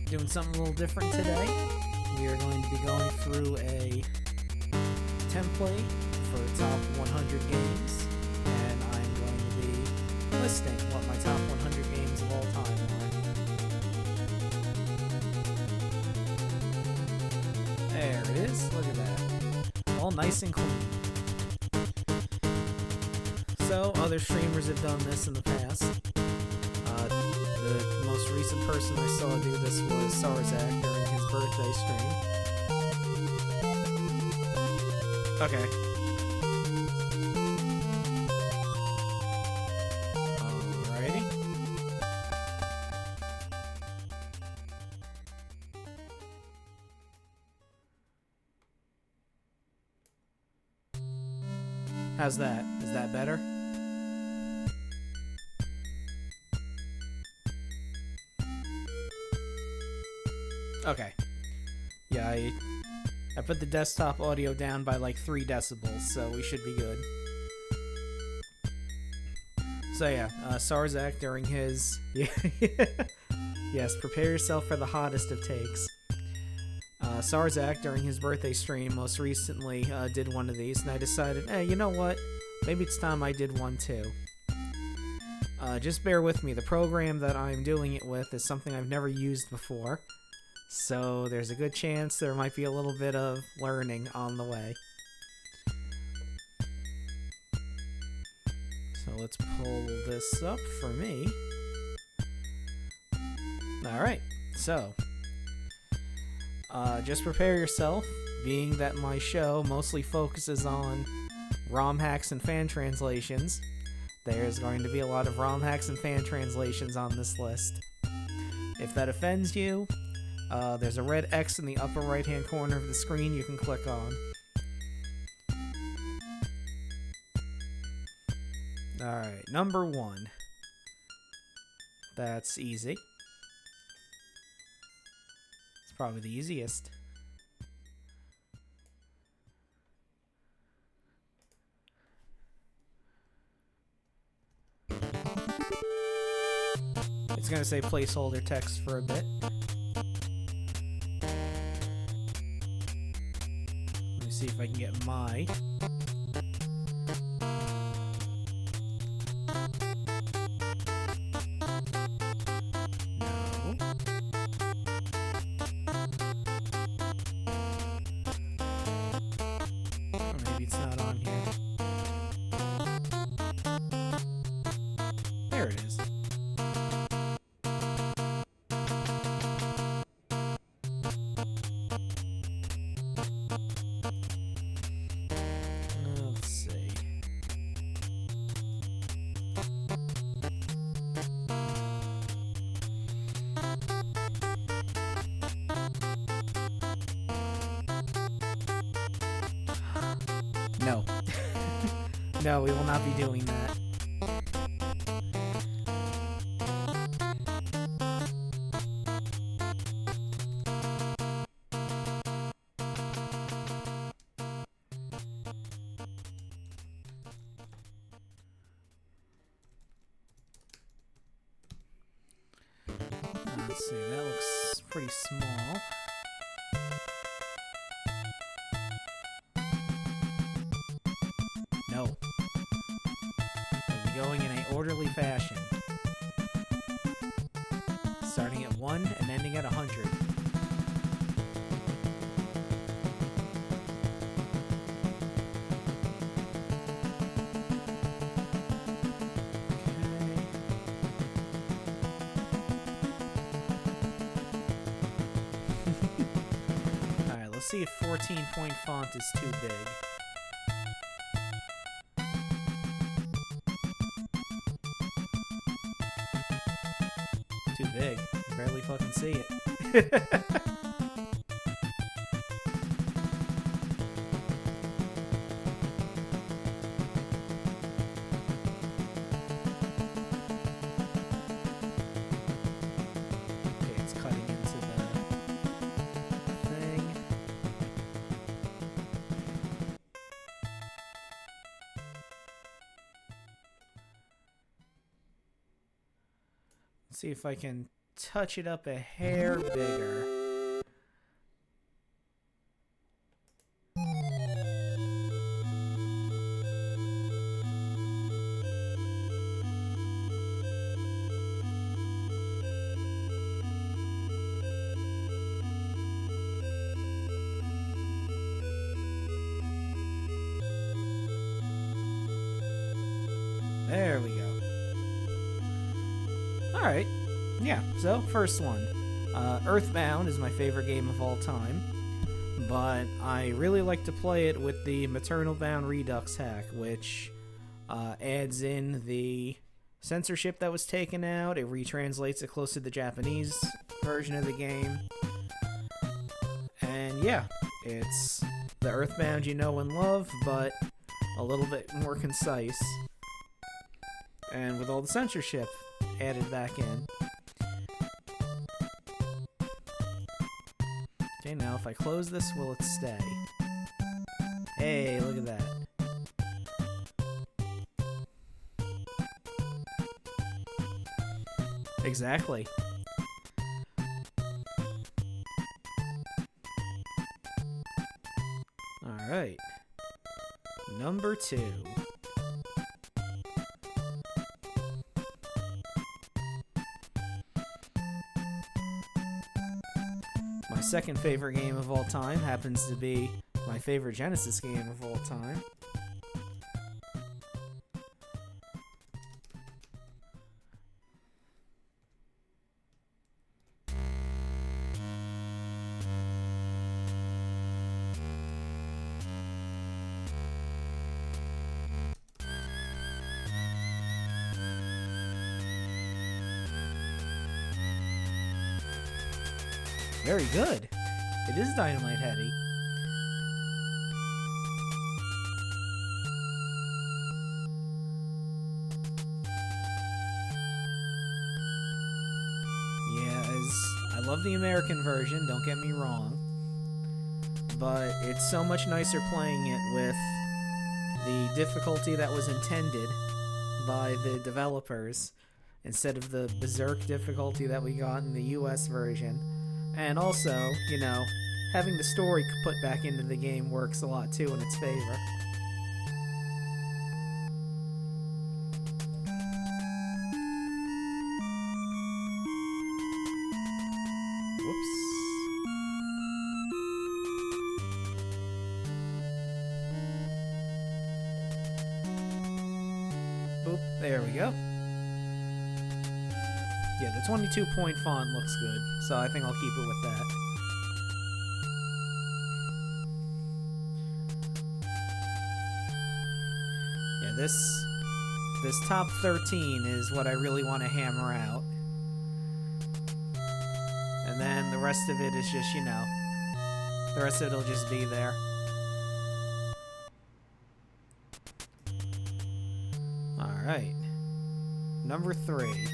Doing something a little different today. We are going to be going through a template for top 100 games, and I'm going to be listing what my top 100 games of all time are. There it is. Look at that. All nice and clean. So, other streamers have done this in the past. The most recent person I saw do this was Sarzak during his birthday stream. Okay. Alrighty. How's that? Is that better? Okay. Yeah, I put the desktop audio down by like 3 decibels, so we should be good. So yeah, Sarzak during his... Yes, prepare yourself for the hottest of takes. Sarzak during his birthday stream most recently did one of these, and I decided, hey, you know what? Maybe it's time I did one too. Just bear with me. The program that I'm doing it with is something I've never used before. So there's a good chance there might be a little bit of learning on the way. So let's pull this up for me. Alright, so just prepare yourself, being that my show mostly focuses on ROM hacks and fan translations. There's going to be a lot of ROM hacks and fan translations on this list. If that offends you, there's a red X in the upper right hand corner of the screen you can click on. Alright, number 1. That's easy. It's probably the easiest. It's gonna say placeholder text for a bit. See if I can get my... No. Or maybe it's not on here. There it is. No. No, we will not be doing that. Let's see, that looks pretty small. No. We'll be going in an orderly fashion. Starting at 1 and ending at 100. Alright, let's see if 14-point font is too big. Too big. Barely fucking see it. Okay, it's cutting into the thing. See if I can touch it up a hair bigger. There we go. Alright. Yeah, so first one. Earthbound is my favorite game of all time, but I really like to play it with the Maternal Bound Redux hack, which adds in the censorship that was taken out. It retranslates it close to the Japanese version of the game. And yeah, it's the Earthbound you know and love, but a little bit more concise. And with all the censorship added back in. Okay, now if I close this, will it stay? Hey, look at that. Exactly. Alright. Number 2. My second favorite game of all time happens to be my favorite Genesis game of all time. Very good. It is Dynamite Heady. I love the American version, don't get me wrong, but it's so much nicer playing it with the difficulty that was intended by the developers instead of the berserk difficulty that we got in the US version. And also, you know, having the story put back into the game works a lot too in its favor. Whoops. Boop, there we go. Yeah, the 22-point font looks good, so I think I'll keep it with that. Yeah, this top 13 is what I really want to hammer out. And then the rest of it is just, you know, the rest of it will just be there. Alright. Number 3.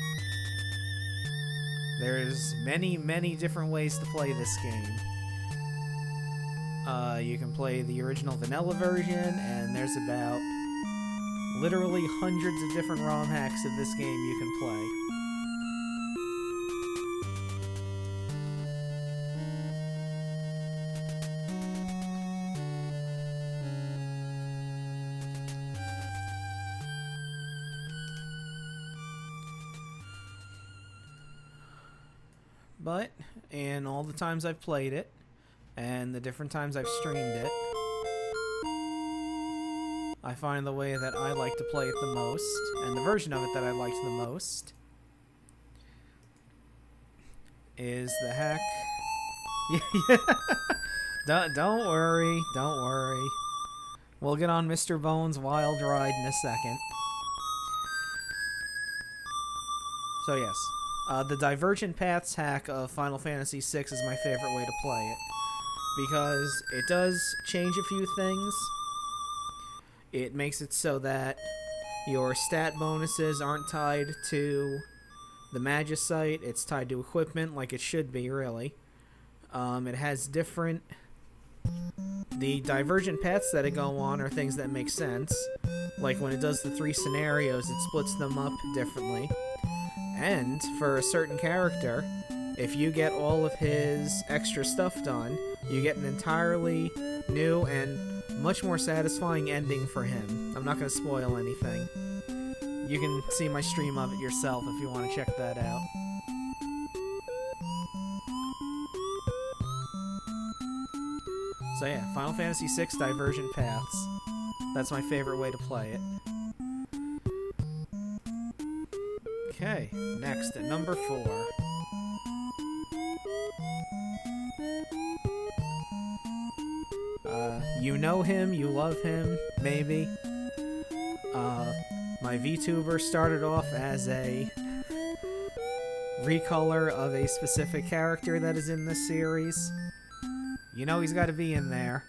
There's many, many different ways to play this game. You can play the original vanilla version, and there's about literally hundreds of different ROM hacks of this game you can play. But, in all the times I've played it, and the different times I've streamed it, I find the way that I like to play it the most, and the version of it that I liked the most, is the hack. Don't worry, don't worry. We'll get on Mr. Bones' wild ride in a second. So yes. The Divergent Paths hack of Final Fantasy VI is my favorite way to play it, because it does change a few things. It makes it so that your stat bonuses aren't tied to the Magicite, it's tied to equipment like it should be, really. It has different... The divergent paths that it go on are things that make sense. Like when it does the 3 scenarios, it splits them up differently. And for a certain character, if you get all of his extra stuff done, you get an entirely new and much more satisfying ending for him. I'm not going to spoil anything. You can see my stream of it yourself if you want to check that out. So yeah, Final Fantasy VI Divergent Paths. That's my favorite way to play it. Okay, next at number 4. You know him, you love him, maybe. My VTuber started off as a recolor of a specific character that is in this series. You know he's got to be in there.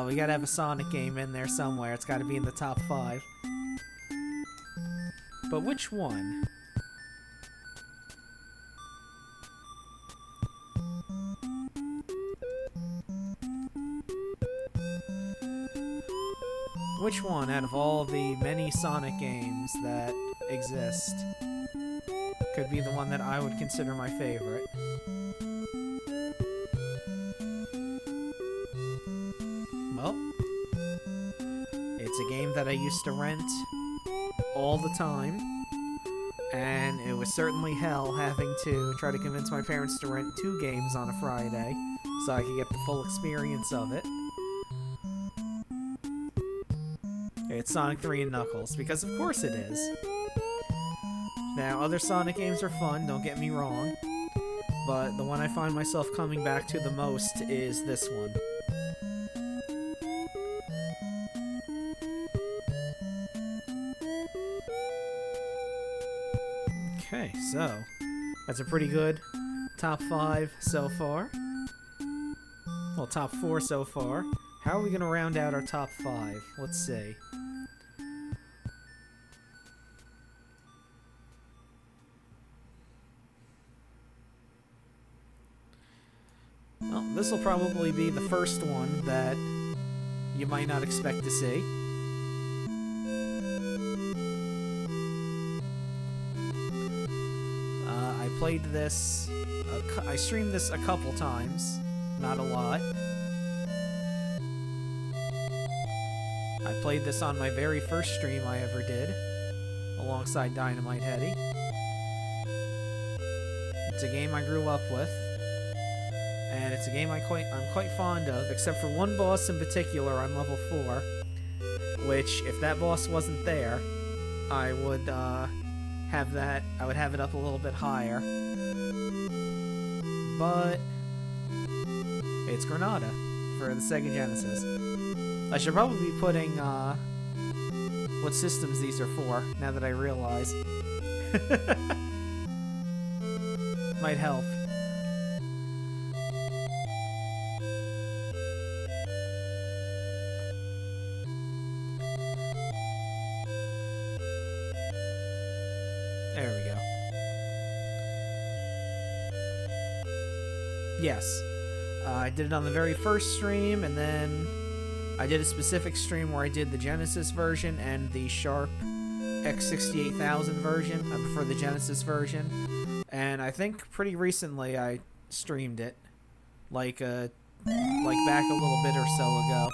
We got to have a Sonic game in there somewhere. It's got to be in the top 5. But which one? Which one out of all the many Sonic games that exist could be the one that I would consider my favorite? Well, it's a game that I used to rent all the time, and it was certainly hell having to try to convince my parents to rent 2 games on a Friday so I could get the full experience of it. It's Sonic 3 and Knuckles, because of course it is. Now, other Sonic games are fun, don't get me wrong, but the one I find myself coming back to the most is this one. Okay, so that's a pretty good top 5 so far. Well, top 4 so far. How are we going to round out our top 5? Let's see. Well, this will probably be the first one that you might not expect to see. I played this, I streamed this a couple times, not a lot. I played this on my very first stream I ever did, alongside Dynamite Heady. It's a game I grew up with, and it's a game I'm quite fond of, except for one boss in particular on level 4, which, if that boss wasn't there, I would have it up a little bit higher. But it's Granada for the Sega Genesis. I should probably be putting what systems these are for, now that I realize. Might help. There we go. Yes. I did it on the very first stream, and then I did a specific stream where I did the Genesis version and the Sharp X68000 version. I prefer the Genesis version. And I think pretty recently I streamed it. Like back a little bit or so ago.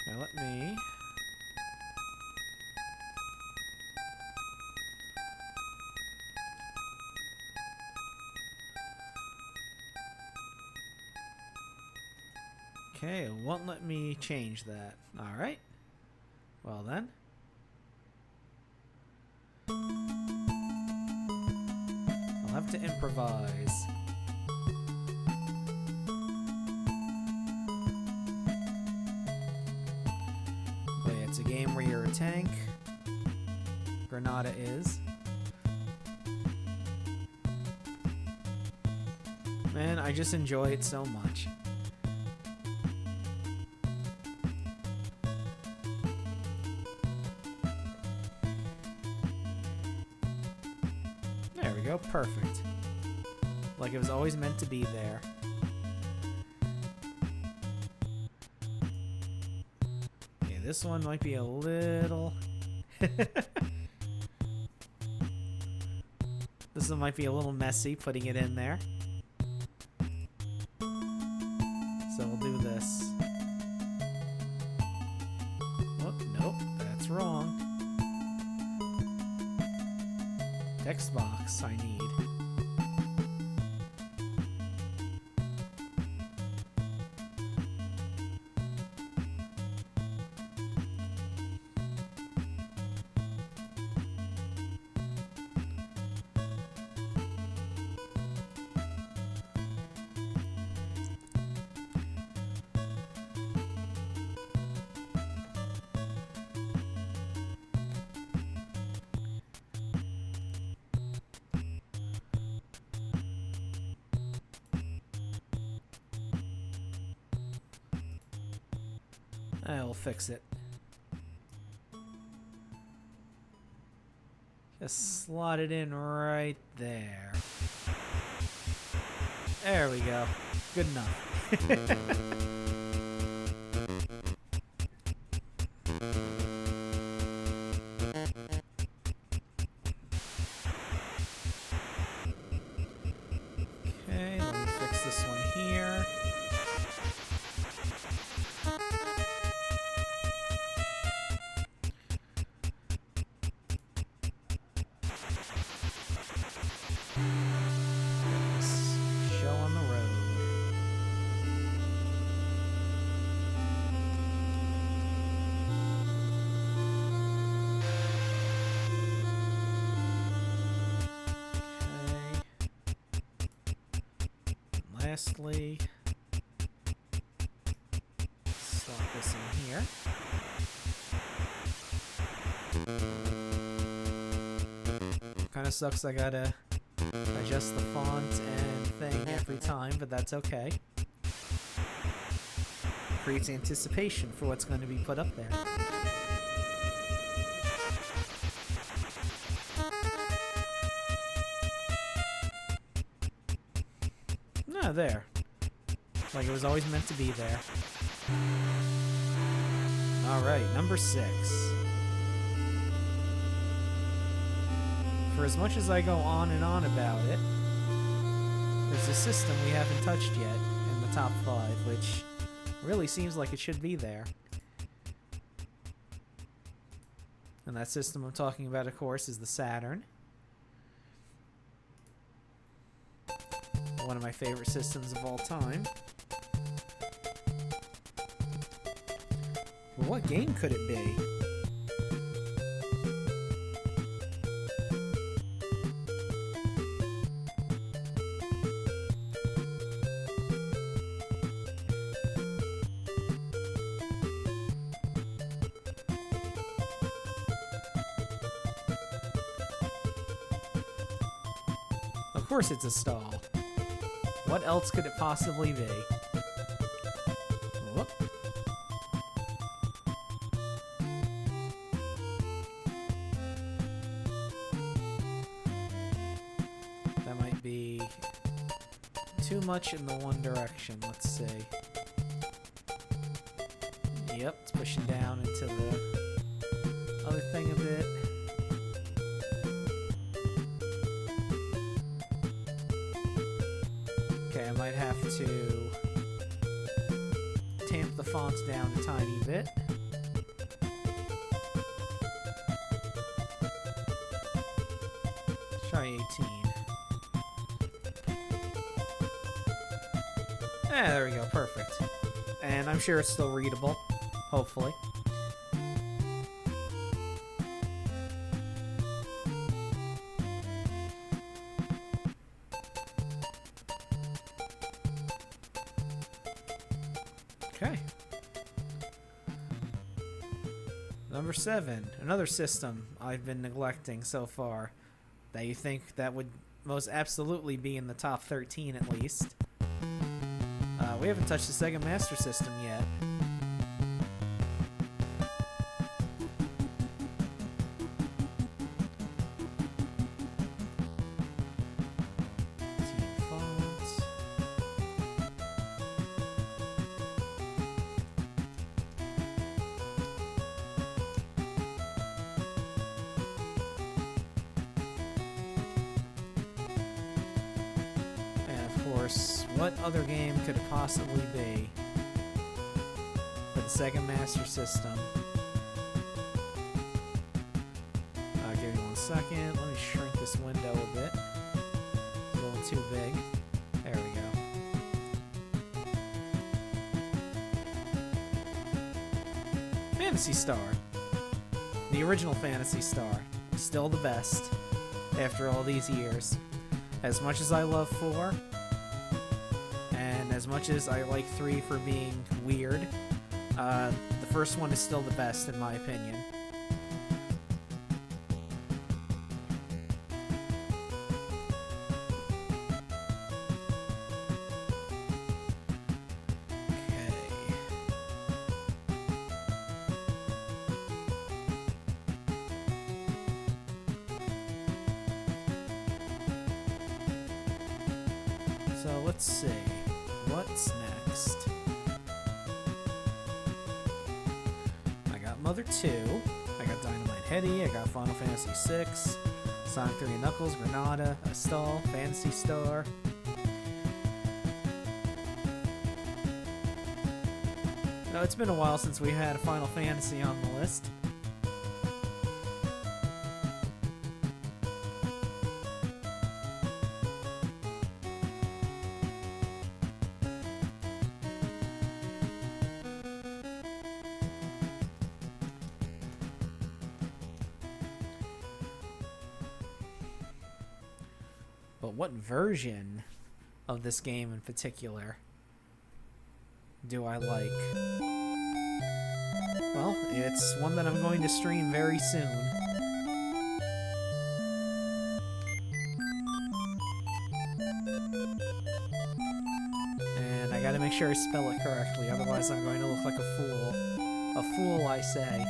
Now let me... Okay, it won't let me change that. Alright. Well then. I'll have to improvise. Okay, it's a game where you're a tank. Granada is. Man, I just enjoy it so much. There we go, perfect. Like it was always meant to be there. Okay, this one might be a little... This one might be a little messy, putting it in there. So we'll do this. Oh, nope, that's wrong. Text box I need. I'll fix it. Just slot it in right there. There we go. Good enough. Okay, let me fix this one here. Show on the road. Okay. Lastly, slot this in here. Kind of sucks I gotta adjust the font and thing every time, but that's okay. Creates anticipation for what's going to be put up there. No, there. Like it was always meant to be there. Alright, number 6. For as much as I go on and on about it, there's a system we haven't touched yet in the top 5, which really seems like it should be there. And that system I'm talking about, of course, is the Saturn. One of my favorite systems of all time. Well, what game could it be? Of course it's a stall. What else could it possibly be? Whoop. That might be too much in the one direction. Let's see. Yep, it's pushing down into the other thing a bit. Okay, I might have to tamp the font down a tiny bit. Try 18. There we go, perfect. And I'm sure it's still readable, hopefully. Okay. Number 7, another system I've been neglecting so far that you think that would most absolutely be in the top 13 at least. We haven't touched the Sega Master System yet. course, what other game could it possibly be for the Sega Master System? Give me 1 second. Let me shrink this window a bit. It's a little too big. There we go. Phantasy Star. The original Phantasy Star. Still the best after all these years. As much as I love 4, and as much as I like 3 for being weird, the first one is still the best in my opinion. So let's see, what's next? I got Mother 2, I got Dynamite Headdy, I got Final Fantasy 6, Sonic 3 and Knuckles, Granada, Astal, Phantasy Star. No, it's been a while since we had a Final Fantasy on the list. But what version of this game in particular do I like? Well, it's one that I'm going to stream very soon. And I gotta make sure I spell it correctly, otherwise I'm going to look like a fool. A fool, I say.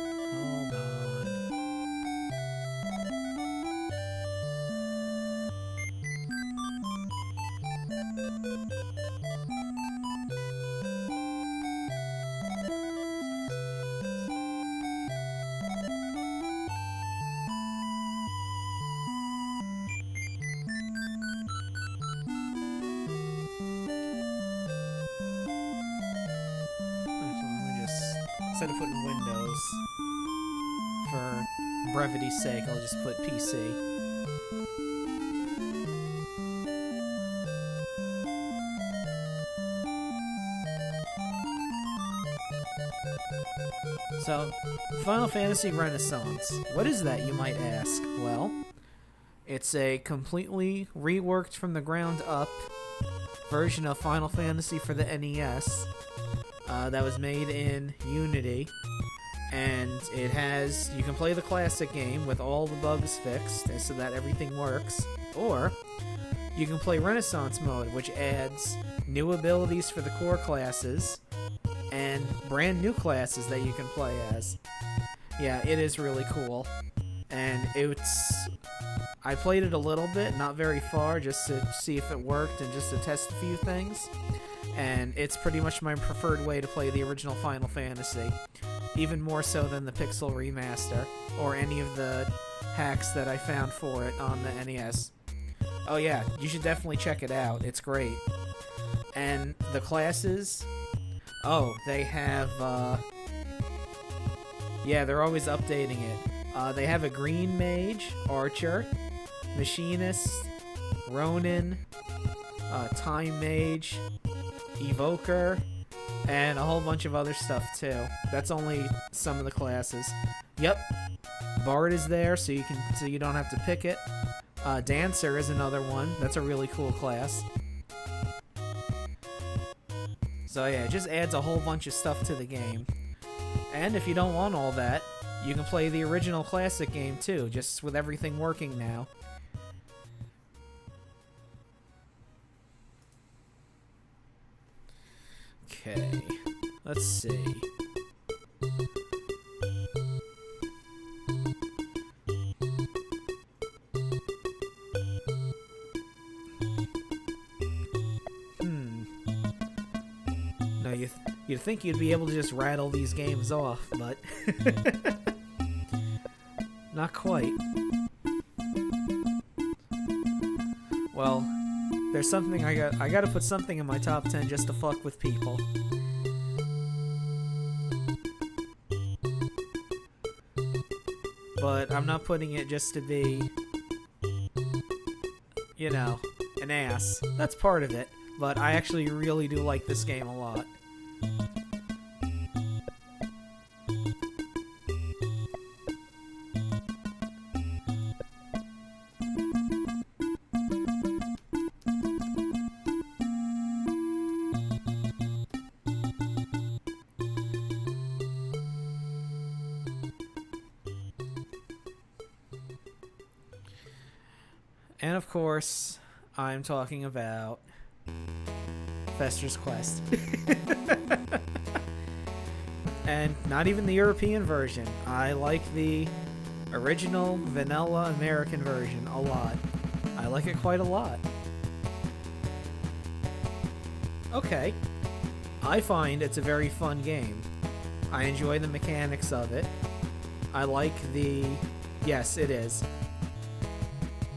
Hold on. Instead of putting Windows, for brevity's sake, I'll just put PC. So, Final Fantasy Renaissance. What is that, you might ask? Well, it's a completely reworked from the ground up version of Final Fantasy for the NES. That was made in Unity, and it has, you can play the classic game with all the bugs fixed so that everything works, or you can play Renaissance mode, which adds new abilities for the core classes and brand new classes that you can play as. Yeah, it is really cool, and I played it a little bit, not very far, just to see if it worked and just to test a few things. And it's pretty much my preferred way to play the original Final Fantasy, even more so than the Pixel Remaster, or any of the hacks that I found for it on the NES. Oh yeah, you should definitely check it out, it's great. And the classes, oh, they have, yeah, they're always updating it. They have a Green Mage, Archer, Machinist, Ronin, Time Mage, Evoker, and a whole bunch of other stuff too. That's only some of the classes. Yep, Bard is there, so you don't have to pick it. Dancer is another one. That's a really cool class. So yeah, it just adds a whole bunch of stuff to the game. And if you don't want all that, You can play the original classic game too, just with everything working now. Okay, let's see. No, you'd think you'd be able to just rattle these games off, but not quite. Well, there's something I gotta put something in my top 10 just to fuck with people. But I'm not putting it just to be, you know, an ass. That's part of it, but I actually really do like this game a lot. And of course, I'm talking about Fester's Quest. And not even the European version. I like the original vanilla American version a lot. I like it quite a lot. Okay. I find it's a very fun game. I enjoy the mechanics of it. I like the... Yes, it is.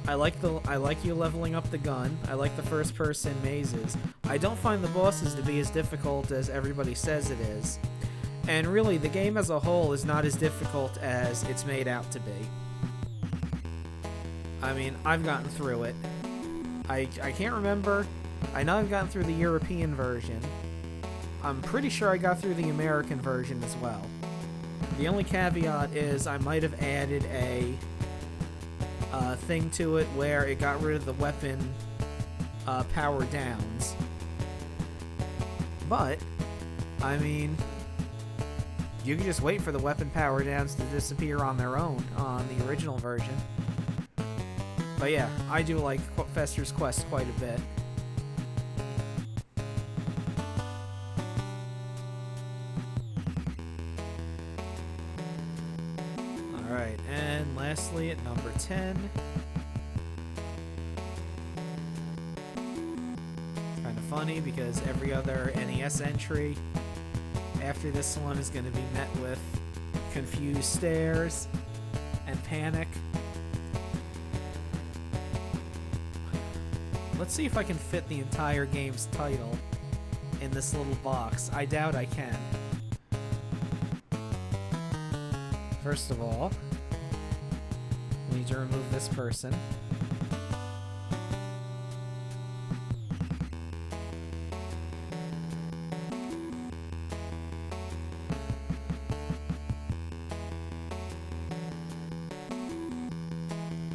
I like you leveling up the gun. I like the first-person mazes. I don't find the bosses to be as difficult as everybody says it is. And really, the game as a whole is not as difficult as it's made out to be. I mean, I've gotten through it. I can't remember. I know I've gotten through the European version. I'm pretty sure I got through the American version as well. The only caveat is I might have added a thing to it where it got rid of the weapon power downs. But, I mean, you can just wait for the weapon power downs to disappear on their own on the original version. But yeah, I do like Fester's Quest quite a bit. Alright, and lastly at number 10. It's kind of funny because every other NES entry after this one is going to be met with confused stares and panic. Let's see if I can fit the entire game's title in this little box. I doubt I can. First of all, we need to remove this person.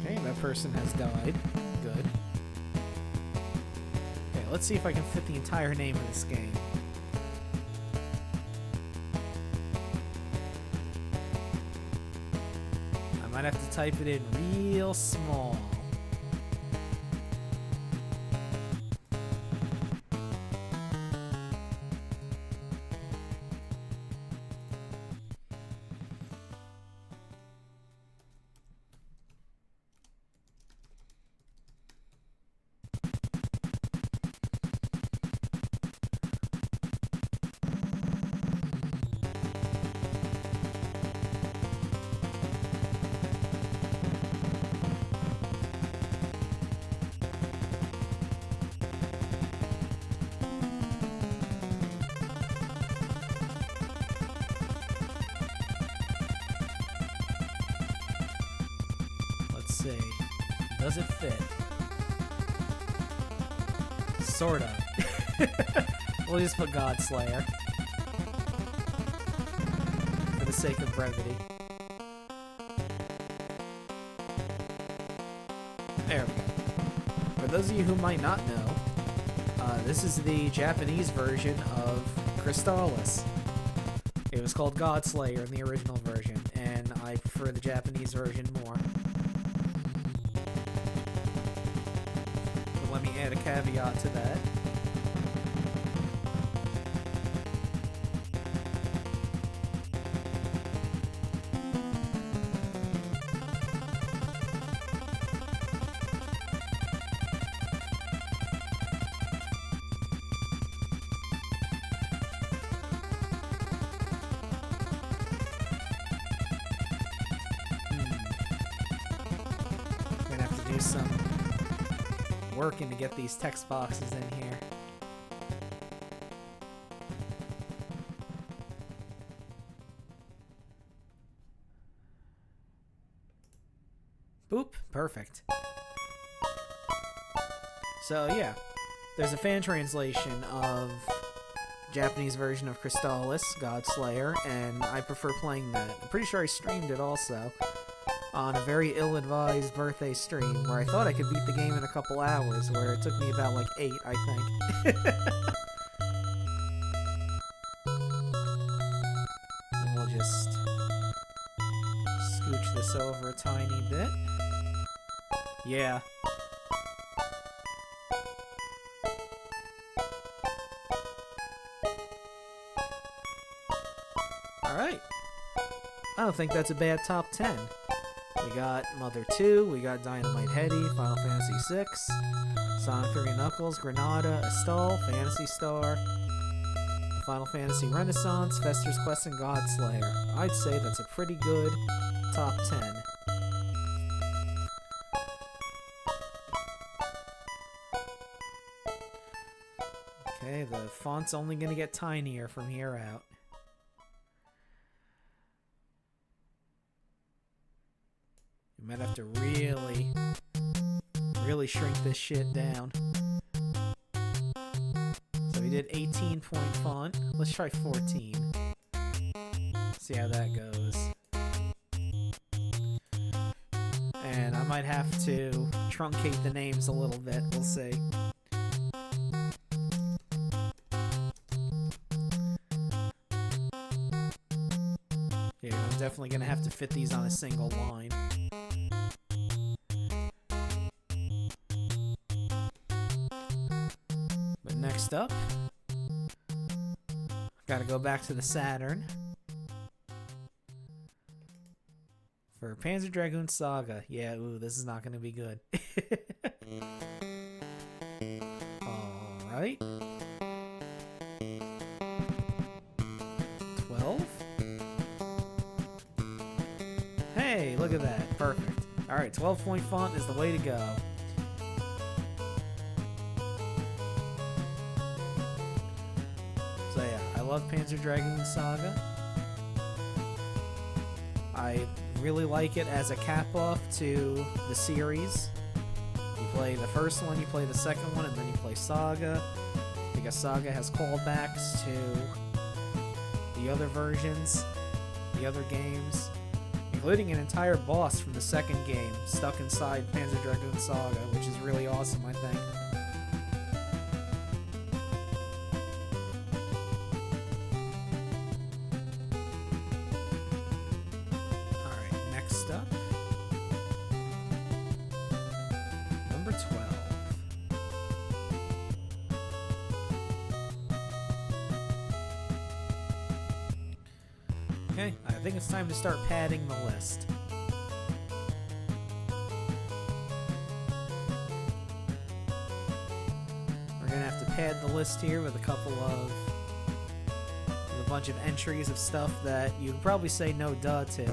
Okay, that person has died. Good. Okay, let's see if I can fit the entire name of this game. I might have to type it in real small. See. Does it fit? Sorta. We'll just put Godslayer for the sake of brevity. There we go. For those of you who might not know, this is the Japanese version of Crystalis. It was called Godslayer in the original version, and I I prefer the Japanese version more. But let me add a caveat to that. Some working to get these text boxes in here. Boop. Perfect. So yeah, there's a fan translation of Japanese version of Crystallis, Godslayer, and I prefer playing that. I'm pretty sure I streamed it also on a very ill-advised birthday stream where I thought I could beat the game in a couple hours, where it took me about like 8, I think. And we'll just scooch this over a tiny bit. Yeah. Alright. I don't think that's a bad top 10. We got Mother 2, we got Dynamite Heady, Final Fantasy 6, Sonic 3 Knuckles, Granada, Astal, Phantasy Star, Final Fantasy Renaissance, Fester's Quest, and Godslayer. I'd say that's a pretty good top 10. Okay, the font's only going to get tinier from here out. You might have to really shrink this shit down. So we did 18-point font. Let's try 14. See how that goes. And I might have to truncate the names a little bit. We'll see. Yeah, I'm definitely going to have to fit these on a single line. Next up, gotta go back to the Saturn for Panzer Dragoon Saga. Yeah, ooh, this is not gonna be good. Alright. 12. Hey, look at that. Perfect. Alright, 12-point font is the way to go. So yeah, I love Panzer Dragoon Saga. I really like it as a cap-off to the series. You play the first one, you play the second one, and then you play Saga. Because Saga has callbacks to the other versions, the other games, including an entire boss from the second game stuck inside Panzer Dragoon Saga, which is really awesome, I think. Number 12. Okay, I think it's time to start padding the list. We're gonna have to pad the list here with a bunch of entries of stuff that you'd probably say no duh to.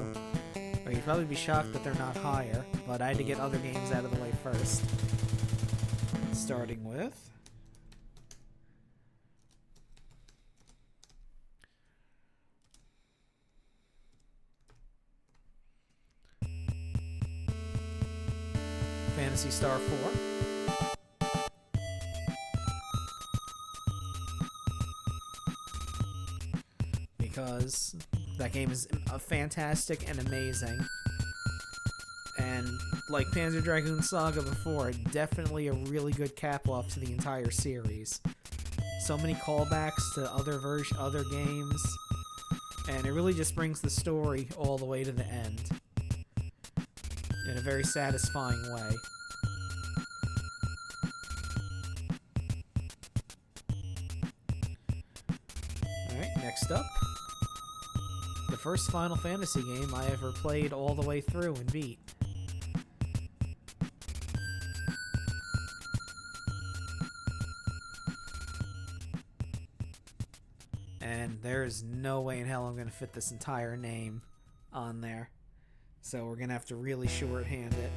Or you'd probably be shocked that they're not higher, but I had to get other games out of the way first. Starting with Phantasy Star 4. Because that game is fantastic and amazing. And like Panzer Dragoon Saga before, definitely a really good cap-off to the entire series. So many callbacks to other games, And it really just brings the story all the way to the end in a very satisfying way. Alright, next up. The first Final Fantasy game I ever played all the way through and beat. And there's no way in hell I'm going to fit this entire name on there. So we're going to have to really shorthand it.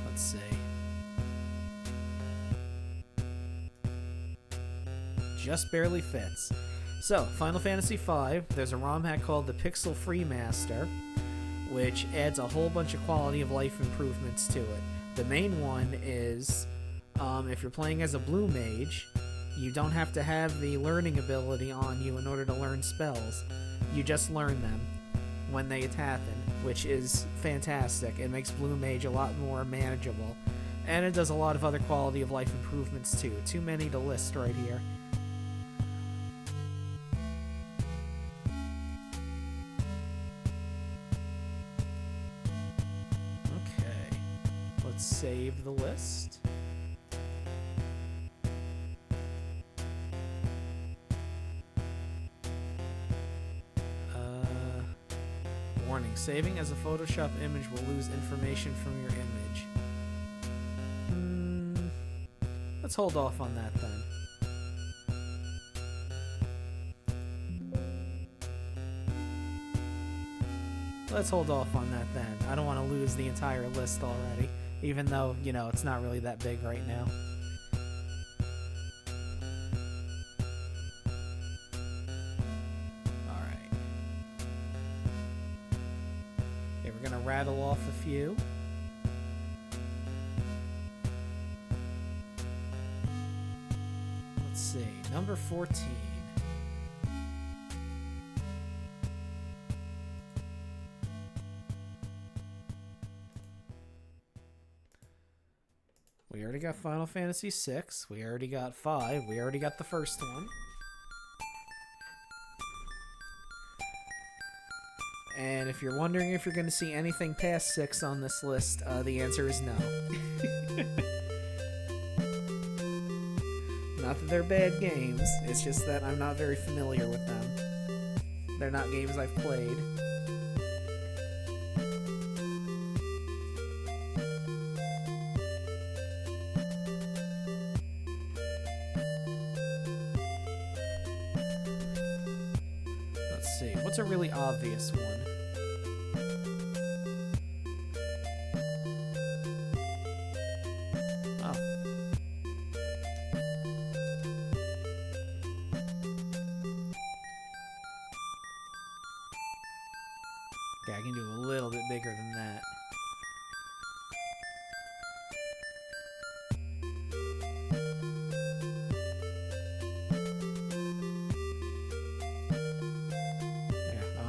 Let's see. Just barely fits. So, Final Fantasy V, there's a ROM hack called the Pixel Free Master, which adds a whole bunch of quality of life improvements to it. The main one is, if you're playing as a blue mage, you don't have to have the learning ability on you in order to learn spells. You just learn them when they happen, which is fantastic. It makes blue mage a lot more manageable. And it does a lot of other quality of life improvements too. Too many to list right here. Save the list. Warning, saving as a Photoshop image will lose information from your image. Let's hold off on that then. Let's hold off on that then. I don't want to lose the entire list already. Even though, you know, it's not really that big right now. Alright. Okay, we're gonna rattle off a few. Let's see. Number 14. We already got Final Fantasy VI. We already got 5. We already got the first one. And if you're wondering if you're going to see anything past 6 on this list, the answer is no. Not that they're bad games, it's just that I'm not very familiar with them. They're not games I've played. What's a really obvious one? Oh. Okay, I can do a little bit bigger than that.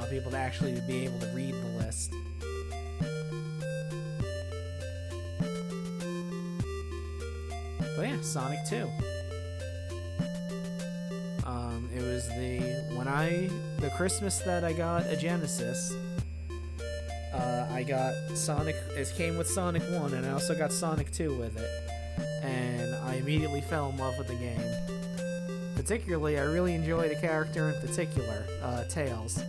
People to actually be able to read the list. But yeah, Sonic 2. It was the Christmas that I got a Genesis. I got Sonic. It came with Sonic 1, and I also got Sonic 2 with it. And I immediately fell in love with the game. Particularly, I really enjoyed a character in particular, Tails.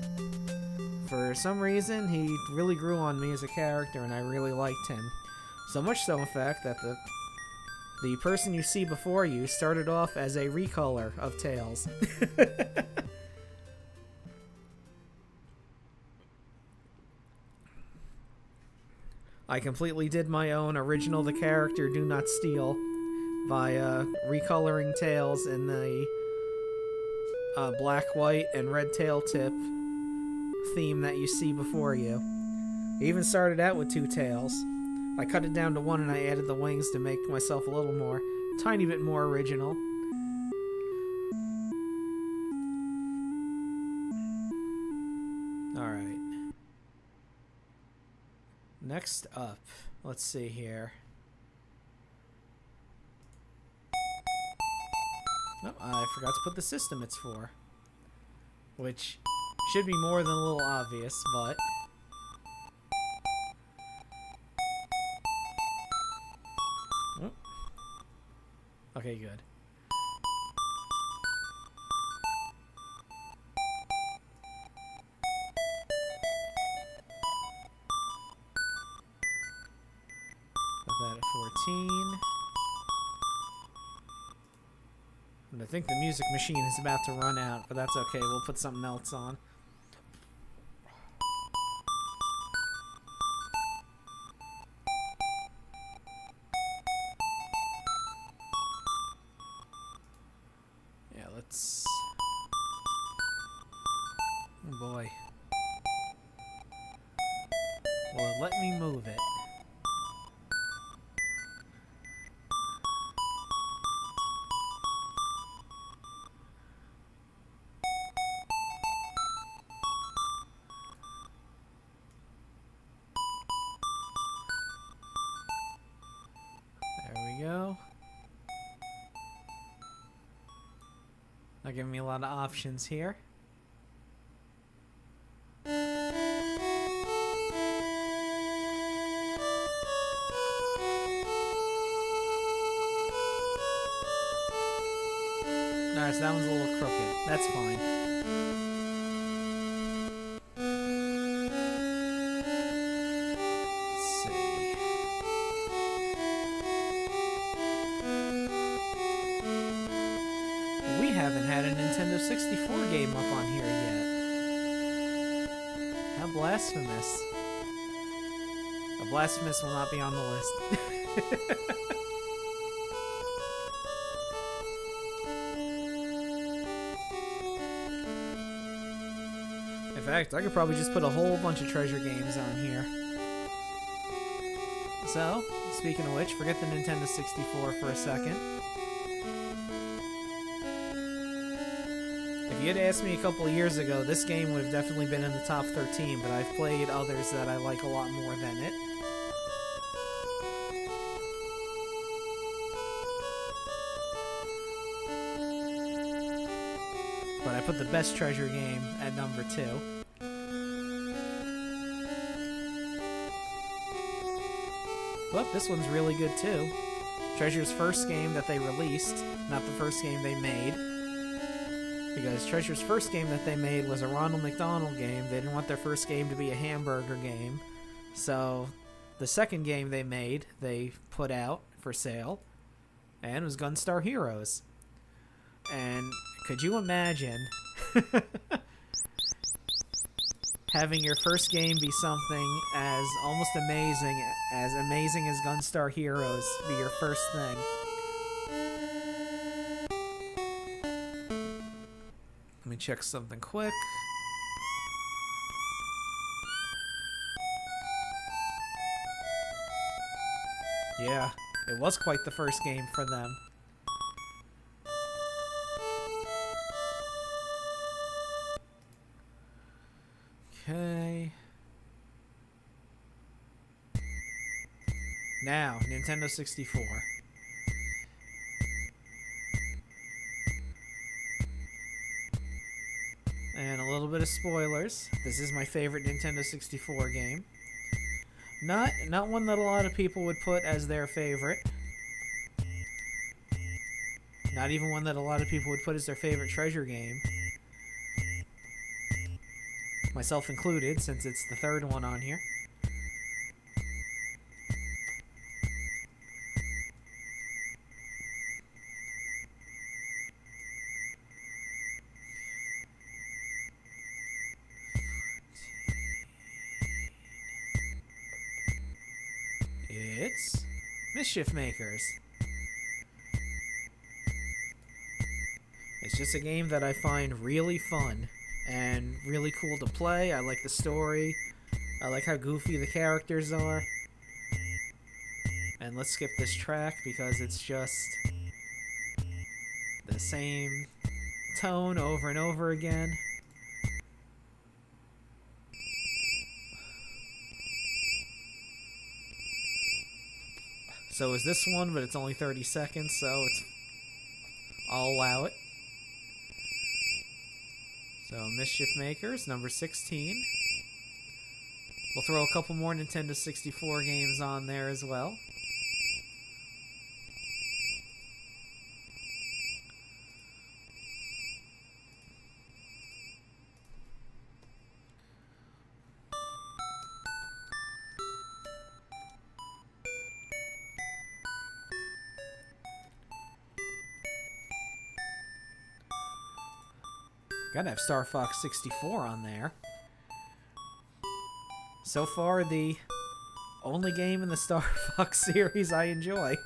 For some reason, he really grew on me as a character, and I really liked him. So much so, in fact, that the person you see before you started off as a recolor of Tails. I completely did my own original The Character Do Not Steal by recoloring Tails in the black, white, and red tail tip theme that you see before you. I even started out with 2 tails. I cut it down to 1 and I added the wings to make myself a little more, tiny bit more original. Alright. Next up, let's see here. Oh, I forgot to put the system it's for. Which should be more than a little obvious, but... Oh. Okay, good. Put that at 14. And I think the music machine is about to run out, but that's okay. We'll put something else on. Yeah, let's... Oh boy. Well, let me move it. Go. Not giving me a lot of options here. Alright, so that one's a little crooked. That's fine. Haven't had a Nintendo 64 game up on here yet. How blasphemous. A blasphemous will not be on the list. In fact, I could probably just put a whole bunch of treasure games on here. So, speaking of which, forget the Nintendo 64 for a second. If you had asked me a couple of years ago, this game would have definitely been in the top 13, but I've played others that I like a lot more than it. But I put the best treasure game at number 2. But this one's really good too. Treasure's first game that they released, not the first game they made. Because Treasure's first game that they made was a Ronald McDonald game. They didn't want their first game to be a hamburger game. So the second game they made, they put out for sale, and it was Gunstar Heroes. And could you imagine having your first game be something as almost amazing as Gunstar Heroes be your first thing? Let me check something quick. Yeah, it was quite the first game for them. Okay. Now, Nintendo 64. And a little bit of spoilers. This is my favorite Nintendo 64 game. Not one that a lot of people would put as their favorite. Not even one that a lot of people would put as their favorite treasure game. Myself included, since it's the third one on here. It's Mischief Makers. It's just a game that I find really fun and really cool to play. I like the story. I like how goofy the characters are. And let's skip this track because it's just the same tone over and over again. So is this one, but it's only 30 seconds, so I'll allow it. So Mischief Makers, number 16. We'll throw a couple more Nintendo 64 games on there as well. Gotta have Star Fox 64 on there. So far, the only game in the Star Fox series I enjoy.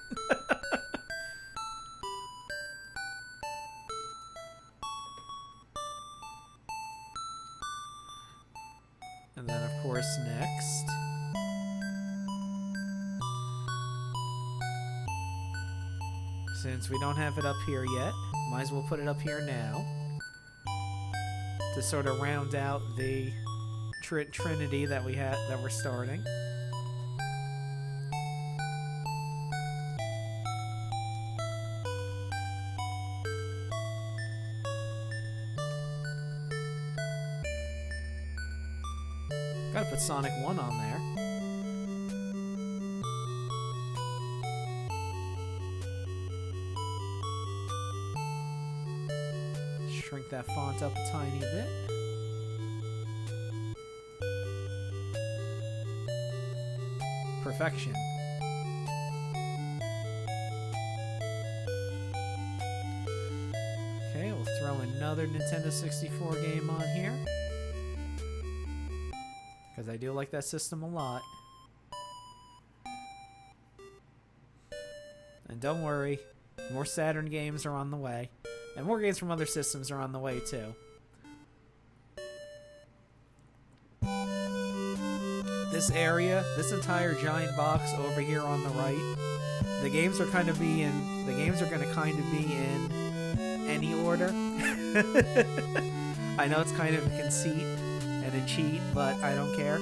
And then, of course, next. Since we don't have it up here yet, might as well put it up here now. To sort of round out the trinity that we're starting. Gotta put Sonic 1 on there. Shrink that font up a tiny bit. Perfection. Okay, we'll throw another Nintendo 64 game on here. Because I do like that system a lot. And don't worry, more Saturn games are on the way. And more games from other systems are on the way, too. This area, this entire giant box over here on the right, the games are going to kind of be in any order. I know it's kind of a conceit and a cheat, but I don't care.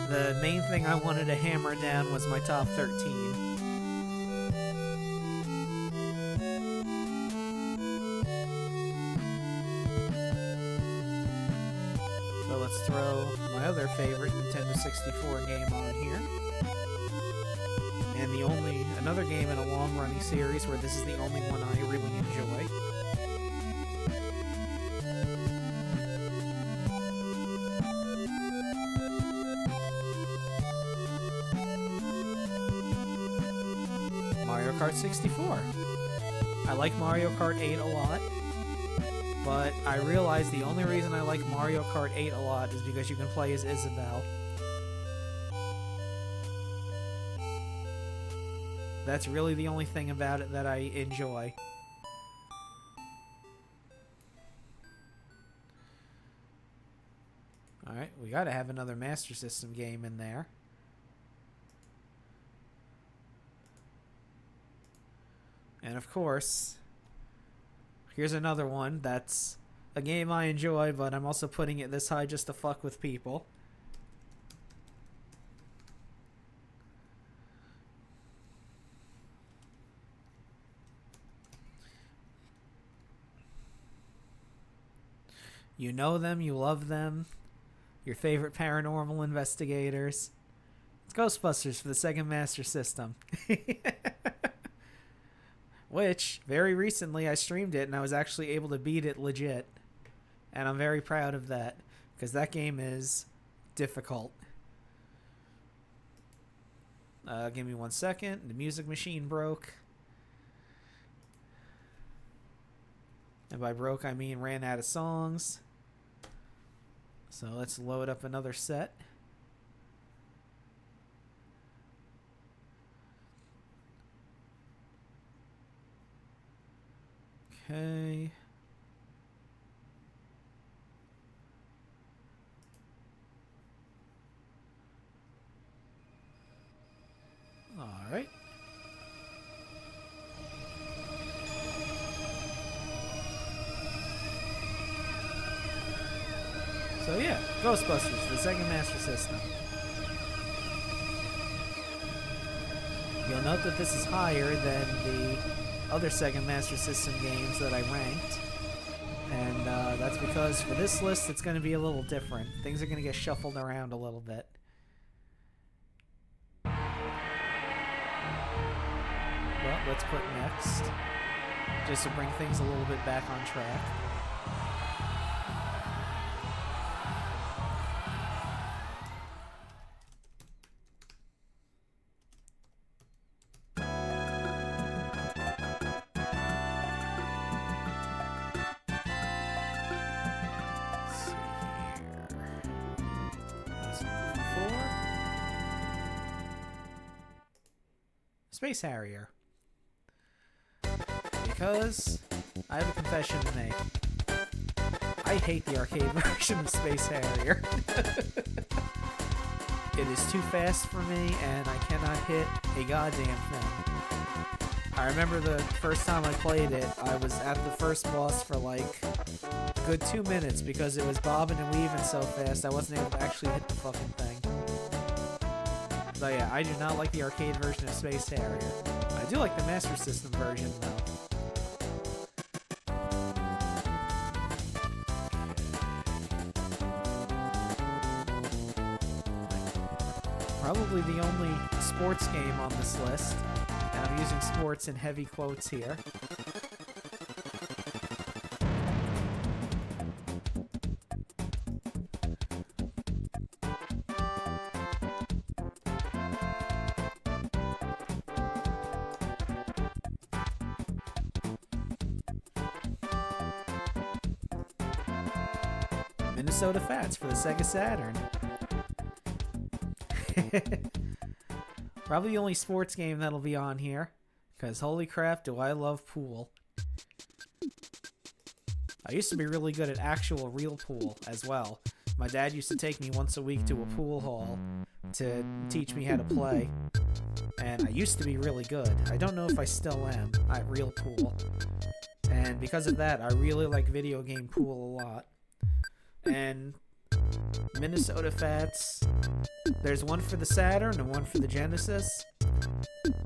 The main thing I wanted to hammer down was my top 13. Let's throw my other favorite Nintendo 64 game on here. And another game in a long-running series where this is the only one I really enjoy. Mario Kart 64. I like Mario Kart 8 a lot. But I realize the only reason I like Mario Kart 8 a lot is because you can play as Isabelle. That's really the only thing about it that I enjoy. Alright, we gotta have another Master System game in there. And of course, here's another one that's a game I enjoy, but I'm also putting it this high just to fuck with people. You know them, you love them. Your favorite paranormal investigators. It's Ghostbusters for the Sega Master System. Which, very recently, I streamed it, and I was actually able to beat it legit. And I'm very proud of that, because that game is difficult. Give me 1 second. The music machine broke. And by broke, I mean ran out of songs. So let's load up another set. Okay. All right. So yeah, Ghostbusters, the Sega Master System. You'll note that this is higher than the other Sega Master System games that I ranked. And that's because for this list, it's going to be a little different. Things are going to get shuffled around a little bit. Well, let's put next, just to bring things a little bit back on track. Space Harrier. Because I have a confession to make. I hate the arcade version of Space Harrier. It is too fast for me, and I cannot hit a goddamn thing. I remember the first time I played it, I was at the first boss for like a good 2 minutes because it was bobbing and weaving so fast I wasn't able to actually hit the fucking thing. So yeah, I do not like the arcade version of Space Harrier. I do like the Master System version though. Probably the only sports game on this list, and I'm using sports in heavy quotes here. Minnesota Fats for the Sega Saturn. Probably the only sports game that'll be on here, because holy crap do I love pool. I used to be really good at actual real pool as well. My dad used to take me once a week to a pool hall to teach me how to play, and I used to be really good. I don't know if I still am at real pool, and because of that I really like video game pool a lot. And Minnesota Fats, there's one for the Saturn and one for the Genesis.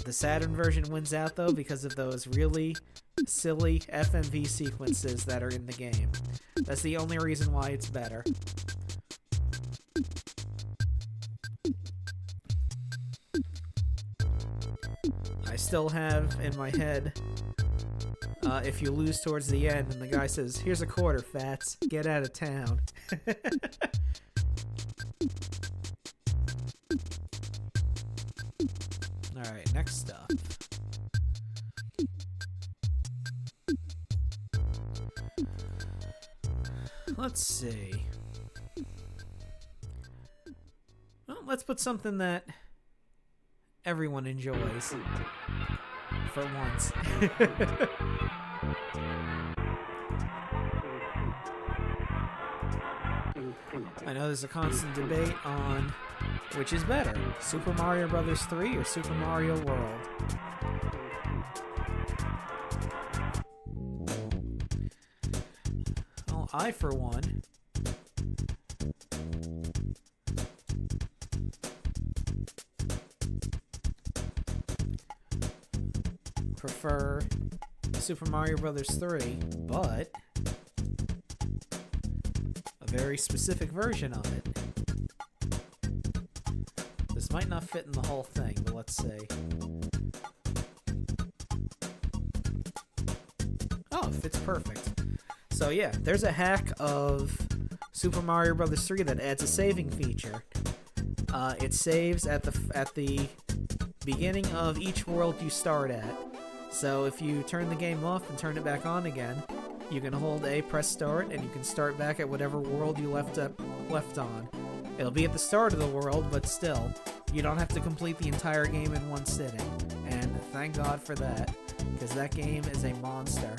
The Saturn version wins out though because of those really silly FMV sequences that are in the game. That's the only reason why it's better. I still have in my head, if you lose towards the end and the guy says, "Here's a quarter, Fats, get out of town." Alright, next up. Let's see. Well, let's put something that everyone enjoys. For once. I know there's a constant debate on which is better, Super Mario Bros. 3 or Super Mario World. Well, I, for one, prefer Super Mario Bros. 3, but a very specific version of it. This might not fit in the whole thing, but let's see. Oh, it fits perfect. So yeah, there's a hack of Super Mario Bros. 3 that adds a saving feature. It saves at the beginning of each world you start at. So if you turn the game off and turn it back on again, you can hold A, press start, and you can start back at whatever world you left on. It'll be at the start of the world, but still, you don't have to complete the entire game in one sitting. And thank God for that, because that game is a monster.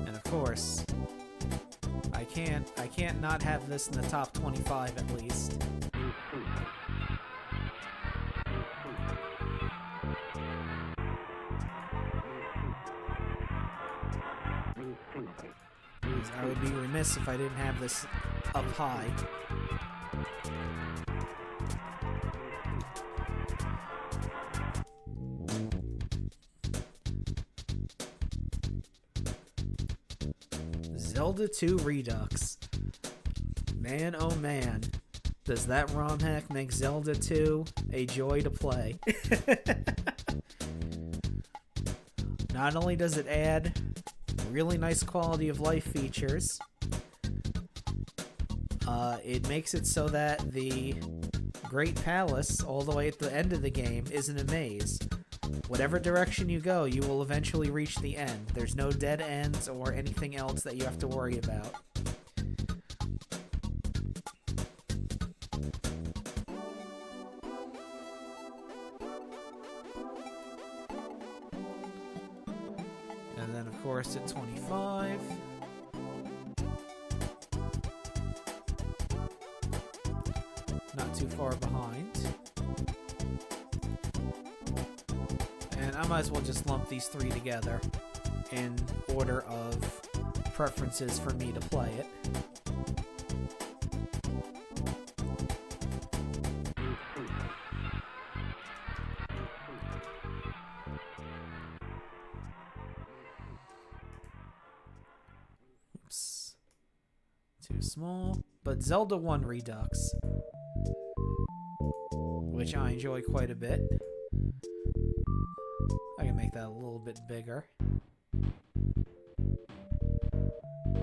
And of course, I can't not have this in the top 25 at least. I would be remiss if I didn't have this up high. Zelda 2 Redux. Man, oh man. Does that ROM hack make Zelda 2 a joy to play? Not only does it add really nice quality of life features, it makes it so that the Great Palace, all the way at the end of the game, isn't a maze. Whatever direction you go, you will eventually reach the end. There's no dead ends or anything else that you have to worry about. And then, of course, at 25... not too far behind. And I might as well just lump these three together in order of preferences for me to play it. Oops. Too small. But Zelda 1 Redux, which I enjoy quite a bit. I can make that a little bit bigger.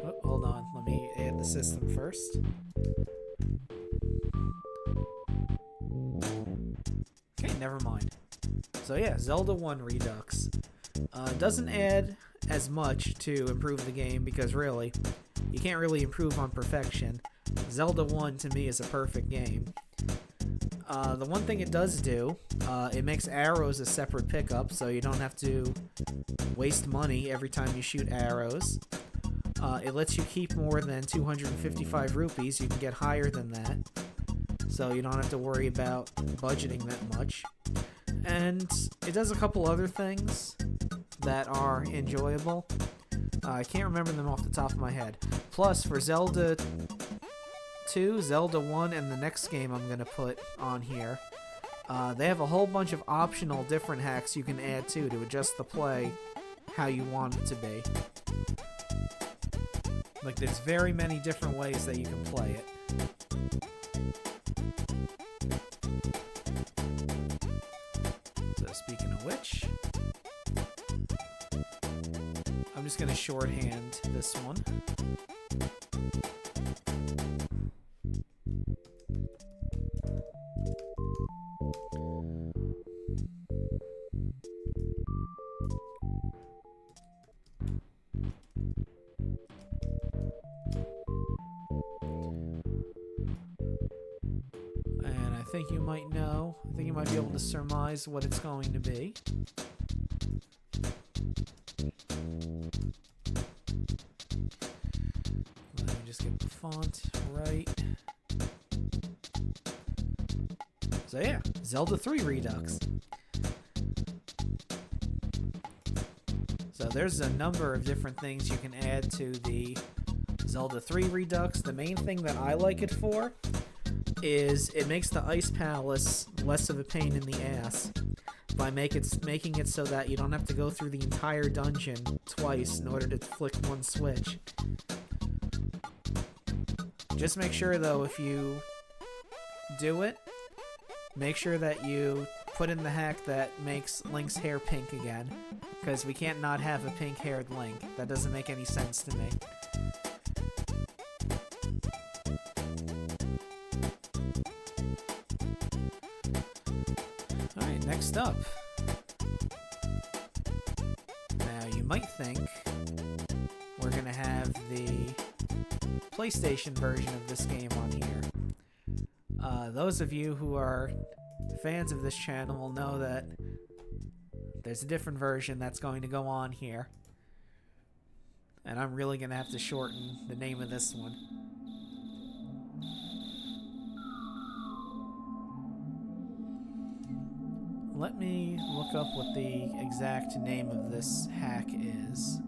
Oh, hold on, let me add the system first. Okay, never mind. So yeah, Zelda 1 Redux. Doesn't add as much to improve the game because really, you can't really improve on perfection. Zelda 1 to me is a perfect game. The one thing it does do, it makes arrows a separate pickup, so you don't have to waste money every time you shoot arrows. It lets you keep more than 255 rupees. You can get higher than that, so you don't have to worry about budgeting that much. And it does a couple other things that are enjoyable. I can't remember them off the top of my head. Plus, for Zelda 2, Zelda 1, and the next game I'm going to put on here, they have a whole bunch of optional different hacks you can add to adjust the play how you want it to be. Like, there's very many different ways that you can play it. So speaking of which, I'm just going to shorthand this one. And I think you might know, I think you might be able to surmise what it's going to be. Let me just get the font right. So yeah, Zelda 3 Redux. So there's a number of different things you can add to the Zelda 3 Redux. The main thing that I like it for is it makes the Ice Palace less of a pain in the ass by making it so that you don't have to go through the entire dungeon twice in order to flick one switch. Just make sure, though, if you do it, make sure that you put in the hack that makes Link's hair pink again, because we can't not have a pink-haired Link. That doesn't make any sense to me. Alright, next up. Now, you might think we're going to have the PlayStation version of this game on here. Those of you who are fans of this channel will know that there's a different version that's going to go on here. And I'm really going to have to shorten the name of this one. Let me look up what the exact name of this hack is.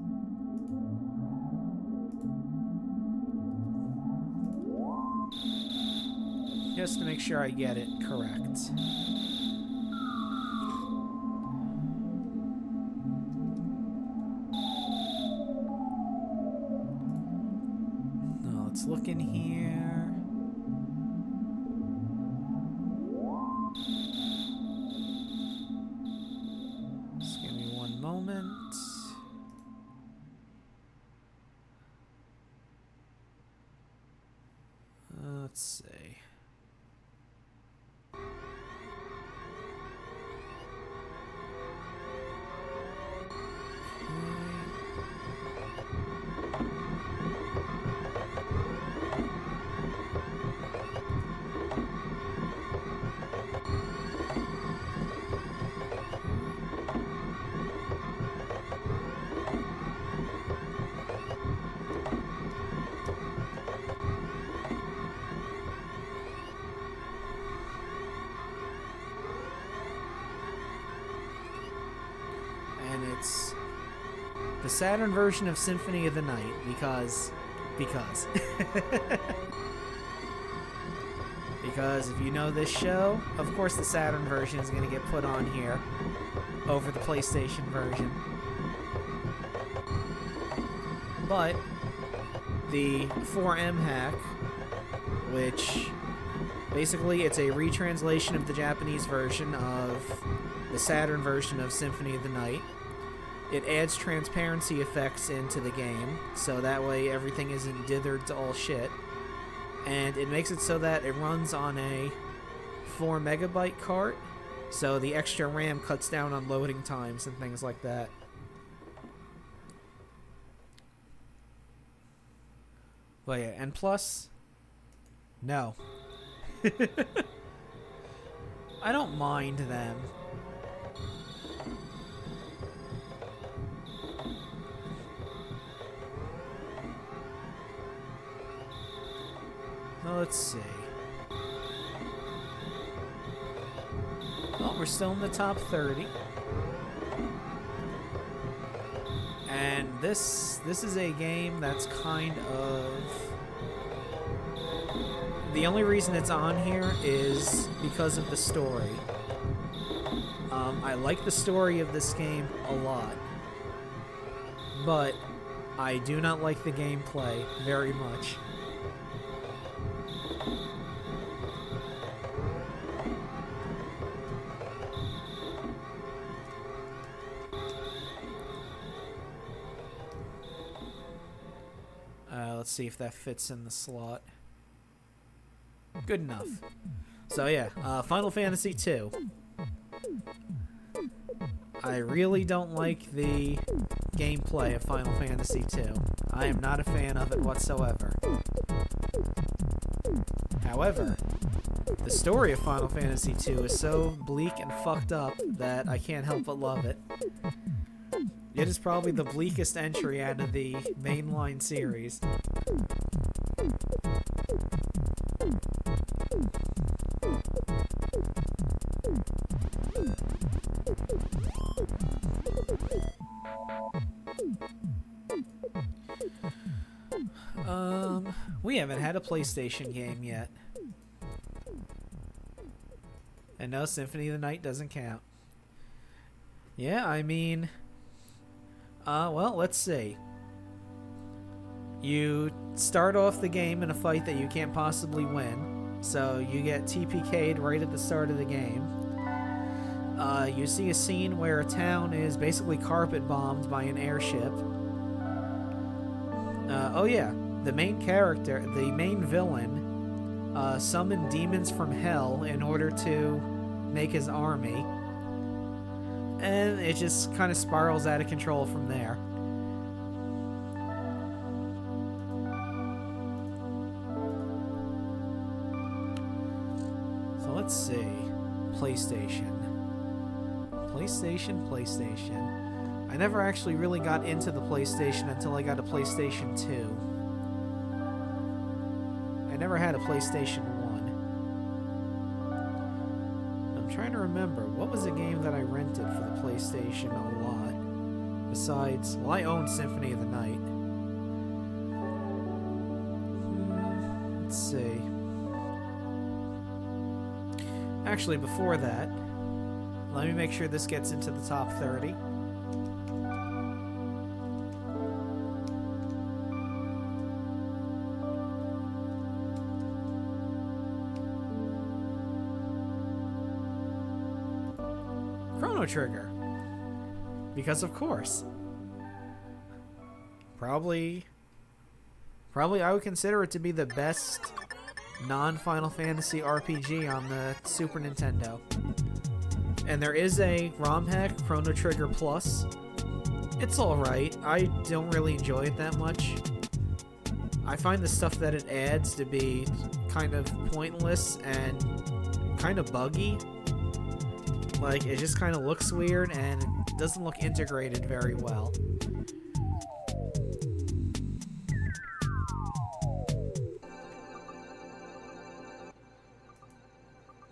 just to make sure I get it correct. Now let's look in here. Just give me one moment. Let's see. And it's the Saturn version of Symphony of the Night because because if you know this show, of course the Saturn version is going to get put on here over the PlayStation version. But the ROMhack, which basically it's a retranslation of the Japanese version of the Saturn version of Symphony of the Night. It adds transparency effects into the game, so that way everything isn't dithered to all shit. And it makes it so that it runs on a 4 megabyte cart, so the extra RAM cuts down on loading times and things like that. But yeah, and plus, no. I don't mind them. Well, let's see. Well, we're still in the top 30. And this is a game that's kind of... The only reason it's on here is because of the story. I like the story of this game a lot. But I do not like the gameplay very much. Let's see if that fits in the slot. Good enough. So yeah, Final Fantasy II. I really don't like the gameplay of Final Fantasy II. I am not a fan of it whatsoever. However, the story of Final Fantasy II is so bleak and fucked up that I can't help but love it. It is probably the bleakest entry out of the mainline series. We haven't had a PlayStation game yet. And no, Symphony of the Night doesn't count. Yeah, I mean... well, let's see. You start off the game in a fight that you can't possibly win, so you get TPK'd right at the start of the game. You see a scene where a town is basically carpet bombed by an airship. Oh yeah, the main character, the main villain, summoned demons from hell in order to make his army. And it just kind of spirals out of control from there. So let's see. PlayStation. I never actually really got into the PlayStation until I got a PlayStation 2. I never had a PlayStation 1. I'm trying to remember, what was a game that I rented for the PlayStation a lot? Besides, well, I owned Symphony of the Night. Let's see. actually, before that, let me make sure this gets into the top 30. Chrono Trigger. Because of course. Probably I would consider it to be the best non-Final Fantasy RPG on the Super Nintendo. And there is a ROM hack, Chrono Trigger Plus. It's alright. I don't really enjoy it that much. I find the stuff that it adds to be kind of pointless and kind of buggy. Like, it just kind of looks weird and it doesn't look integrated very well.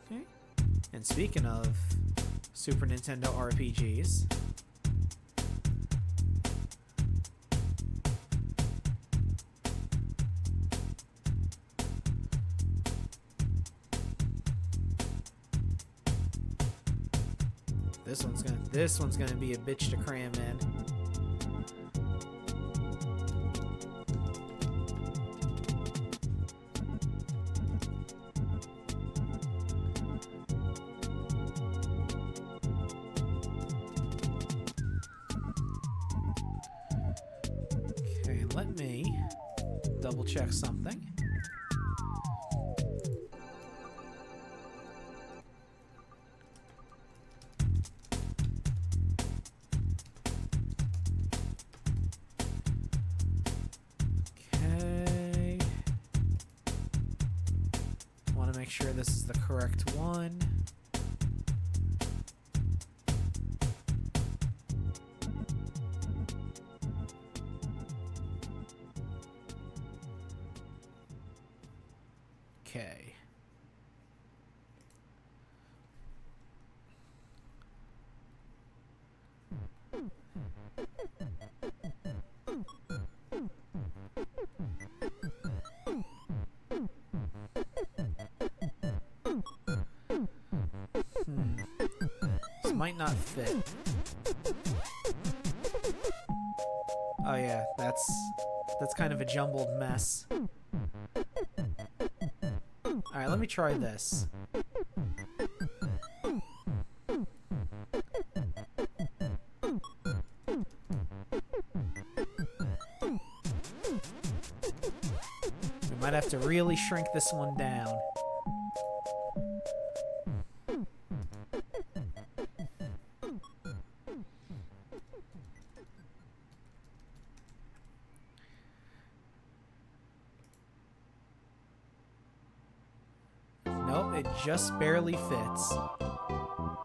Okay. And speaking of Super Nintendo RPGs, this one's gonna be a bitch to cram in. Okay, let me double check something. Make sure this is the correct one. Okay. Might not fit. Oh yeah, that's kind of a jumbled mess. Alright, let me try this. We might have to really shrink this one down. Nope, it just barely fits.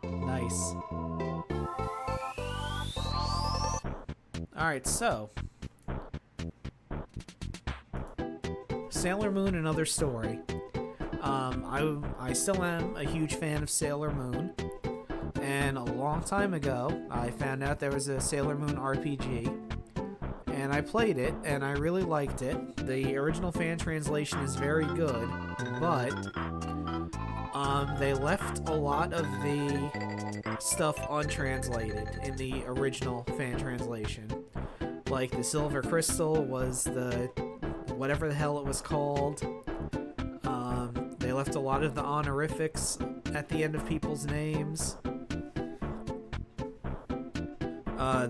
Nice. Alright, so Sailor Moon, another story. I still am a huge fan of Sailor Moon, and a long time ago I found out there was a Sailor Moon RPG, and I played it, and I really liked it. The original fan translation is very good, but they left a lot of the stuff untranslated in the original fan translation. Like, the Silver Crystal was the whatever the hell it was called. They left a lot of the honorifics at the end of people's names.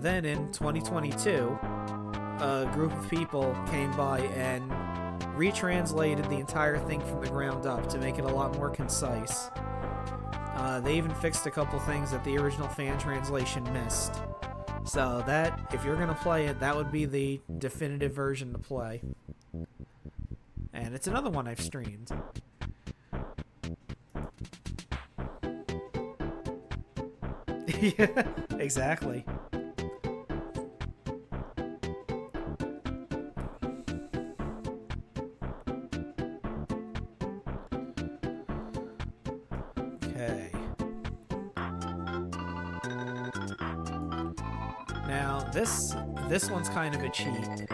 Then in 2022, a group of people came by and retranslated the entire thing from the ground up to make it a lot more concise. They even fixed a couple things that the original fan translation missed. So that, if you're gonna play it, that would be the definitive version to play. And it's another one I've streamed. Yeah, exactly. Okay. Now, this one's kind of a cheat.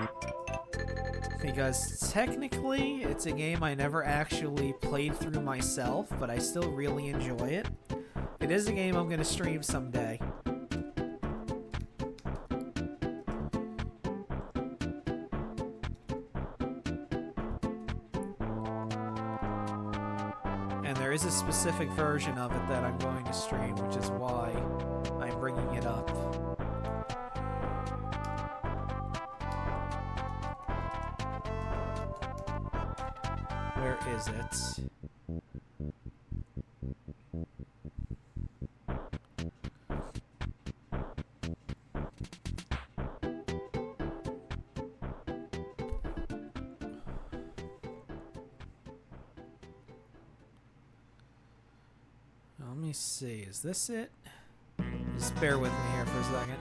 Because technically, it's a game I never actually played through myself, but I still really enjoy it. It is a game I'm going to stream someday. And there is a specific version of it that I'm going to stream, which is why I'm bringing it up. Where is it? Let me see. Is this it? Just bear with me here for a second.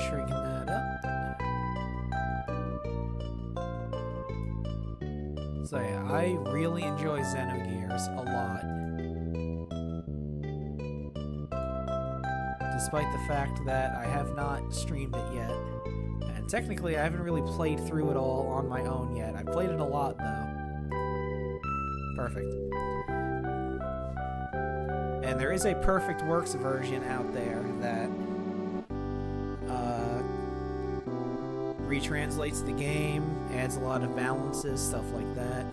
Shrinking that up. So yeah, I really enjoy Xenogears a lot. Despite the fact that I have not streamed it yet. And technically I haven't really played through it all on my own yet. I've played it a lot though. Perfect. And there is a Perfect Works version out there that retranslates the game, adds a lot of balances, stuff like that.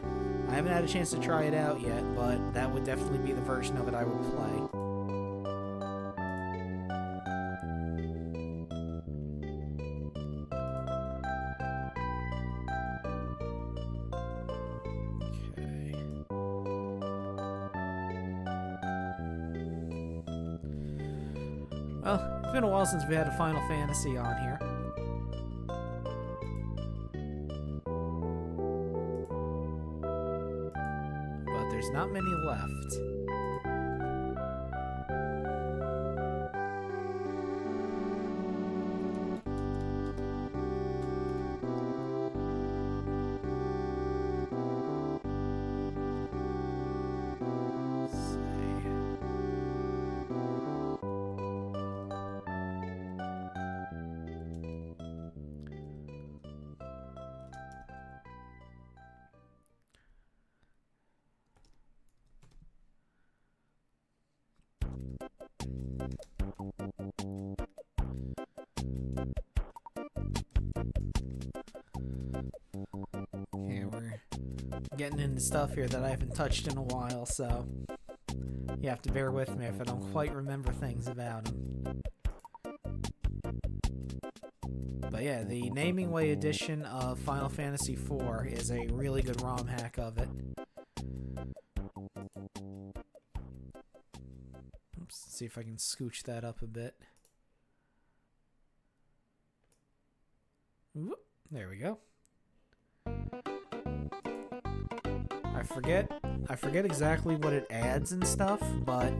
I haven't had a chance to try it out yet, but that would definitely be the version of it I would play. Okay. Well, it's been a while since we had a Final Fantasy on here. There's not many left. Okay, we're getting into stuff here that I haven't touched in a while, so you have to bear with me if I don't quite remember things about them. But yeah, the Naming Way edition of Final Fantasy IV is a really good ROM hack of it. Oops, let's see if I can scooch that up a bit. Whoop, there we go. I forget exactly what it adds and stuff, but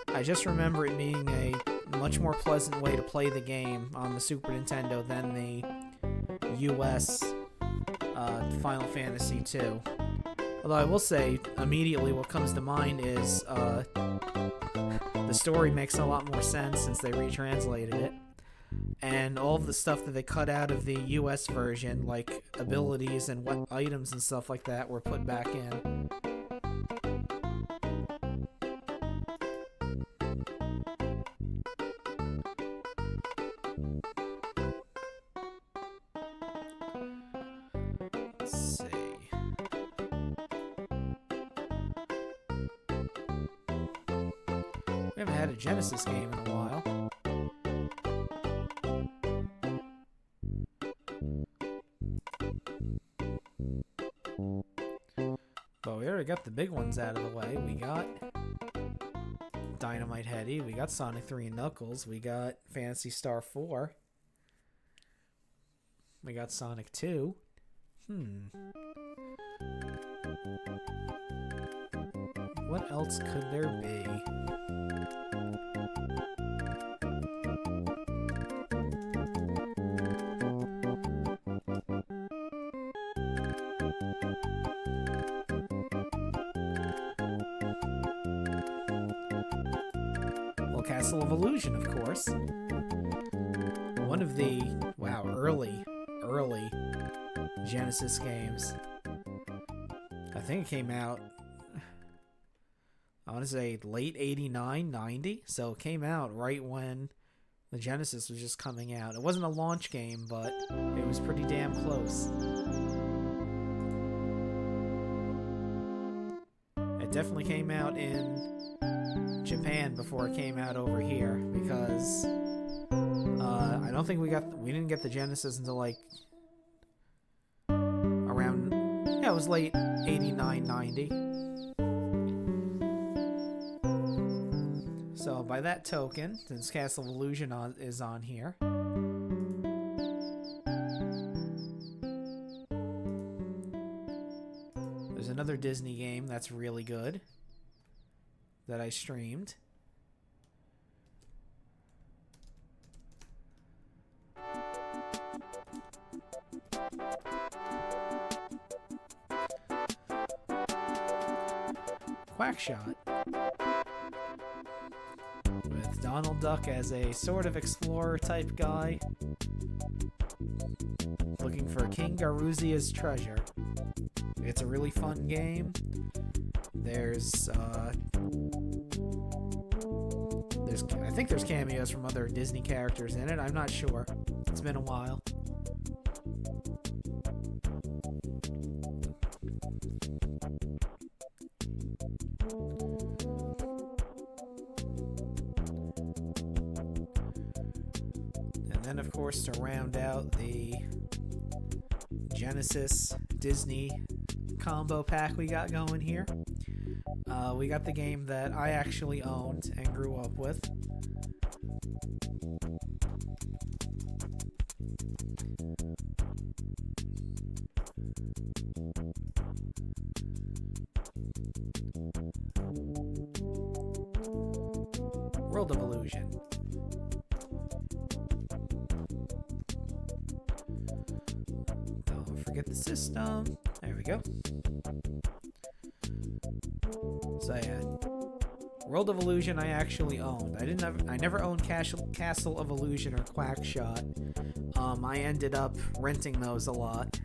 I just remember it being a much more pleasant way to play the game on the Super Nintendo than the US Final Fantasy II. Although I will say, immediately what comes to mind is the story makes a lot more sense since they retranslated it. And all of the stuff that they cut out of the US version, like abilities and what items and stuff like that, were put back in. Let's see. We haven't had a Genesis game in a while. But we already got the big ones out of the way. We got Dynamite Heady. We got Sonic 3 and Knuckles. We got Phantasy Star 4. We got Sonic 2. What else could there be? Well, Castle of Illusion, of course. One of the, wow, early Genesis games. I think it came out, I want to say late 89, 90. So it came out right when the Genesis was just coming out. It wasn't a launch game, but it was pretty damn close. It definitely came out in Japan before it came out over here, because I don't think we didn't get the Genesis until like around, yeah, it was late 89, 90. So by that token, since Castle of Illusion is on here, there's another Disney game that's really good that I streamed. Quackshot, with Donald Duck as a sort of explorer type guy looking for King Garuzia's treasure. It's a really fun game. I think there's cameos from other Disney characters in it. I'm not sure. It's been a while. And then, of course, to round out the Genesis Disney combo pack we got going here, we got the game that I actually owned and grew up with. World of Illusion. Don't forget the system. There we go. So yeah, World of Illusion I actually owned. I never owned Castle of Illusion or Quackshot. I ended up renting those a lot,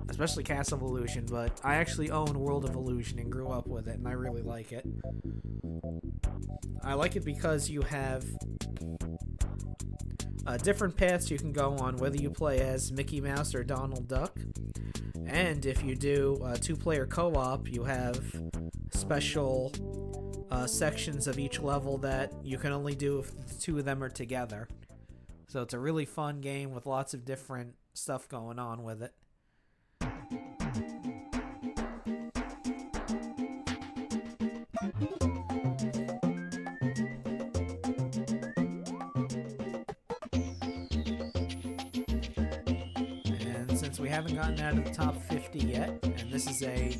especially Castle of Illusion, but I actually own World of Illusion and grew up with it, and I really like it. I like it because you have different paths you can go on, whether you play as Mickey Mouse or Donald Duck. And if you do two-player co-op, you have special sections of each level that you can only do if the two of them are together. So it's a really fun game with lots of different stuff going on with it. And since we haven't gotten out of the top 50 yet, and this is a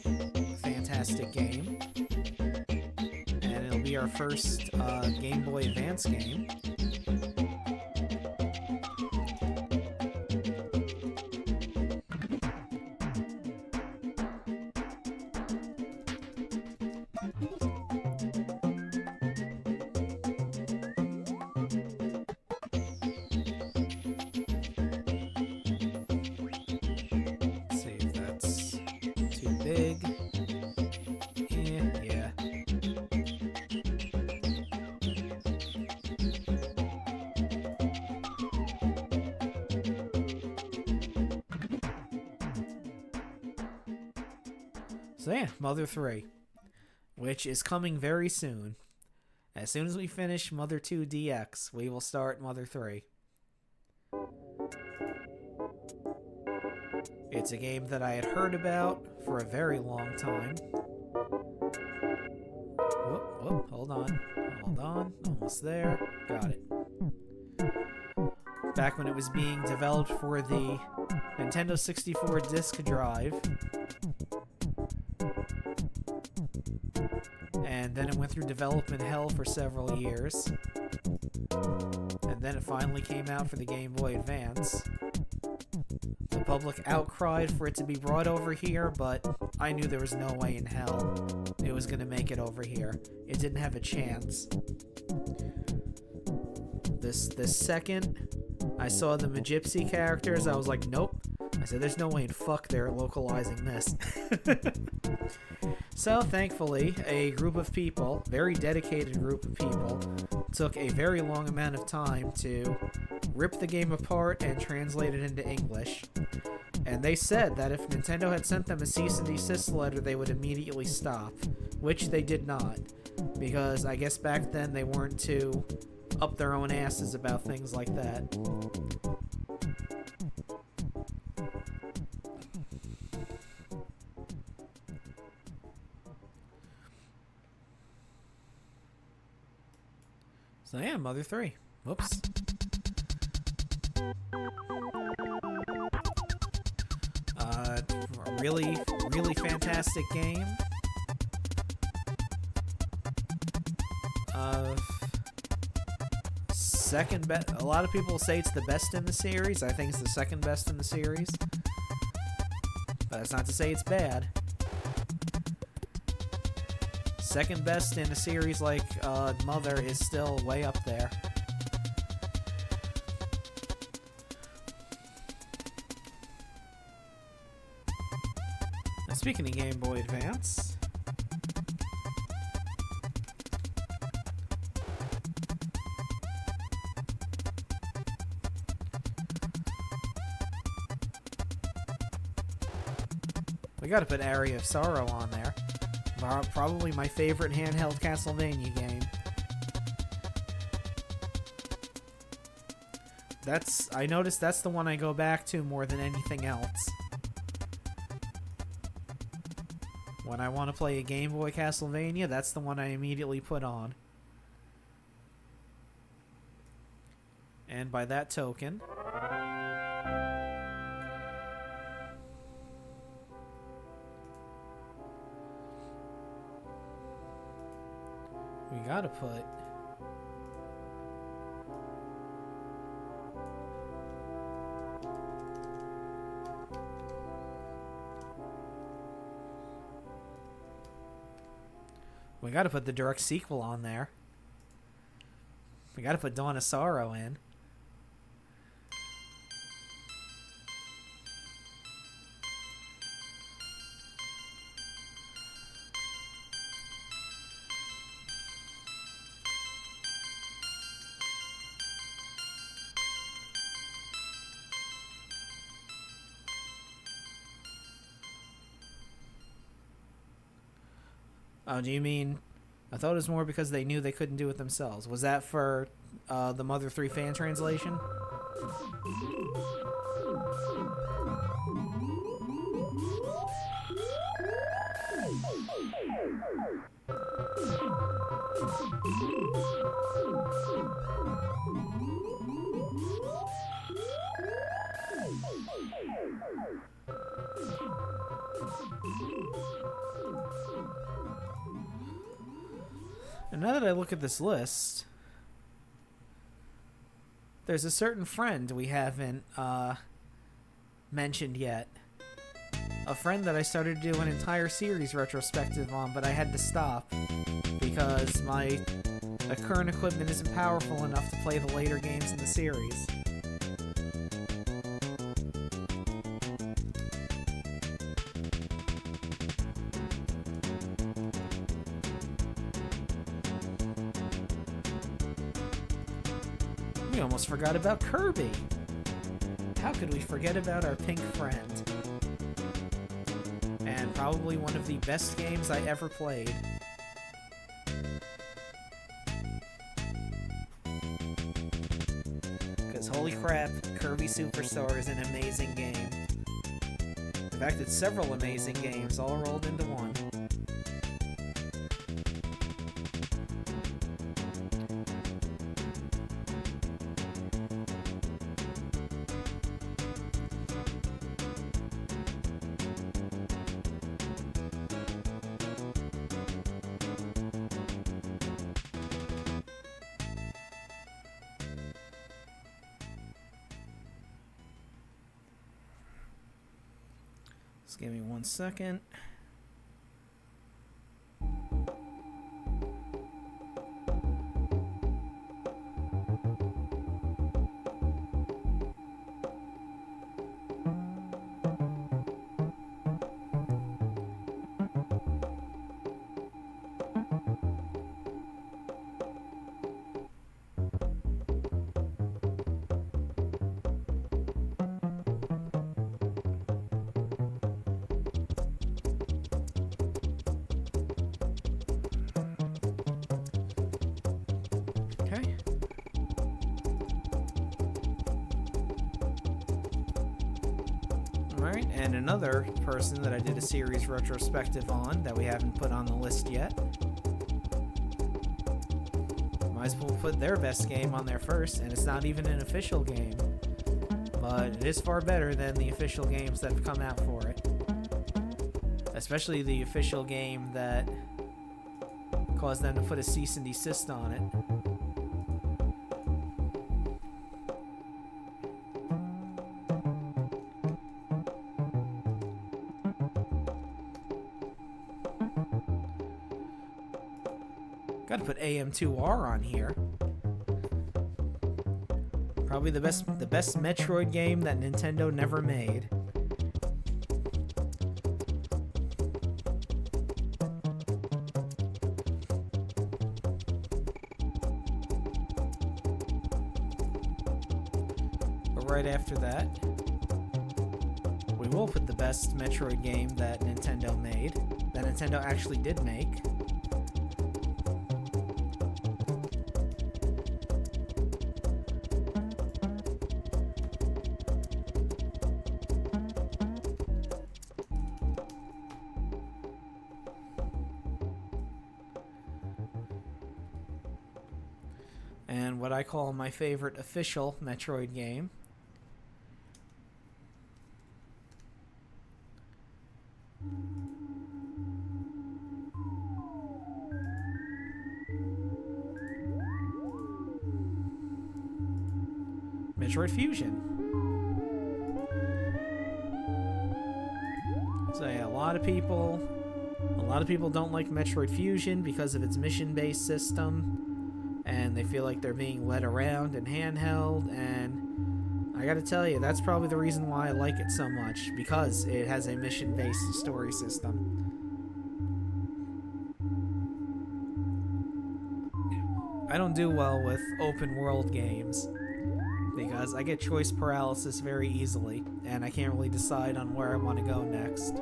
fantastic game, and it'll be our first Game Boy Advance game. So yeah, Mother 3, which is coming very soon. As soon as we finish Mother 2 DX, we will start Mother 3. It's a game that I had heard about for a very long time. Whoop, hold on. Almost there. Got it. Back when it was being developed for the Nintendo 64 disk drive. And then it went through development hell for several years. And then it finally came out for the Game Boy Advance. The public outcried for it to be brought over here, but I knew there was no way in hell it was going to make it over here. It didn't have a chance. The second I saw the Magypsy characters, I was like, nope. I said, there's no way in fuck they're localizing this. So, thankfully, a group of people, very dedicated group of people, took a very long amount of time to rip the game apart and translate it into English. And they said that if Nintendo had sent them a cease and desist letter, they would immediately stop, which they did not, because I guess back then they weren't too up their own asses about things like that. So yeah, Mother 3. Whoops. A really, really fantastic game. Second best. A lot of people say it's the best in the series. I think it's the second best in the series. But that's not to say it's bad. Second best in a series like Mother is still way up there. Now, speaking of Game Boy Advance, we gotta put Area of Sorrow on there. Probably my favorite handheld Castlevania game. I noticed that's the one I go back to more than anything else. When I want to play a Game Boy Castlevania, that's the one I immediately put on. And by that token, we gotta put the direct sequel on there. We gotta put Dawn of Sorrow in. Oh, do you mean... I thought it was more because they knew they couldn't do it themselves. Was that for the Mother 3 fan translation? And now that I look at this list, there's a certain friend we haven't mentioned yet. A friend that I started to do an entire series retrospective on, but I had to stop because my current equipment isn't powerful enough to play the later games in the series. We almost forgot about Kirby. How could we forget about our pink friend? And probably one of the best games I ever played. crap, Kirby Superstar is an amazing game. In fact, it's several amazing games all rolled into one. Just give me 1 second. Alright, and another person that I did a series retrospective on that we haven't put on the list yet. Might as well put their best game on there first, and it's not even an official game. But it is far better than the official games that have come out for it. Especially the official game that caused them to put a cease and desist on it. Gotta put AM2R on here. Probably the best Metroid game that Nintendo never made. But right after that, we will put the best Metroid game that Nintendo made, that Nintendo actually did make. And what I call my favorite official Metroid game. Metroid Fusion. So yeah, a lot of people don't like Metroid Fusion because of its mission-based system. And they feel like they're being led around and handheld, and I gotta tell you, that's probably the reason why I like it so much, because it has a mission-based story system. I don't do well with open-world games, because I get choice paralysis very easily, and I can't really decide on where I want to go next.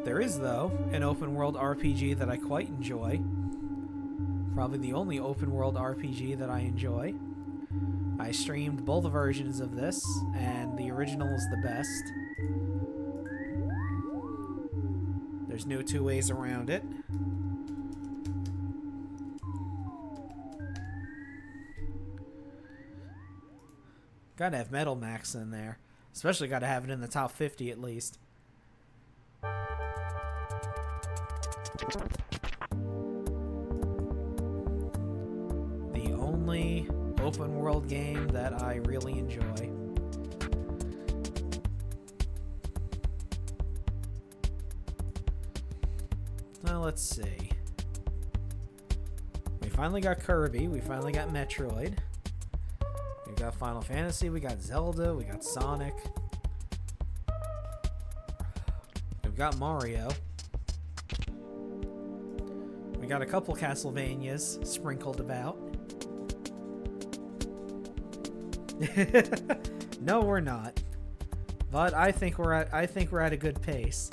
There is, though, an open-world RPG that I quite enjoy. Probably the only open-world RPG that I enjoy. I streamed both versions of this, and the original is the best. There's no two ways around it. Gotta have Metal Max in there. Especially gotta have it in the top 50 at least. The only open world game that I really enjoy. Now let's see. We finally got Kirby, we finally got Metroid. We got Final Fantasy, we got Zelda, we got Sonic. We've got Mario. We got a couple Castlevanias sprinkled about. No, we're not. But I think we're at a good pace.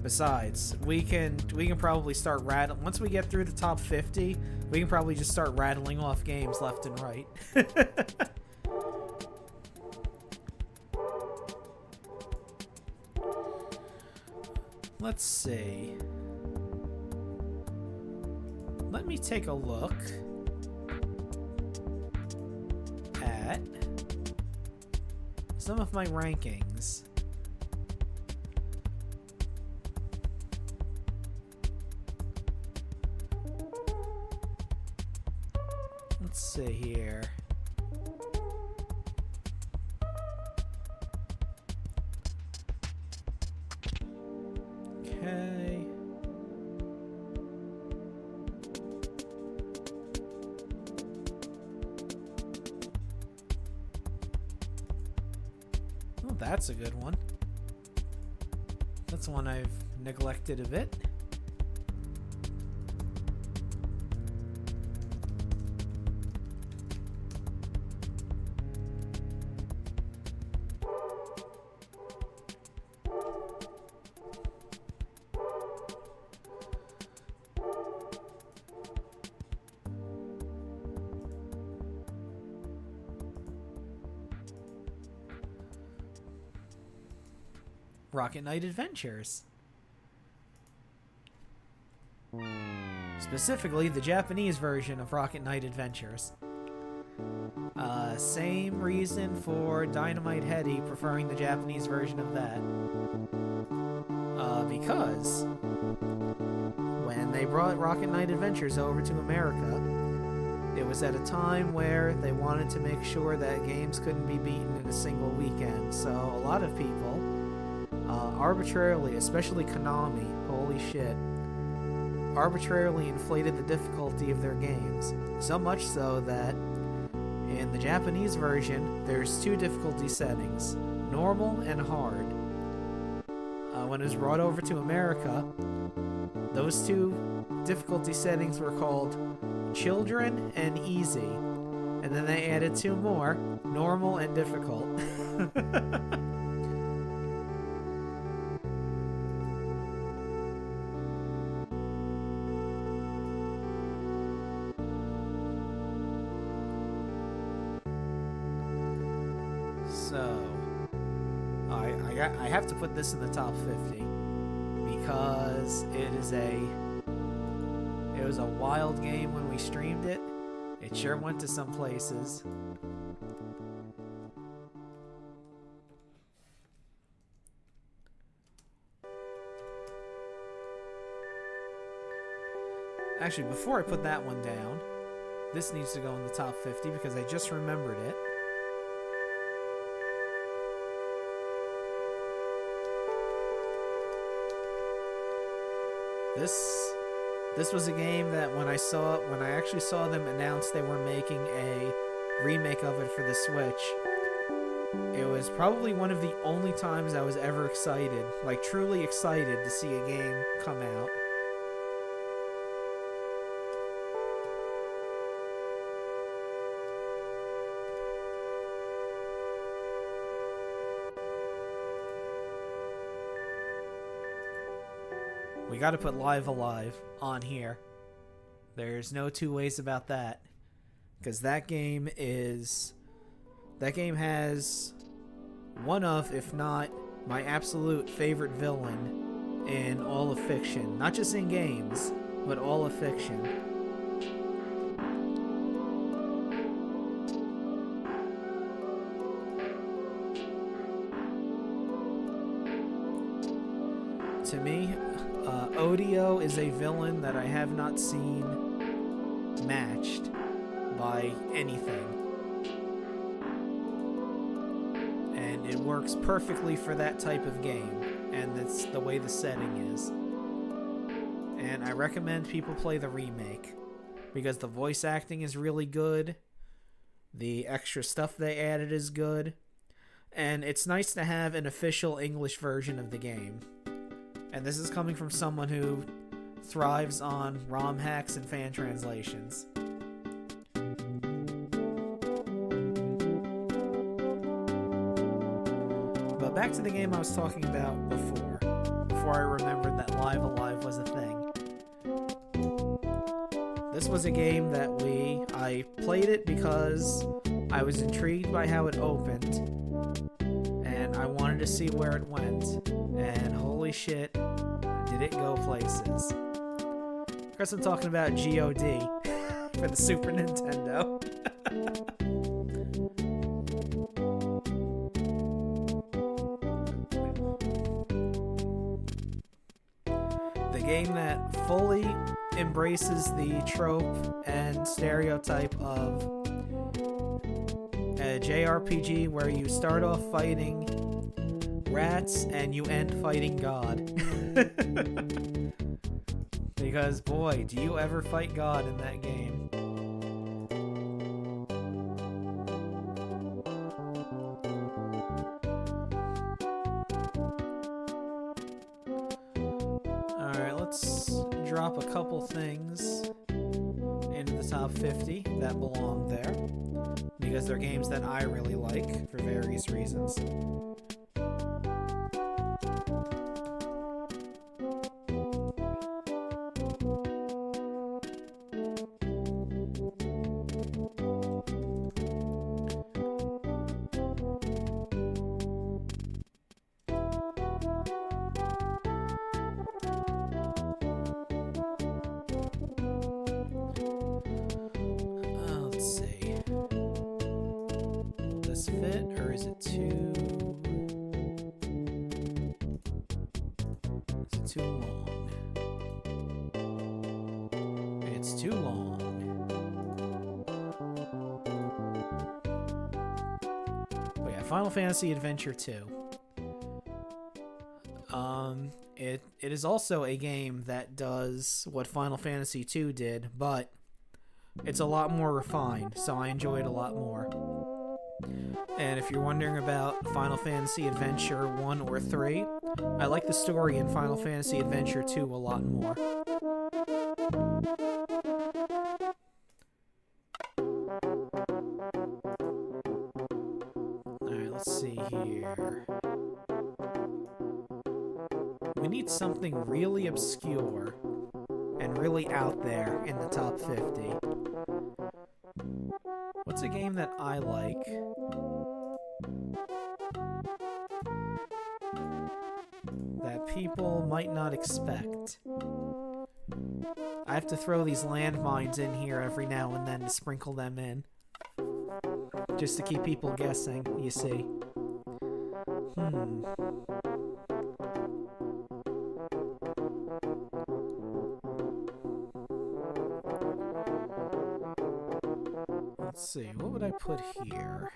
Besides, we can probably start rattling. Once we get through the top 50, we can probably just start rattling off games left and right. Let's see. Let me take a look at some of my rankings. Let's see here. Okay. Oh, that's a good one. That's one I've neglected a bit. Rocket Knight Adventures. Specifically, the Japanese version of Rocket Knight Adventures. Same reason for Dynamite Heady preferring the Japanese version of that. Because when they brought Rocket Knight Adventures over to America, it was at a time where they wanted to make sure that games couldn't be beaten in a single weekend. So a lot of people arbitrarily, especially Konami, holy shit, arbitrarily inflated the difficulty of their games. So much so that in the Japanese version, there's two difficulty settings, normal and hard. When it was brought over to America, those two difficulty settings were called Children and Easy. And then they added two more, normal and difficult. So, I have to put this in the top 50 because it was a wild game when we streamed it. It sure went to some places. Actually, before I put that one down, this needs to go in the top 50 because I just remembered it. This was a game that when I actually saw them announce they were making a remake of it for the Switch, it was probably one of the only times I was ever excited, like truly excited to see a game come out. We got to put Live Alive on here. There's no two ways about that. Because that game has one of, if not my absolute favorite villain in all of fiction. Not just in games, but all of fiction. To me, Odio is a villain that I have not seen matched by anything. And it works perfectly for that type of game, and that's the way the setting is. And I recommend people play the remake, because the voice acting is really good, the extra stuff they added is good, and it's nice to have an official English version of the game. And this is coming from someone who thrives on ROMhacks and fan translations. But back to the game I was talking about before before I remembered that Live Alive was a thing. This was a game that I played it because I was intrigued by how it opened, and I wanted to see where it went, and holy shit, did it go places. Of course, I'm talking about G.O.D. for the Super Nintendo. The game that fully embraces the trope and stereotype of a JRPG where you start off fighting rats and you end fighting God. Because boy, do you ever fight God in that game. Alright, let's drop a couple things into the top 50 that belong there, because they're games that I really like for various reasons. Fit, or is it too... Is it too long? It's too long. But yeah, Final Fantasy Adventure 2. It is also a game that does what Final Fantasy 2 did, but it's a lot more refined, so I enjoy it a lot more. And if you're wondering about Final Fantasy Adventure 1 or 3, I like the story in Final Fantasy Adventure 2 a lot more. Alright, let's see here. We need something really obscure and really out there in the top 50. What's a game that I like? That people might not expect. I have to throw these landmines in here every now and then to sprinkle them in. Just to keep people guessing, you see. Let's see, what would I put here?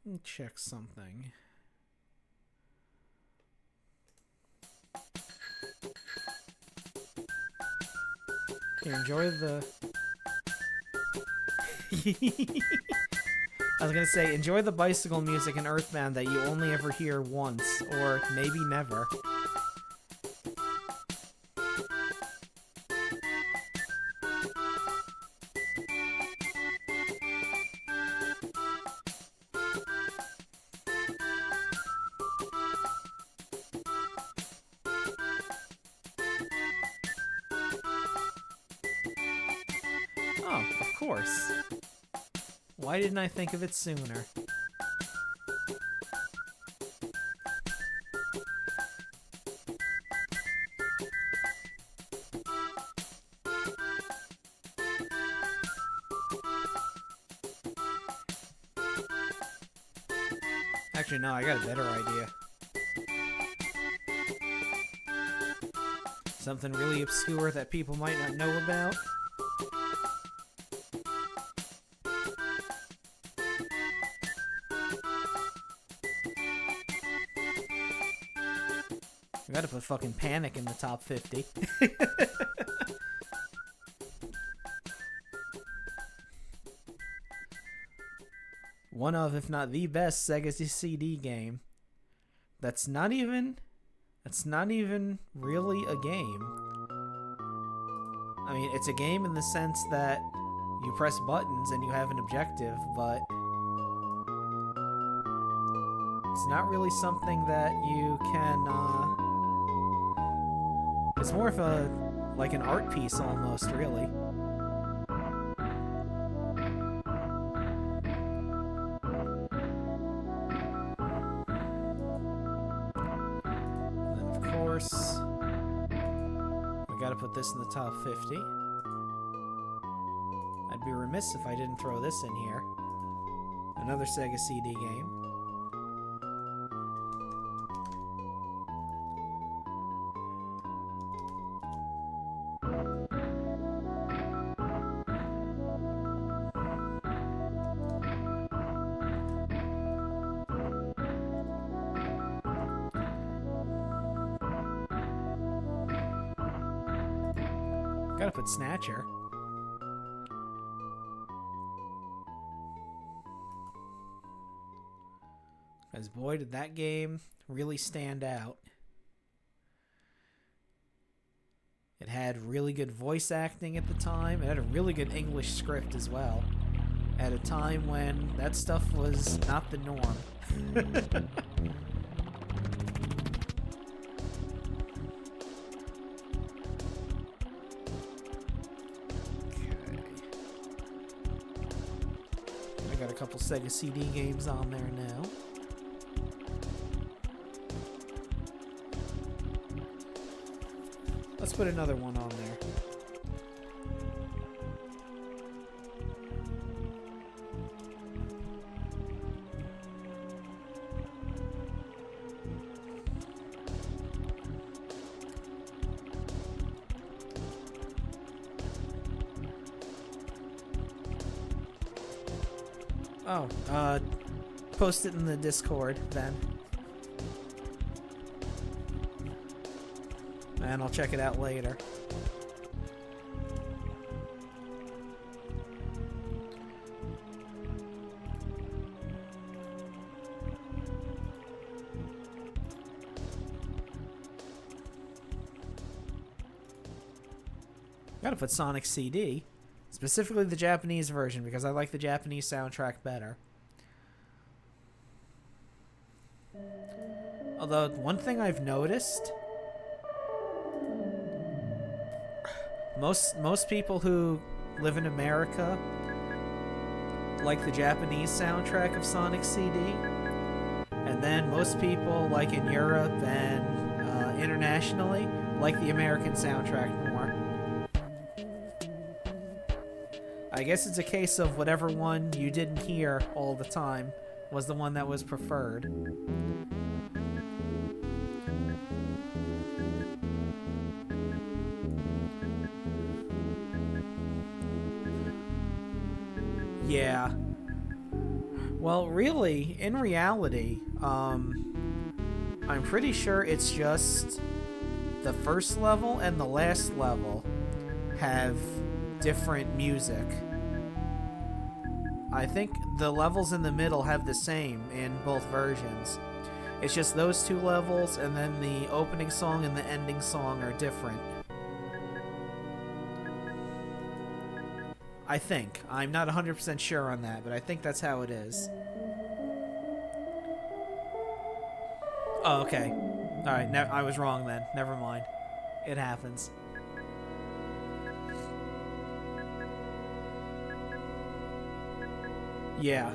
Let me check something. Here, enjoy the... I was gonna say, enjoy the bicycle music in Earthbound that you only ever hear once, or maybe never. Oh, of course. Why didn't I think of it sooner? Actually, no, I got a better idea. Something really obscure that people might not know about. We gotta put fucking Panic in the top 50. One of, if not the best, Sega CD game. That's not even really a game. I mean, it's a game in the sense that you press buttons and you have an objective, but It's not really something that you can, it's more of a, like an art piece almost, really. And then, of course, we gotta put this in the top 50. I'd be remiss if I didn't throw this in here. Another Sega CD game. Gotta put Snatcher. Because boy, did that game really stand out. It had really good voice acting at the time. It had a really good English script as well. At a time when that stuff was not the norm. I got a couple Sega CD games on there now. Let's put another one on there. Oh, post it in the Discord then. And I'll check it out later. Gotta put Sonic CD. Specifically the Japanese version, because I like the Japanese soundtrack better. Although, one thing I've noticed... Most people who live in America like the Japanese soundtrack of Sonic CD. And then most people, like in Europe and internationally, like the American soundtrack more. I guess it's a case of whatever one you didn't hear all the time was the one that was preferred. Yeah. Well, really, in reality, I'm pretty sure it's just the first level and the last level have different music. I think the levels in the middle have the same in both versions. It's just those two levels, and then the opening song and the ending song are different. I think. I'm not 100% sure on that, but I think that's how it is. Oh, okay. Alright, I was wrong then. Never mind. It happens. Yeah.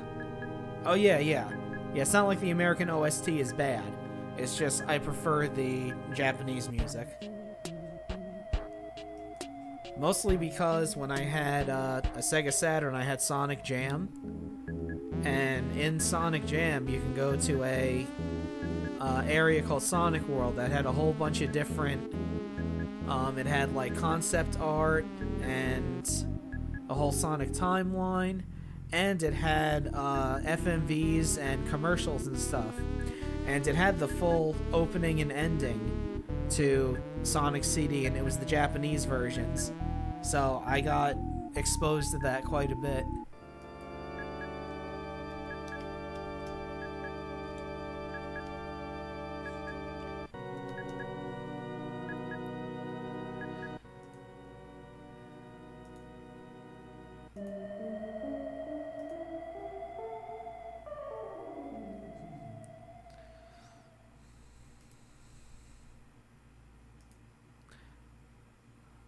Oh, yeah. Yeah, it's not like the American OST is bad. It's just I prefer the Japanese music. Mostly because when I had a Sega Saturn, I had Sonic Jam. And in Sonic Jam, you can go to a area called Sonic World that had a whole bunch of different... it had like concept art and a whole Sonic timeline. And it had FMVs and commercials and stuff. And it had the full opening and ending to Sonic CD, and it was the Japanese versions. So I got exposed to that quite a bit.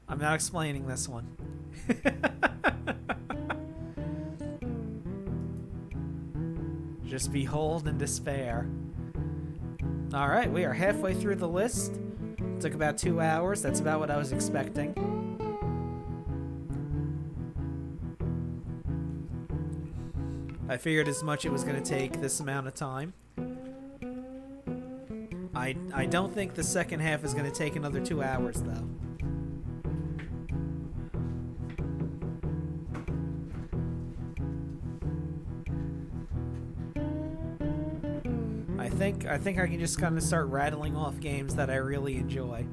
I'm not explaining this one. Just behold and despair. Alright, we are halfway through the list. It took about 2 hours. That's about what I was expecting. I figured as much it was going to take this amount of time. I don't think the second half is going to take another 2 hours, though. I think I can just kind of start rattling off games that I really enjoy.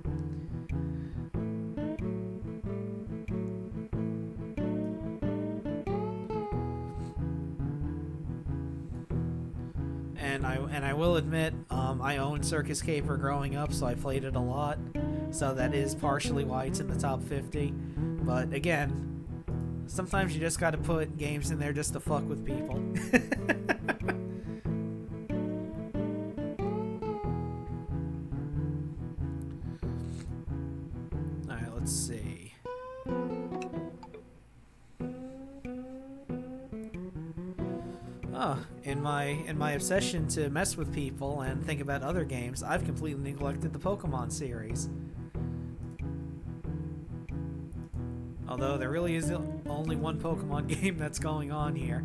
And I will admit, I owned Circus Caper growing up, so I played it a lot. So that is partially why it's in the top 50. But again, sometimes you just gotta put games in there just to fuck with people. Alright, let's see. In my obsession to mess with people and think about other games, I've completely neglected the Pokemon series. Although there really is only one Pokemon game that's going on here.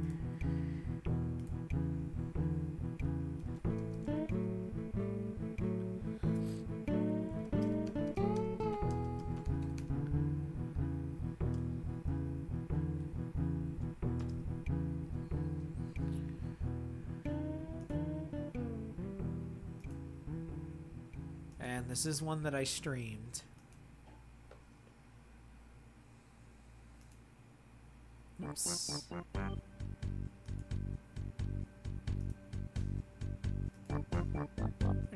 And this is one that I streamed. Oops.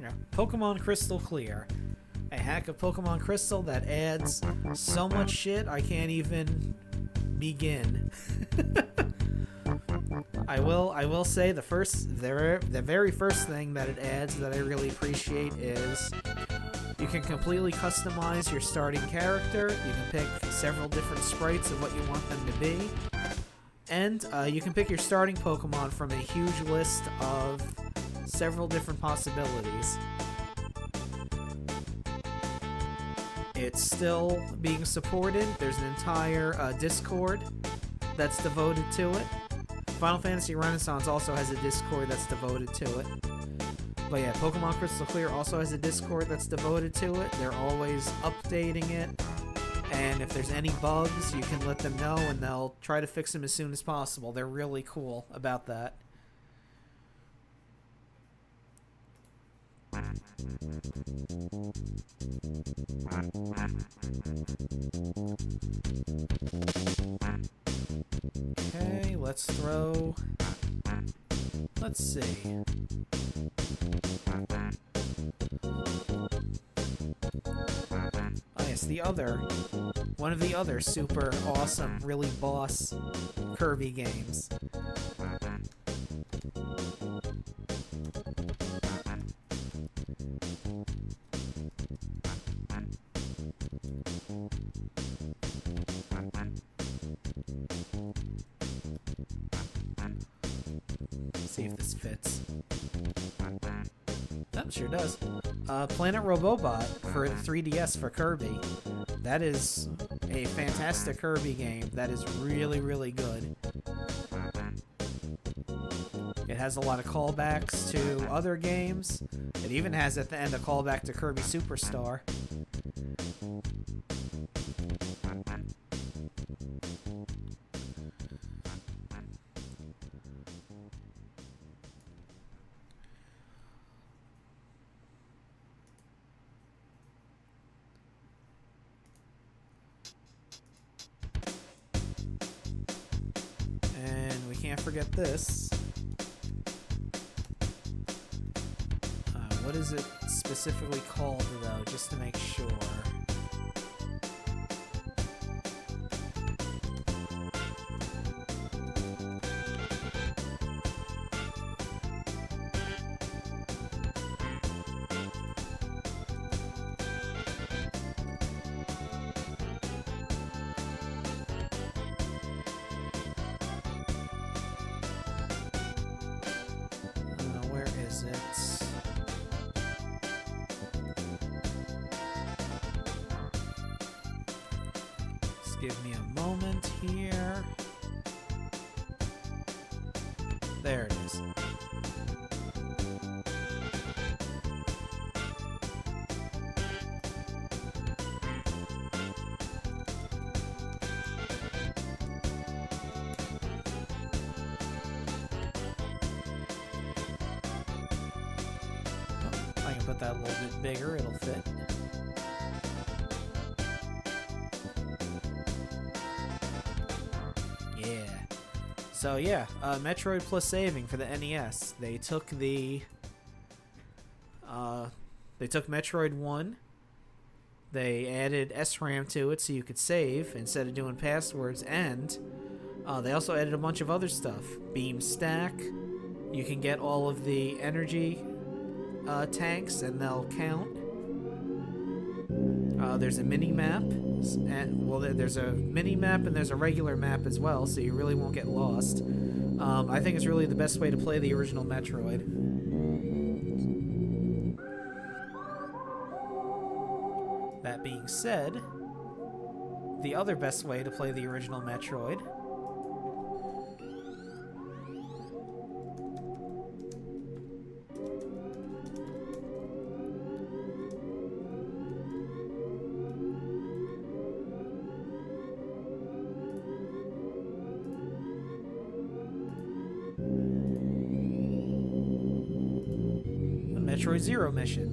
Yeah. Pokemon Crystal Clear. A hack of Pokemon Crystal that adds so much shit I can't even begin. I will say the very first thing that it adds that I really appreciate is you can completely customize your starting character. You can pick several different sprites of what you want them to be. And you can pick your starting Pokemon from a huge list of several different possibilities. It's still being supported. There's an entire Discord that's devoted to it. Final Fantasy Renaissance also has a Discord that's devoted to it. But yeah, Pokemon Crystal Clear also has a Discord that's devoted to it. They're always updating it. And if there's any bugs, you can let them know and they'll try to fix them as soon as possible. They're really cool about that. Okay, let's throw... Let's see. Oh yes, one of the other super awesome, really boss Kirby games. See if this fits. That sure does. Planet Robobot for the 3DS for Kirby. That is a fantastic Kirby game that is really, really good. It has a lot of callbacks to other games. It even has at the end a callback to Kirby Superstar. Can't forget this. What is it specifically called, though, just to make sure? give me a moment here. There it is. I can put that a little bit bigger, it'll fit. So yeah, Metroid plus saving for the NES. They took Metroid 1. They added SRAM to it so you could save instead of doing passwords, and they also added a bunch of other stuff. Beam stack. You can get all of the energy tanks and they'll count. There's a mini map, and well, there's a mini map and there's a regular map as well, so you really won't get lost. I think it's really the best way to play the original Metroid. That being said, the other best way to play the original Metroid Metroid Zero mission.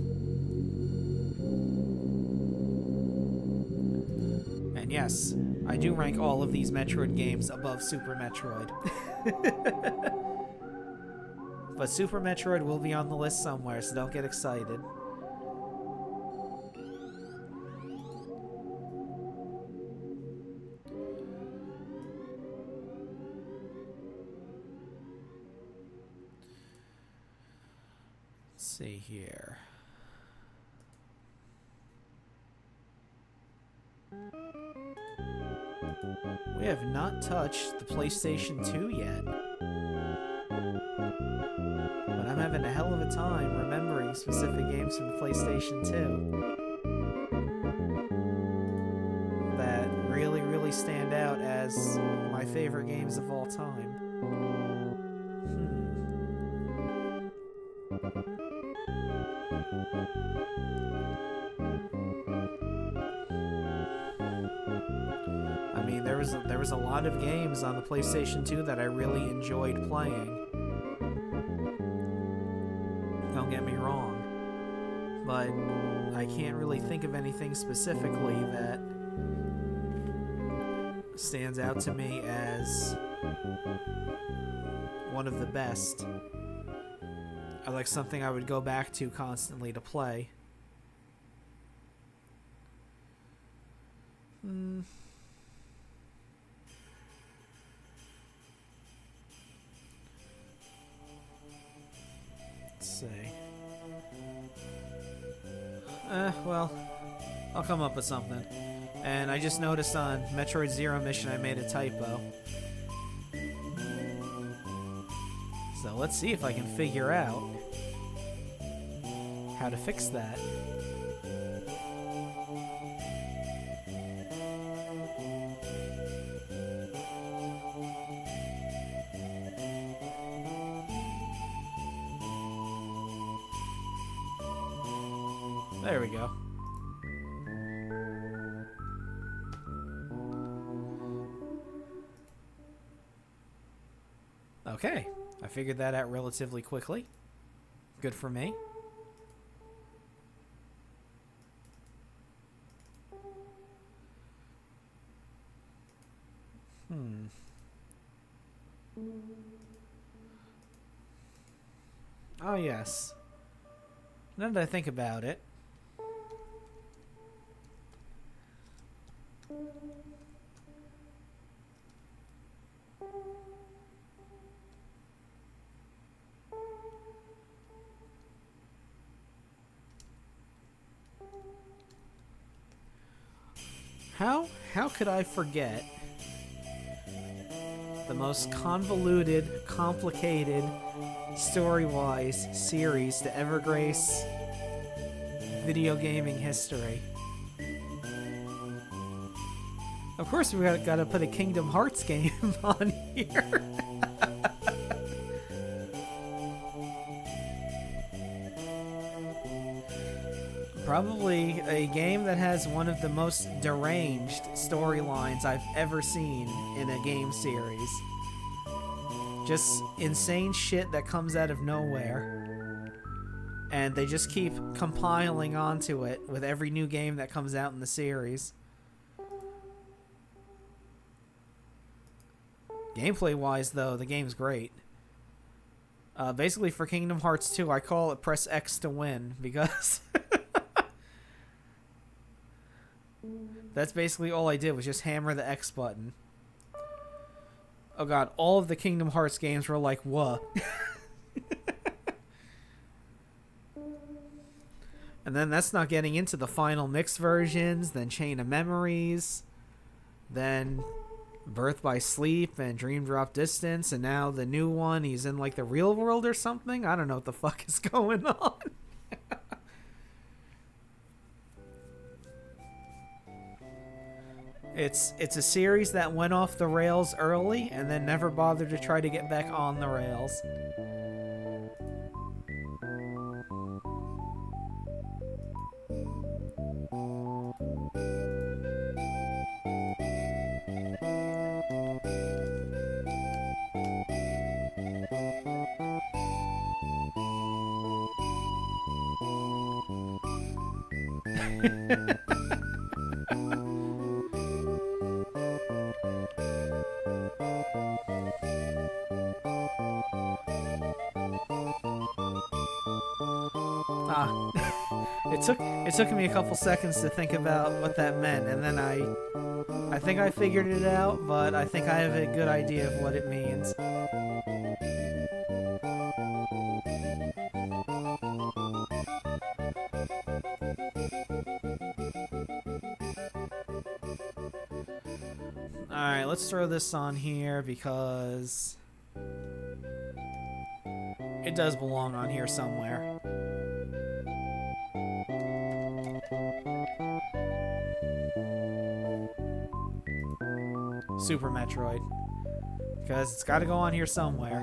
And yes, I do rank all of these Metroid games above Super Metroid. But Super Metroid will be on the list somewhere, so don't get excited. See here. We have not touched the PlayStation 2 yet. But I'm having a hell of a time remembering specific games from the PlayStation 2 that really, really stand out as my favorite games of all time. I mean, there was a lot of games on the PlayStation 2 that I really enjoyed playing. Don't get me wrong, but I can't really think of anything specifically that stands out to me as one of the best. I like something I would go back to constantly to play. Let's see. Well, I'll come up with something. And I just noticed on Metroid Zero Mission I made a typo. So let's see if I can figure out how to fix that. There we go. Okay, I figured that out relatively quickly. Good for me. Oh yes. Now that I think about it, how could I forget the most convoluted, complicated, story-wise series to ever grace video gaming history? Of course, we gotta put a Kingdom Hearts game on here. Probably a game that has one of the most deranged storylines I've ever seen in a game series. Just insane shit that comes out of nowhere. And they just keep compiling onto it with every new game that comes out in the series. Gameplay-wise, though, the game's great. Basically, for Kingdom Hearts 2, I call it press X to win, because that's basically all I did, was just hammer the X button. Oh god, all of the Kingdom Hearts games were like, whoa. And then that's not getting into the final mix versions, then Chain of Memories, then Birth by Sleep and Dream Drop Distance, and now the new one, he's in like the real world or something? I don't know what the fuck is going on. It's a series that went off the rails early and then never bothered to try to get back on the rails. It took me a couple seconds to think about what that meant, and then I think I figured it out, but I think I have a good idea of what it means. Alright, let's throw this on here because it does belong on here somewhere. Super Metroid, because it's got to go on here somewhere.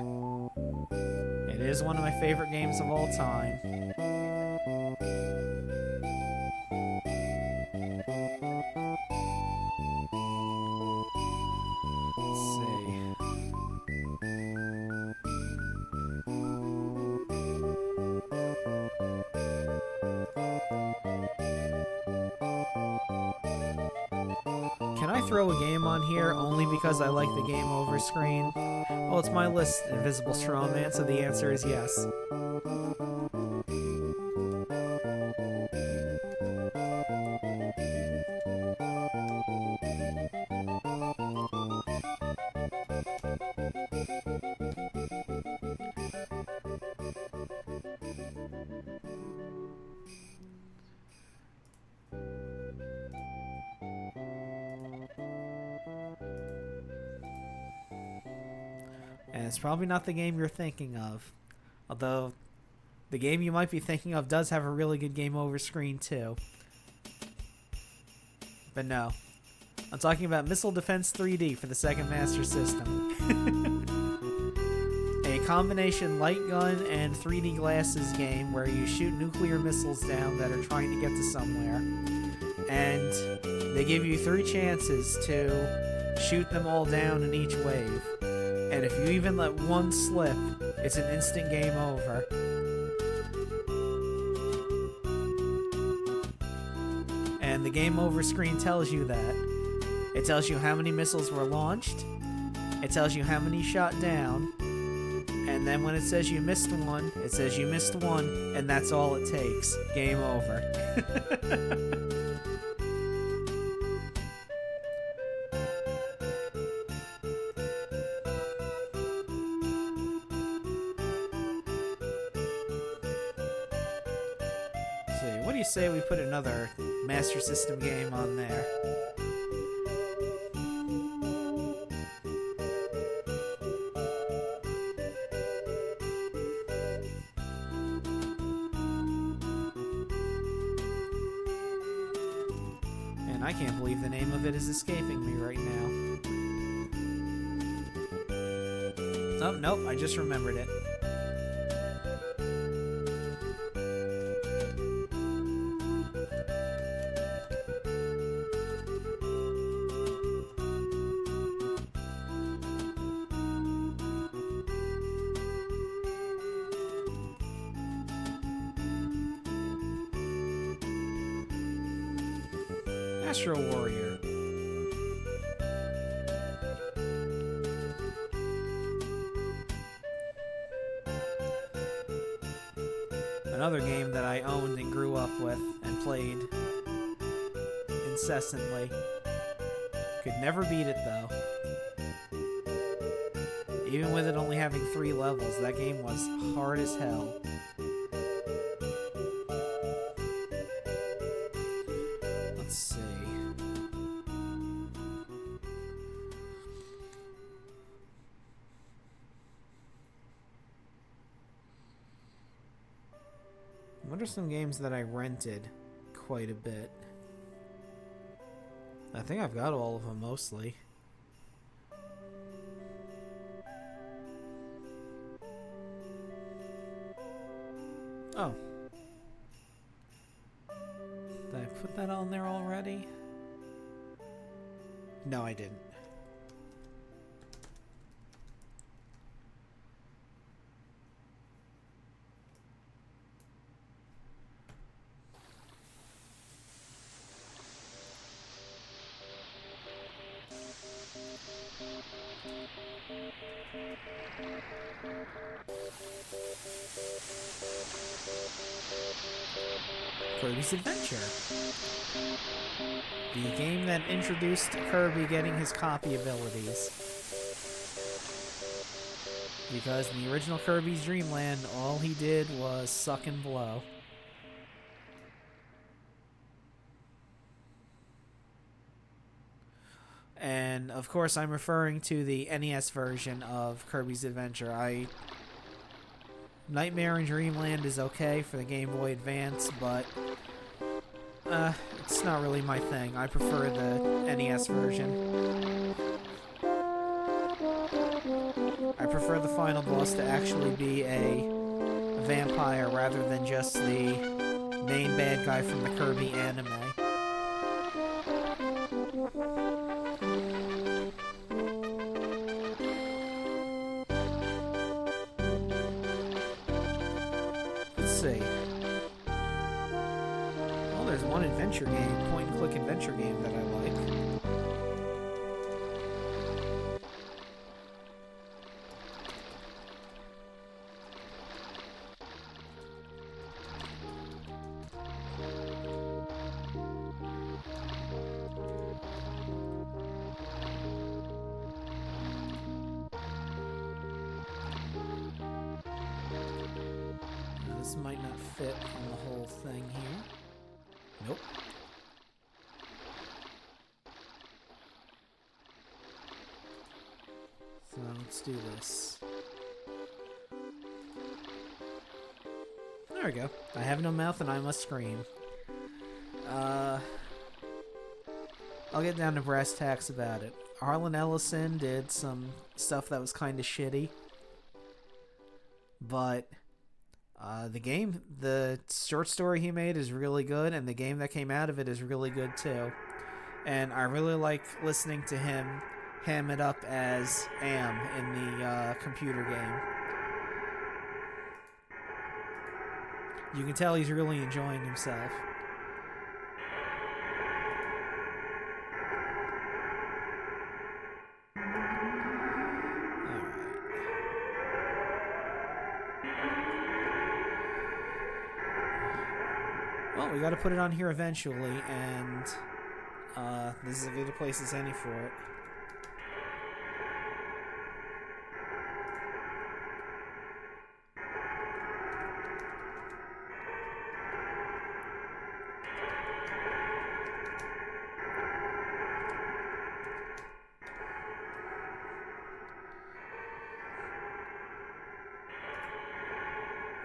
It is one of my favorite games of all time. Let's see. Can I throw a game on here only because I like the game over screen? Well, it's my list, Invisible Strawman, so the answer is yes. And it's probably not the game you're thinking of. Although, the game you might be thinking of does have a really good game over screen too. But no. I'm talking about Missile Defense 3D for the Sega Master System. A combination light gun and 3D glasses game where you shoot nuclear missiles down that are trying to get to somewhere. And they give you 3 chances to shoot them all down in each wave. And if you even let one slip, it's an instant game over. And the game over screen tells you that. It tells you how many missiles were launched. It tells you how many shot down. And then when it says you missed one, it says you missed one, and that's all it takes. Game over. What do you say we put another Master System game on there? I can't believe the name of it is escaping me right now. Oh, nope, I just remembered it. Astro Warrior. Another game that I owned and grew up with and played incessantly. Could never beat it though. Even with it only having 3 levels, that game was hard as hell. Let's see. What are some games that I rented quite a bit? I think I've got all of them mostly. Oh. Did I put that on there already? No, I didn't. Kirby's Adventure. The game that introduced Kirby getting his copy abilities. Because in the original Kirby's Dream Land, all he did was suck and blow. And of course I'm referring to the NES version of Kirby's Adventure. Nightmare in Dreamland is okay for the Game Boy Advance, but it's not really my thing. I prefer the NES version. I prefer the final boss to actually be a vampire rather than just the main bad guy from the Kirby anime. Well, there's one adventure game, point-and-click adventure game that I like. This might not fit on the whole thing here. Nope. So let's do this. There we go. I have no mouth and I must scream. I'll get down to brass tacks about it. Harlan Ellison did some stuff that was kind of shitty. But the short story he made is really good, and the game that came out of it is really good too. And I really like listening to him ham it up as Am in the computer game. You can tell he's really enjoying himself. Well, we gotta put it on here eventually, and this is as good a place as any for it.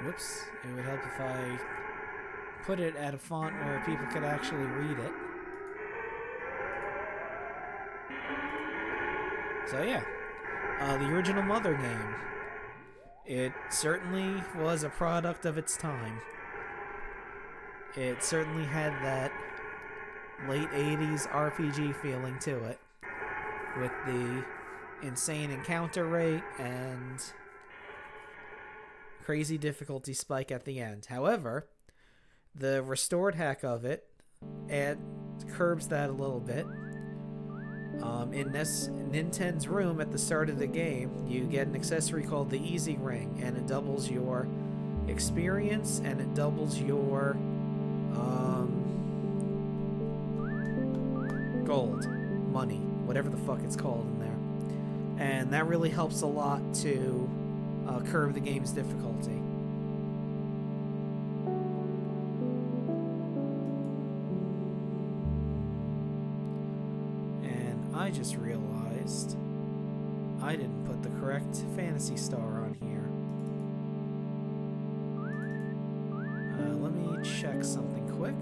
Whoops, it would help if I put it at a font where people could actually read it. So yeah, the original Mother game. It certainly was a product of its time. It certainly had that late 80s RPG feeling to it, with the insane encounter rate and crazy difficulty spike at the end. However, the restored hack of it curbs that a little bit. In this Nintendo's room at the start of the game, you get an accessory called the Easy Ring, and it doubles your experience and it doubles your gold, money, whatever the fuck it's called in there. And that really helps a lot to curb the game's difficulty. And I just realized I didn't put the correct Phantasy Star on here. Let me check something quick.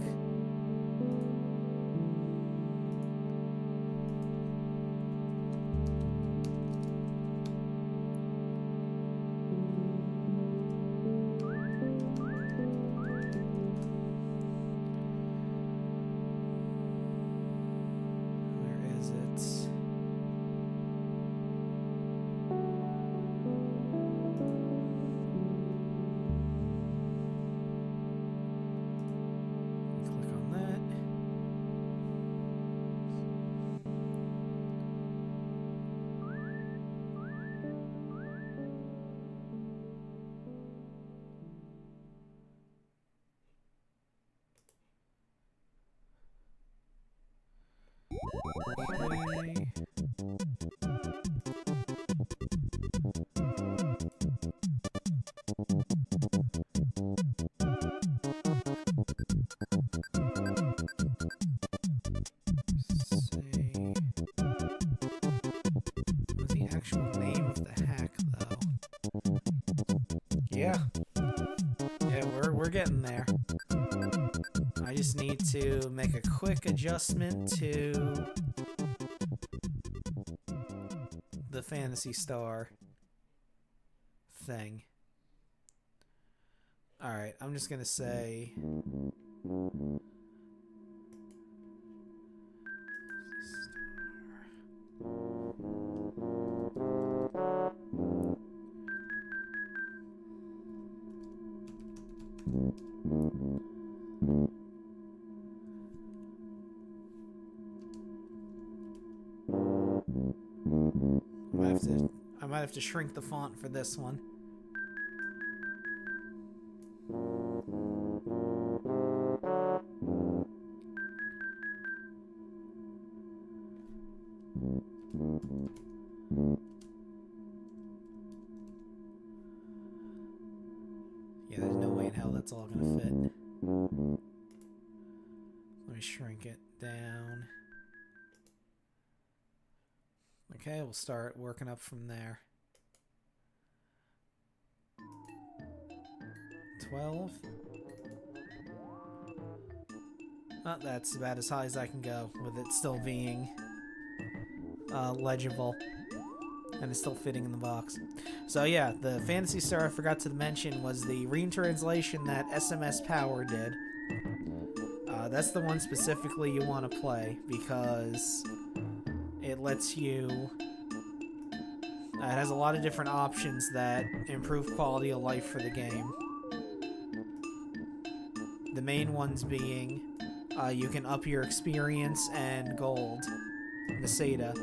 We're getting there. I just need to make a quick adjustment to the Phantasy Star thing. Alright, I'm just gonna say... I might have to shrink the font for this one. Yeah, there's no way in hell that's all gonna fit. Let me shrink it down. Okay, we'll start working up from there. 12. Oh, that's about as high as I can go, with it still being legible. And it's still fitting in the box. So yeah, the Phantasy Star I forgot to mention was the retranslation that SMS Power did. That's the one specifically you want to play, because it lets you... it has a lot of different options that improve quality of life for the game. The main ones being, you can up your experience and gold, Meseta,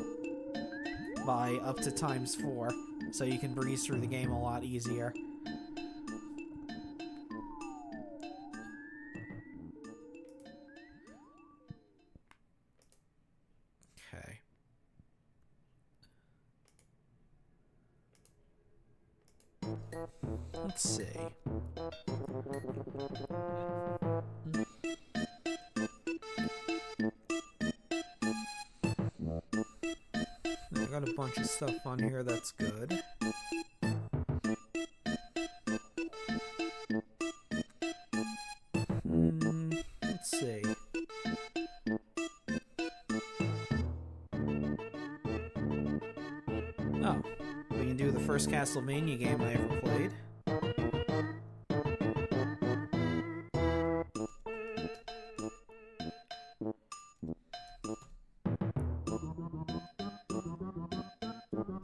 by up to ×4, so you can breeze through the game a lot easier. Okay. Let's see. I got a bunch of stuff on here that's good. Let's see. Oh, we can do the first Castlevania game I ever played.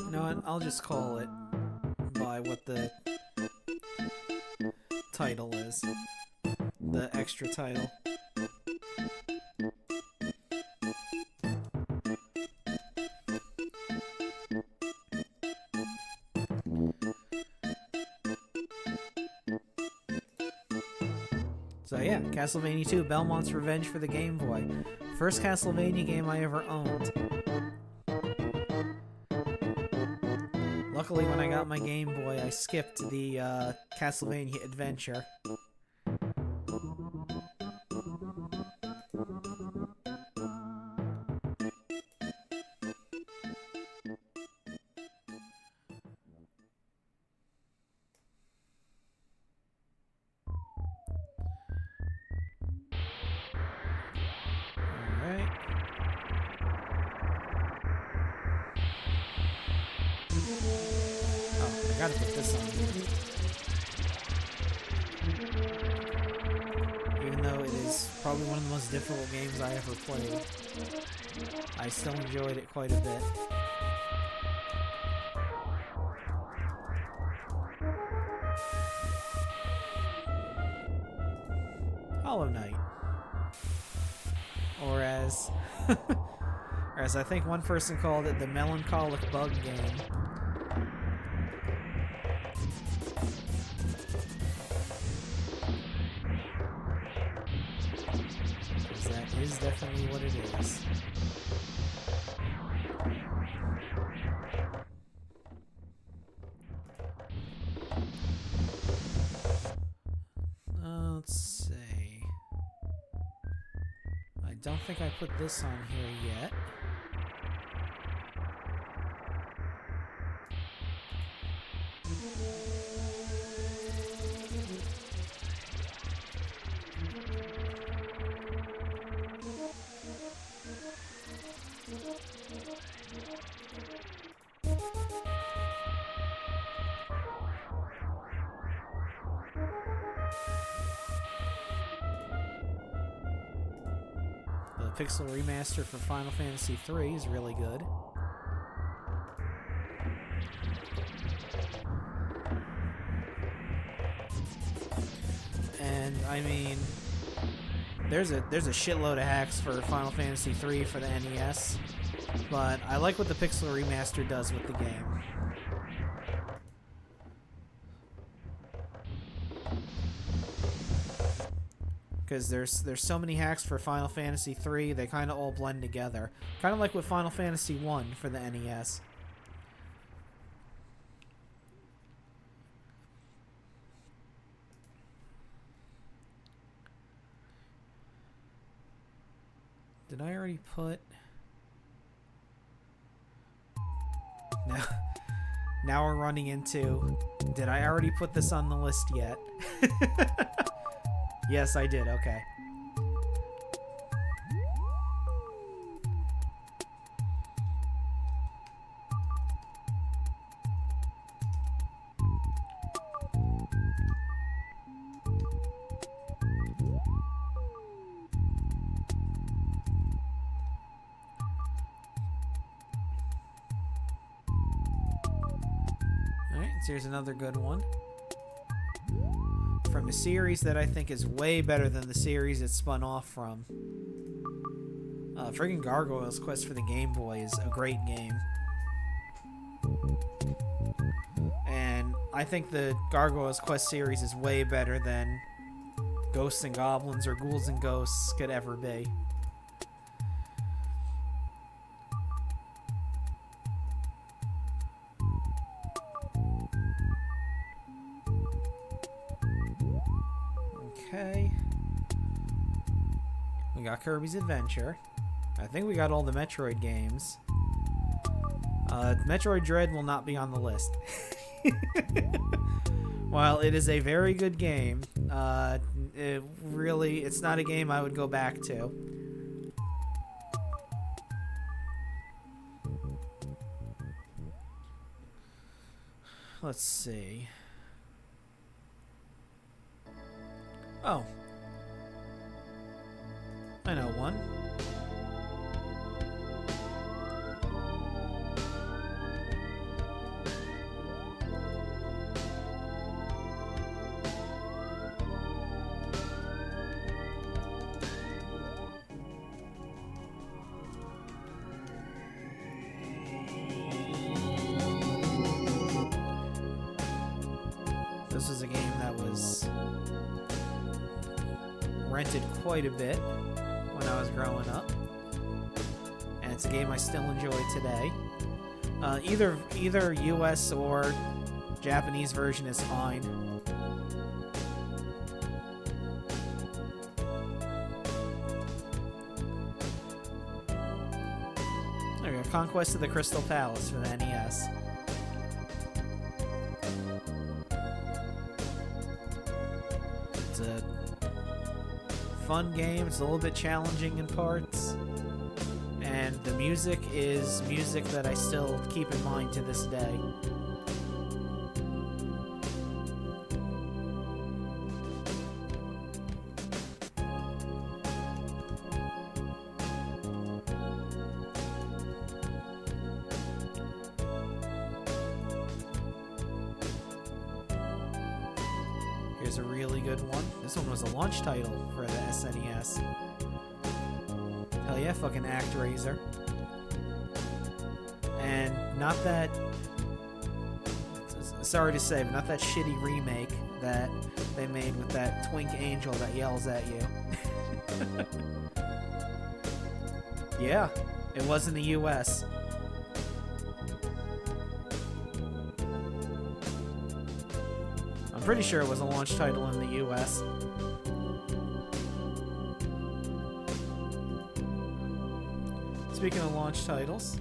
You know what? I'll just call it by what the title is. The extra title. So yeah, Castlevania 2, Belmont's Revenge for the Game Boy. First Castlevania game I ever owned. Luckily, when I got my Game Boy, I skipped the Castlevania Adventure. I gotta put this on here. Even though it is probably one of the most difficult games I ever played, I still enjoyed it quite a bit. Hollow Knight. Or as I think one person called it, the melancholic bug game. That is definitely what it is. Let's see. I don't think I put this on here yet. The Pixel Remaster for Final Fantasy III is really good. And I mean, there's a shitload of hacks for Final Fantasy III for the NES, but I like what the Pixel Remaster does with the game. Because there's so many hacks for Final Fantasy III, they kind of all blend together. Kind of like with Final Fantasy I for the NES. Did I already put... Now we're running into... Did I already put this on the list yet? Yes, I did. Okay. Alright, so here's another good one. From a series that I think is way better than the series it spun off from. Friggin' Gargoyle's Quest for the Game Boy is a great game. And I think the Gargoyle's Quest series is way better than Ghosts and Goblins or Ghouls and Ghosts could ever be. Okay. We got Kirby's Adventure. I think we got all the Metroid games. Metroid Dread will not be on the list. While it is a very good game, it's not a game I would go back to. let's see. Oh. I know one. This was a game that was rented quite a bit when I was growing up, and it's a game I still enjoy today. Either US or Japanese version is fine. There we go, Conquest of the Crystal Palace for the NES. It's a fun game. It's a little bit challenging in parts, and the music is music that I still keep in mind to this day. Here's a really good one. This one was a launch title for the SNES. Hell yeah, fucking ActRaiser. And not that... sorry to say, but not that shitty remake that they made with that twink angel that yells at you. Yeah, it was in the US. I'm pretty sure it was a launch title in the US. Speaking of launch titles,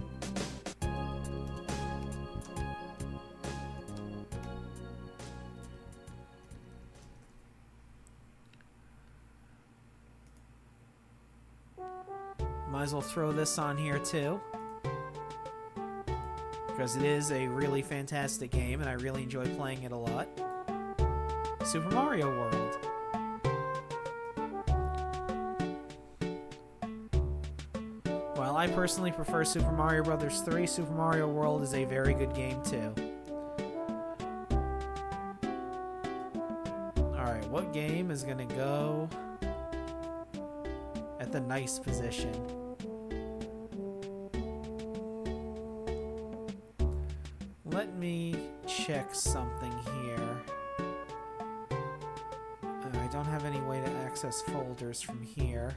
might as well throw this on here too, because it is a really fantastic game and I really enjoy playing it a lot. Super Mario World. While I personally prefer Super Mario Bros. 3, Super Mario World is a very good game too. Alright, what game is gonna go at the nice position? Let me check something here. I don't have any way to access folders from here.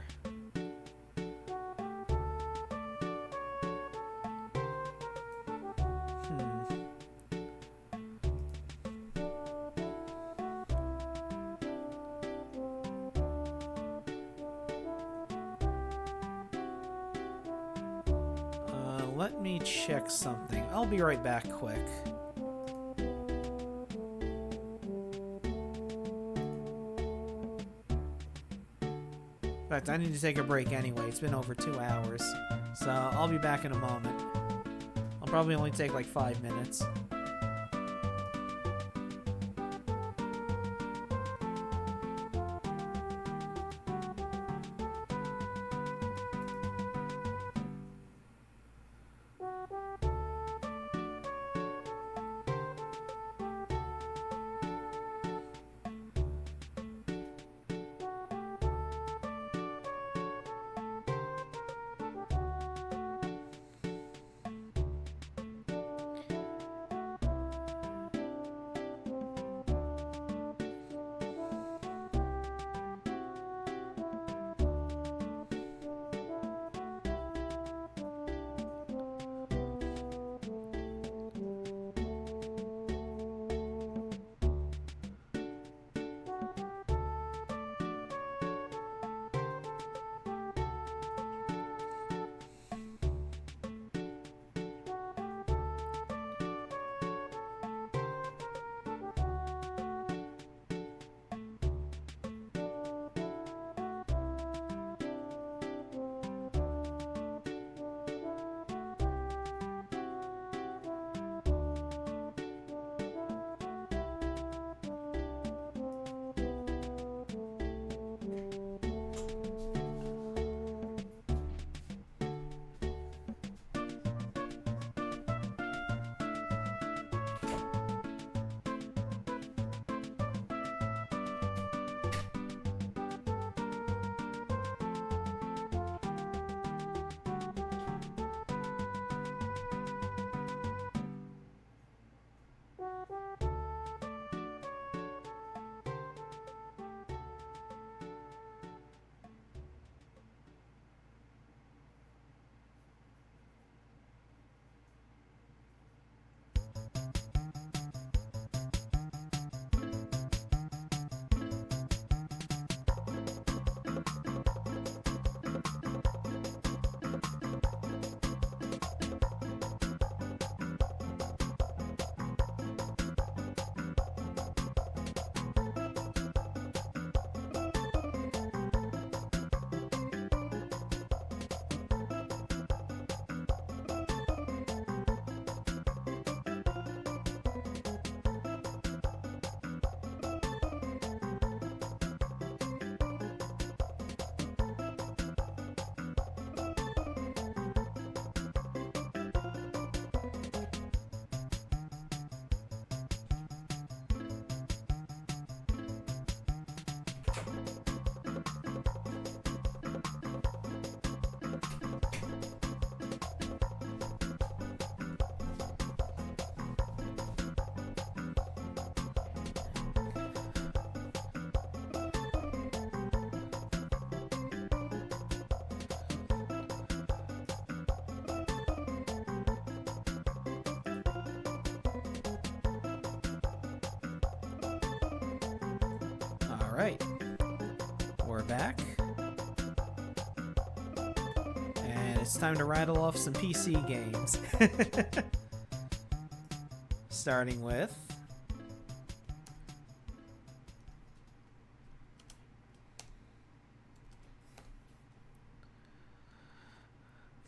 Let me check something. I'll be right back quick. In fact, I need to take a break anyway. It's been over 2 hours. So I'll be back in a moment. I'll probably only take like 5 minutes. Alright. We're back. And it's time to rattle off some PC games. Starting with...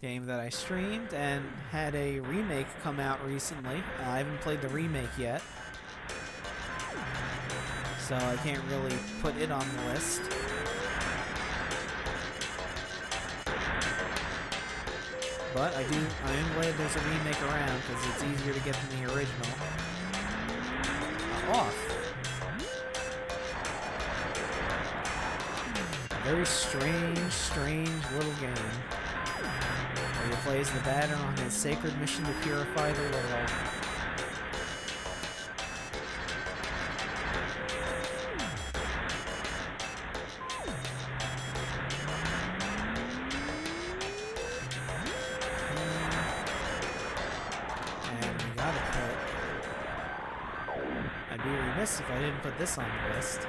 game that I streamed and had a remake come out recently. I haven't played the remake yet, so I can't really put it on the list. But I am glad there's a remake around because it's easier to get than the original. Off. A very strange little game. Where he plays the batter on his sacred mission to purify the world. And we gotta put... I'd be remiss if I didn't put this on the list.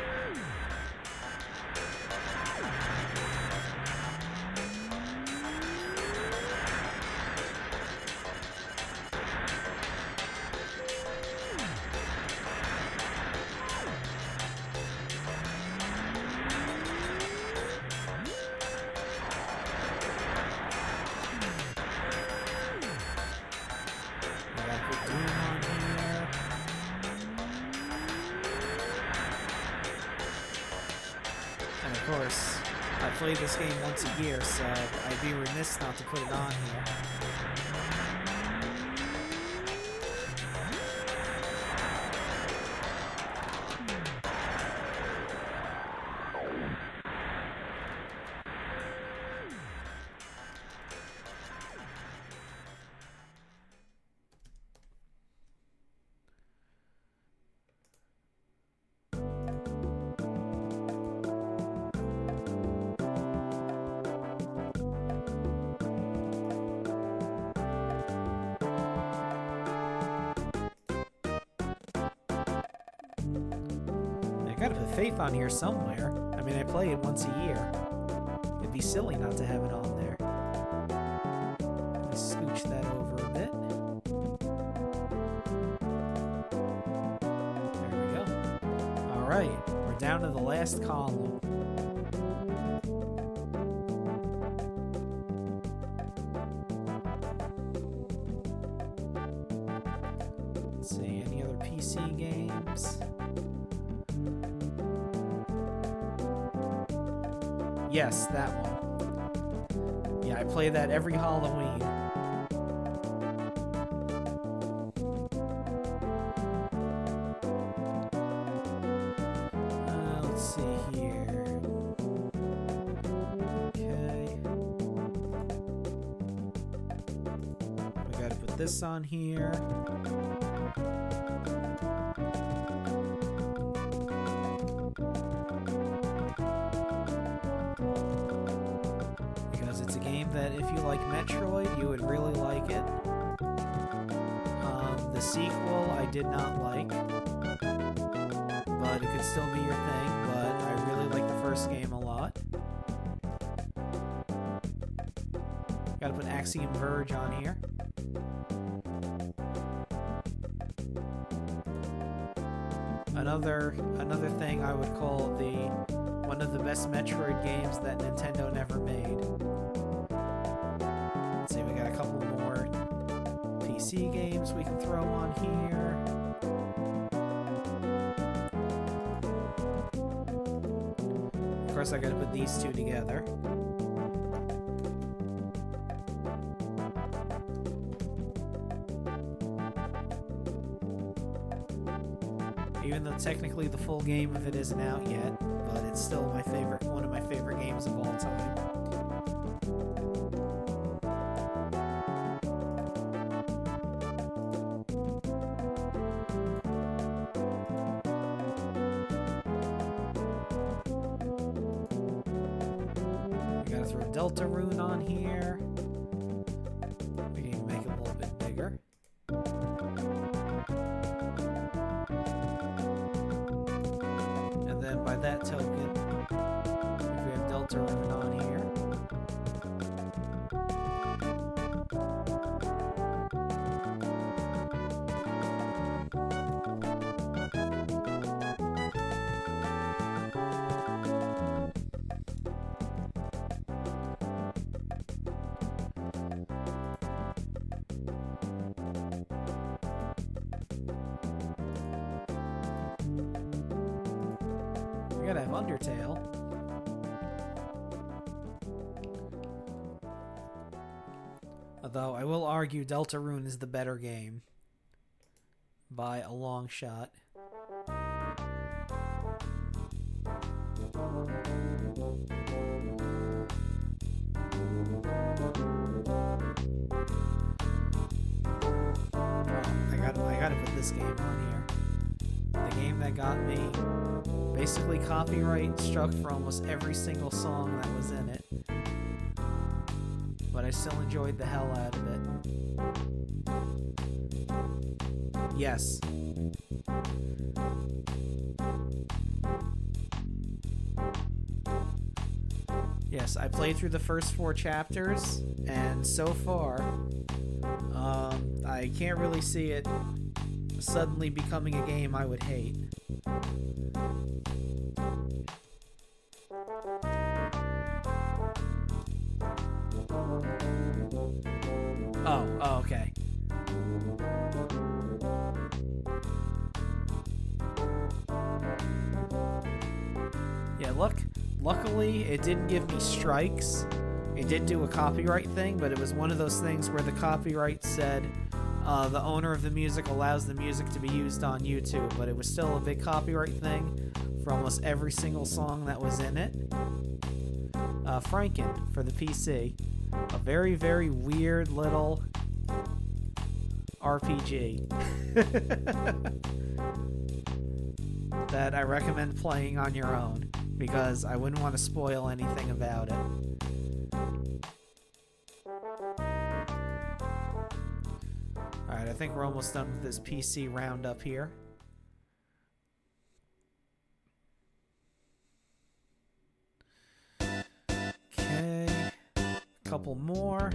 Of course, I play this game once a year, so I'd be remiss not to put it on here. I gotta put Faith on here somewhere. I mean, I play it once a year. It'd be silly not to have it on there. Let me scooch that over a bit. There we go. Alright, we're down to the last column. Let's see, any other PC games? Yes, that one. Yeah, I play that every Halloween. Let's see here. Okay. We gotta put this on here. That if you like Metroid, you would really like it. The sequel I did not like, but it could still be your thing, but I really like the first game a lot. Gotta put Axiom Verge on here. Another thing I would call one of the best Metroid games that Nintendo never made. Let's see, we got a couple more PC games we can throw on here. Of course, I gotta put these two together. Even though technically the full game of it isn't out yet, but it's still one of my favorite games of all time. Deltarune on here. We can even make it a little bit bigger. And then by that token, if we have Deltarune on here. We gotta have Undertale. Although I will argue Deltarune is the better game by a long shot. I gotta put this game on here. The game that got me basically copyright struck for almost every single song that was in it. But I still enjoyed the hell out of it. Yes. Yes, I played through the first 4 chapters, and so far, I can't really see it suddenly becoming a game I would hate. Oh, okay. Yeah, luckily it didn't give me strikes. It did do a copyright thing, but it was one of those things where the copyright said the owner of the music allows the music to be used on YouTube, but it was still a big copyright thing for almost every single song that was in it. Franken for the PC. A very, very weird little RPG that I recommend playing on your own because I wouldn't want to spoil anything about it. Alright, I think we're almost done with this PC roundup here. Okay, a couple more.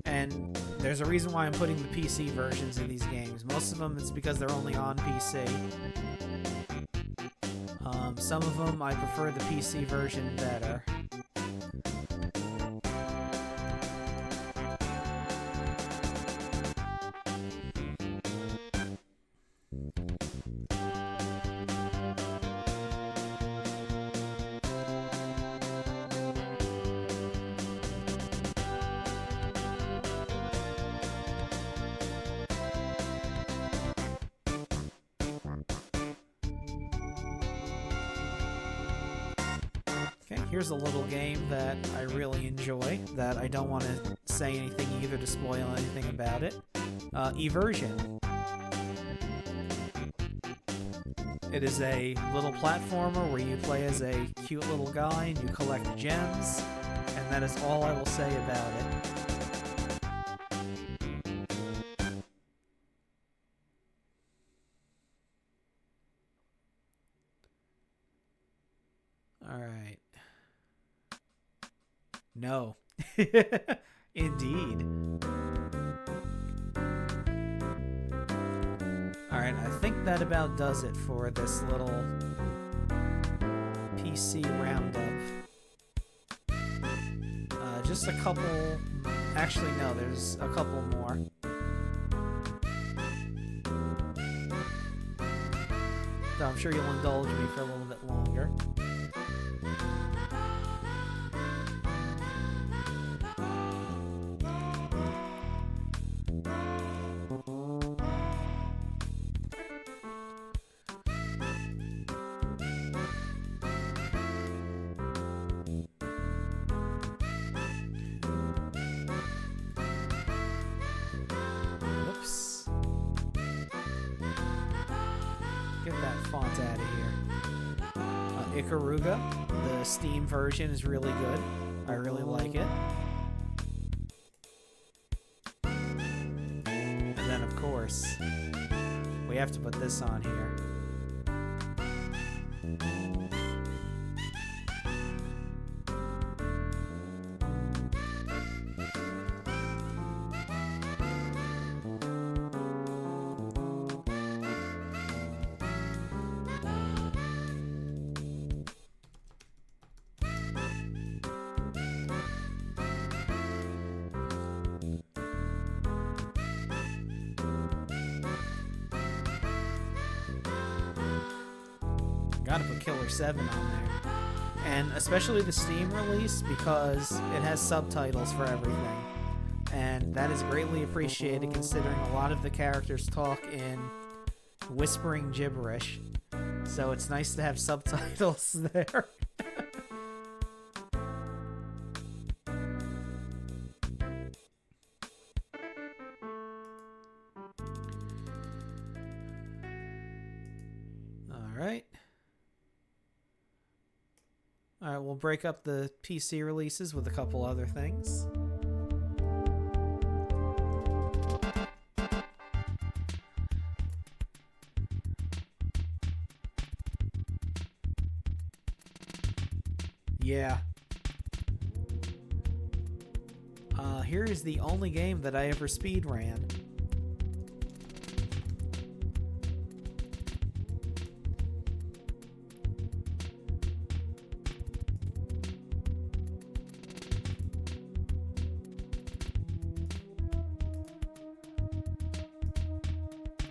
And there's a reason why I'm putting the PC versions of these games. Most of them it's because they're only on PC. Some of them I prefer the PC version better. Okay, here's a little game that I really enjoy, that I don't want to say anything either to spoil anything about it. Eversion. It is a little platformer where you play as a cute little guy and you collect gems, and that is all I will say about it. Alright. No. Indeed. Alright, I think that about does it for this little PC roundup. Just a couple... Actually, no, there's a couple more. So I'm sure you'll indulge me for a little bit longer. Whoops. Get that font out of here. Ikaruga, the Steam version, is really good. I really like it. And then, of course, we have to put this on here. Gotta put Killer 7 on there. And especially the Steam release, because it has subtitles for everything. And that is greatly appreciated considering a lot of the characters talk in whispering gibberish. So it's nice to have subtitles there. Alright, we'll break up the PC releases with a couple other things. Yeah. Here is the only game that I ever speed ran.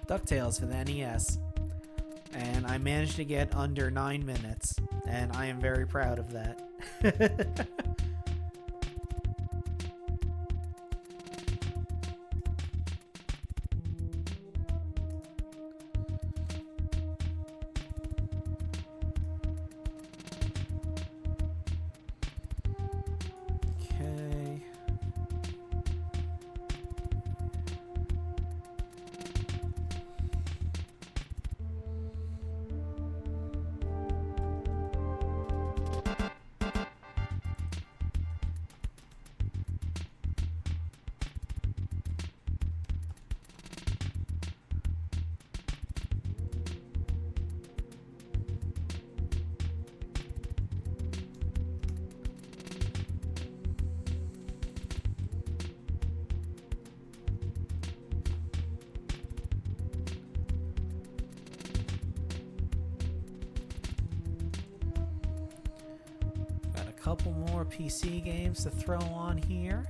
DuckTales for the NES, and I managed to get under 9 minutes, and I am very proud of that. Couple more PC games to throw on here.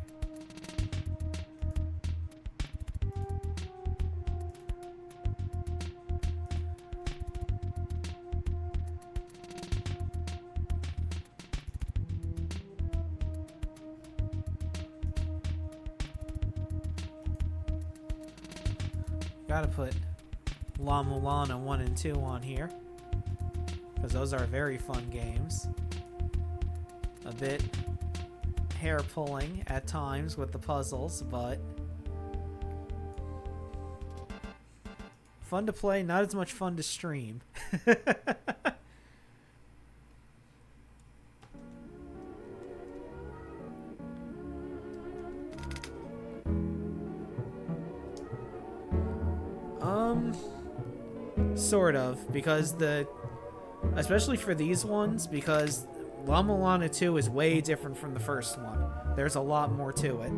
Gotta put La Mulana 1 and 2 on here, because those are very fun games. A bit hair-pulling at times with the puzzles, but fun to play, not as much fun to stream. Sort of, because especially for these ones, because La Mulana 2 is way different from the first one. There's a lot more to it.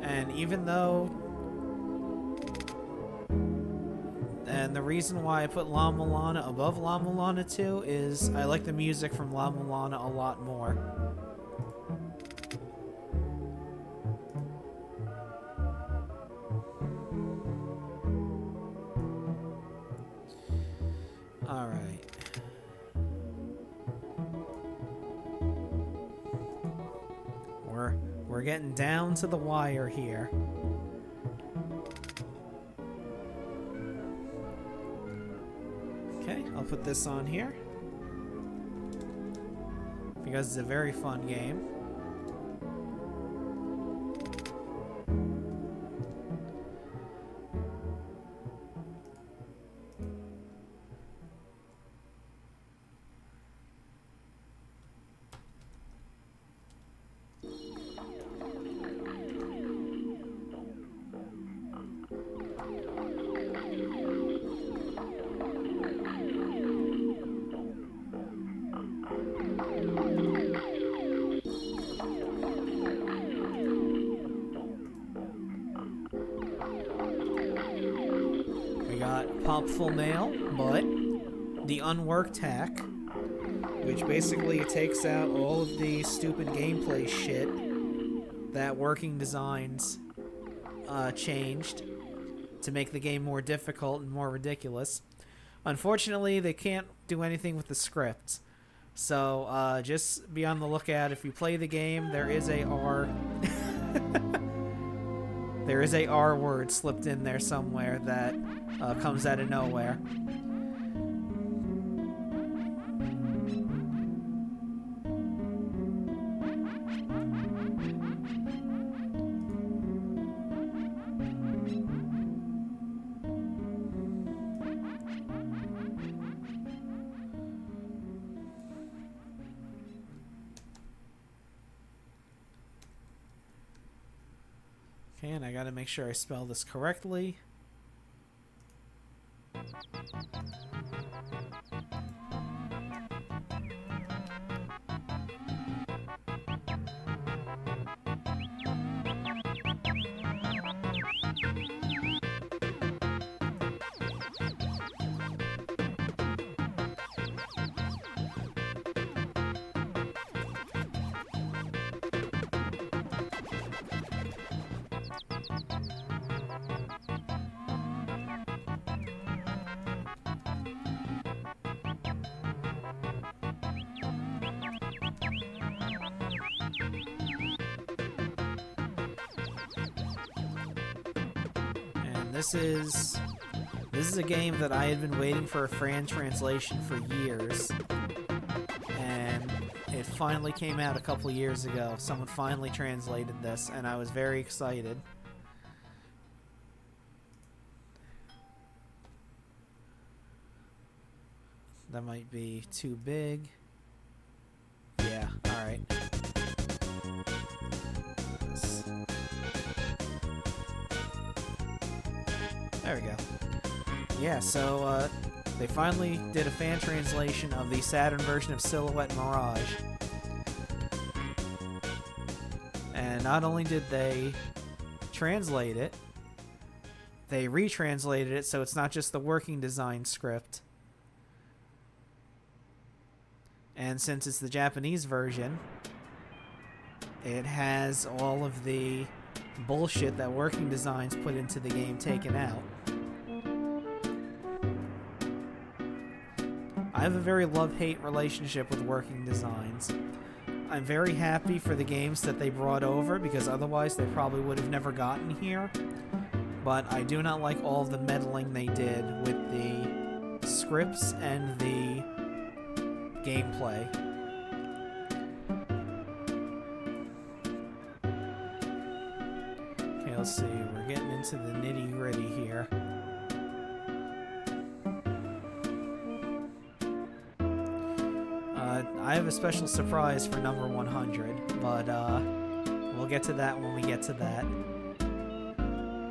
And even though... And the reason why I put La Mulana above La Mulana 2 is I like the music from La Mulana a lot more. Alright. We're getting down to the wire here. Okay, I'll put this on here because it's a very fun game. helpful mail, but the unworked hack, which basically takes out all of the stupid gameplay shit that Working Designs changed to make the game more difficult and more ridiculous. Unfortunately, they can't do anything with the script. So, just be on the lookout. If you play the game, there is a R... there is a R word slipped in there somewhere that comes out of nowhere. Okay, and I gotta make sure I spell this correctly. This is a game that I had been waiting for a fan translation for years, and it finally came out a couple years ago. Someone finally translated this, and I was very excited. That might be too big. Yeah, alright. There we go. Yeah, so they finally did a fan translation of the Saturn version of Silhouette Mirage. And not only did they translate it, they retranslated it so it's not just the Working Design script. And since it's the Japanese version, it has all of the bullshit that Working Designs put into the game taken out. I have a very love-hate relationship with Working Designs. I'm very happy for the games that they brought over, because otherwise they probably would have never gotten here. But I do not like all the meddling they did with the scripts and the gameplay. Okay, let's see. We're getting into the nitty-gritty here. I have a special surprise for number 100, but we'll get to that when we get to that.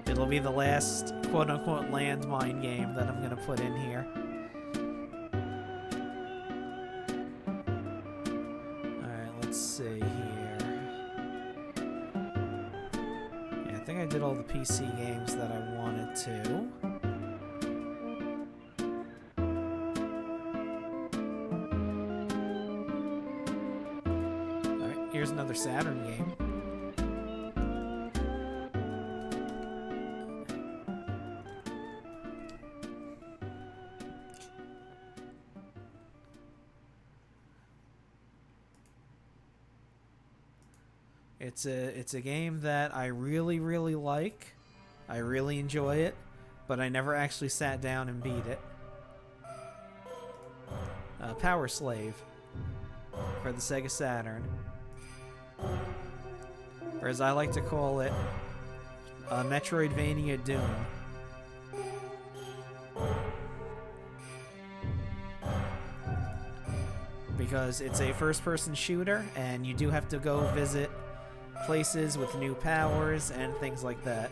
It'll be the last quote-unquote landmine game that I'm going to put in here. Alright, let's see here. Yeah, I think I did all the PC games that I wanted to. Here's another Saturn game. It's a game that I really, really like. I really enjoy it, but I never actually sat down and beat it. Power Slave for the Sega Saturn. Or as I like to call it, Metroidvania Doom. Because it's a first-person shooter, and you do have to go visit places with new powers and things like that.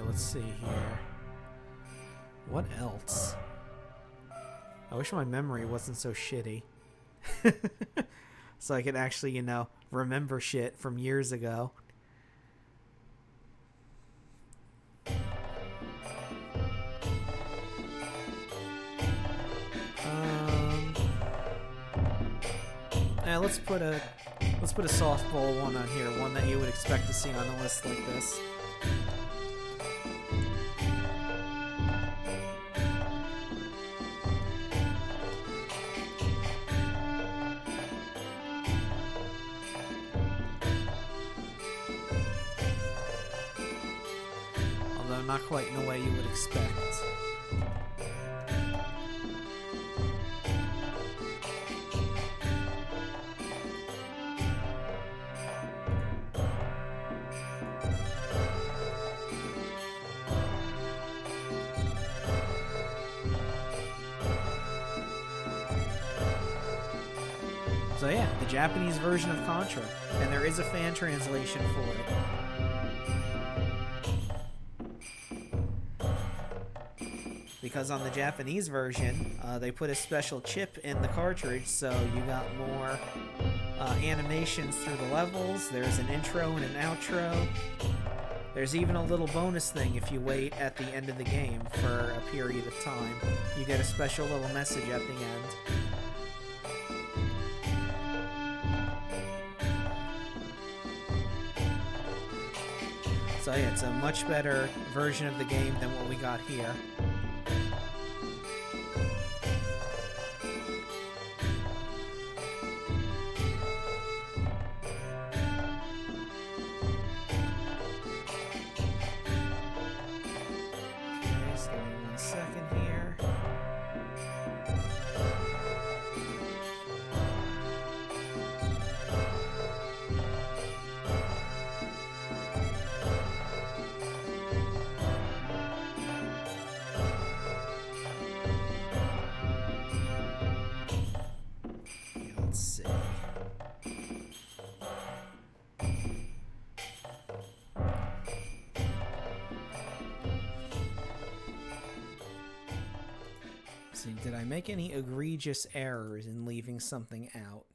Let's see here. What else? I wish my memory wasn't so shitty. So I could actually, you know, remember shit from years ago. Let's put a softball one on here, one that you would expect to see on a list like this. Although not quite in a way you would expect. So yeah, the Japanese version of Contra, and there is a fan translation for it. Because on the Japanese version, they put a special chip in the cartridge, so you got more animations through the levels. There's an intro and an outro. There's even a little bonus thing if you wait at the end of the game for a period of time. You get a special little message at the end. So yeah, it's a much better version of the game than what we got here. Okay, just give me 1 second here. Let's see. See, did I make any egregious errors in leaving something out?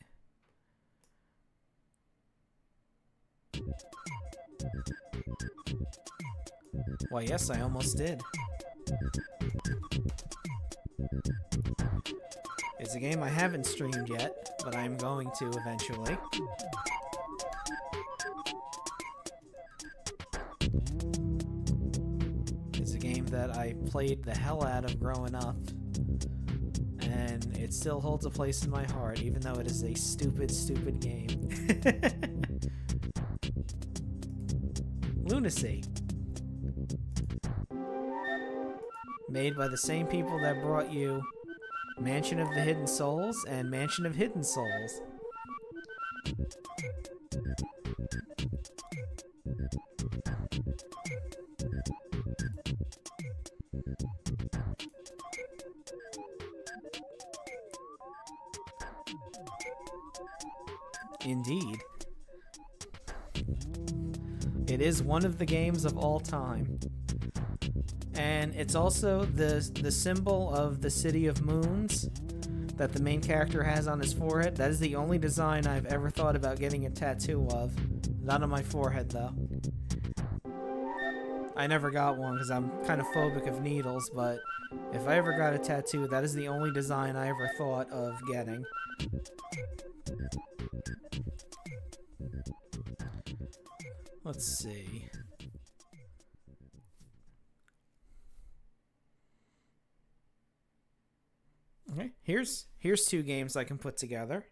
Why, yes, I almost did. It's a game I haven't streamed yet, but I am going to eventually. It's a game that I played the hell out of growing up, and it still holds a place in my heart, even though it is a stupid, stupid game. Lunacy. Made by the same people that brought you Mansion of the Hidden Souls and Mansion of Hidden Souls. Indeed. It is one of the games of all time. And it's also the symbol of the City of Moons that the main character has on his forehead. That is the only design I've ever thought about getting a tattoo of. Not on my forehead, though. I never got one because I'm kind of phobic of needles, but if I ever got a tattoo, that is the only design I ever thought of getting. Let's see. Okay, here's two games I can put together.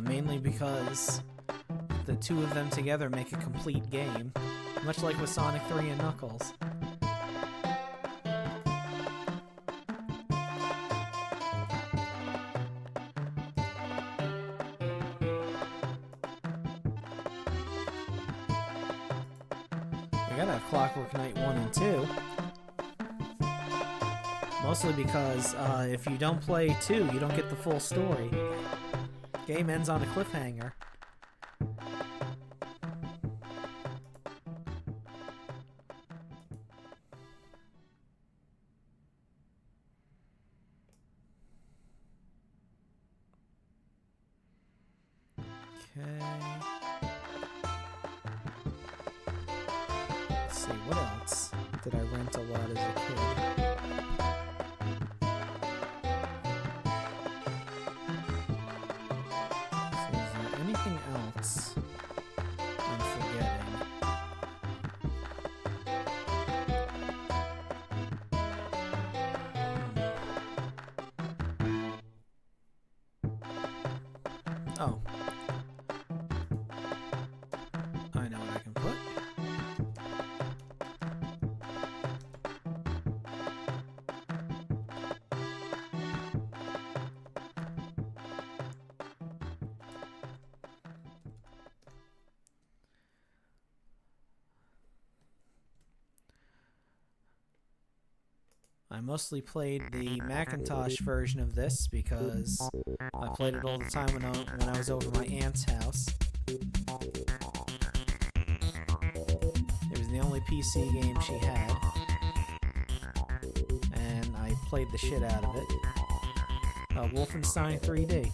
Mainly because the two of them together make a complete game, much like with Sonic 3 and Knuckles. I gotta have Clockwork Knight 1 and 2. Mostly because if you don't play 2, you don't get the full story. Game ends on a cliffhanger. Okay. Let's see, what else did I rent a lot as a kid? So is there anything else I'm forgetting? Oh. I know what I can put. I mostly played the Macintosh version of this because I played it all the time when I was over my aunt's house. It was the only PC game she had, and I played the shit out of it. Wolfenstein 3D.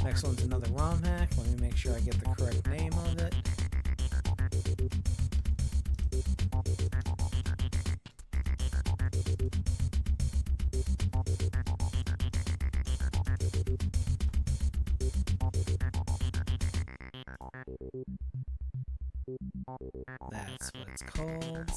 Next one's another ROM hack. Let me make sure I get the correct name of it. That's what it's called.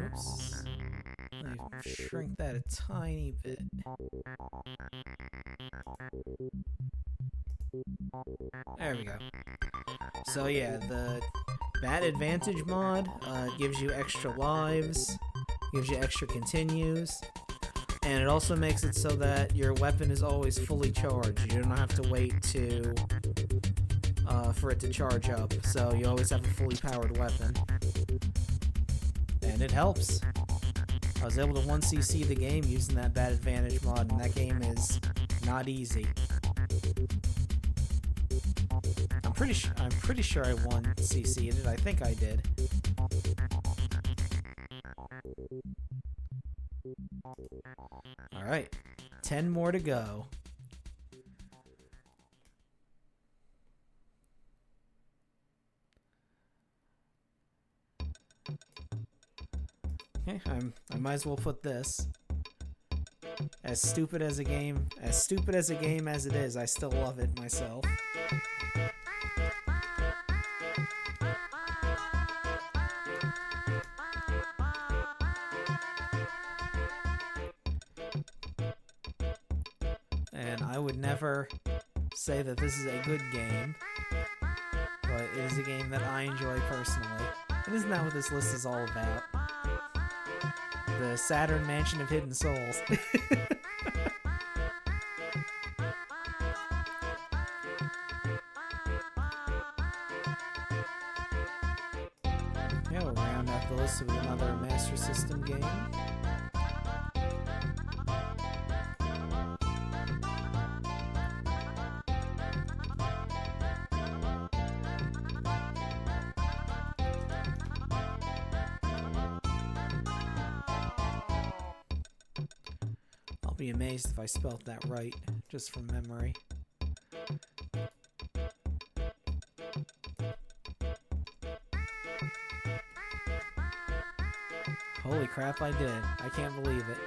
Oops. Let me shrink that a tiny bit. There we go. So yeah, the Bat Advantage mod gives you extra lives, gives you extra continues, and it also makes it so that your weapon is always fully charged. You don't have to wait for it to charge up, so you always have a fully powered weapon. And it helps. I was able to 1cc the game using that Bat Advantage mod, and that game is not easy. I'm pretty sure I 1cc'd it. I think I did. All right, 10 more to go. Okay, I might as well put this. As stupid as a game as it is, I still love it myself. And I would never say that this is a good game, but it is a game that I enjoy personally. And isn't that what this list is all about? The Saturn Mansion of Hidden Souls. Master System game. I'll be amazed if I spelt that right, just from memory. Holy crap, I did. I can't believe it.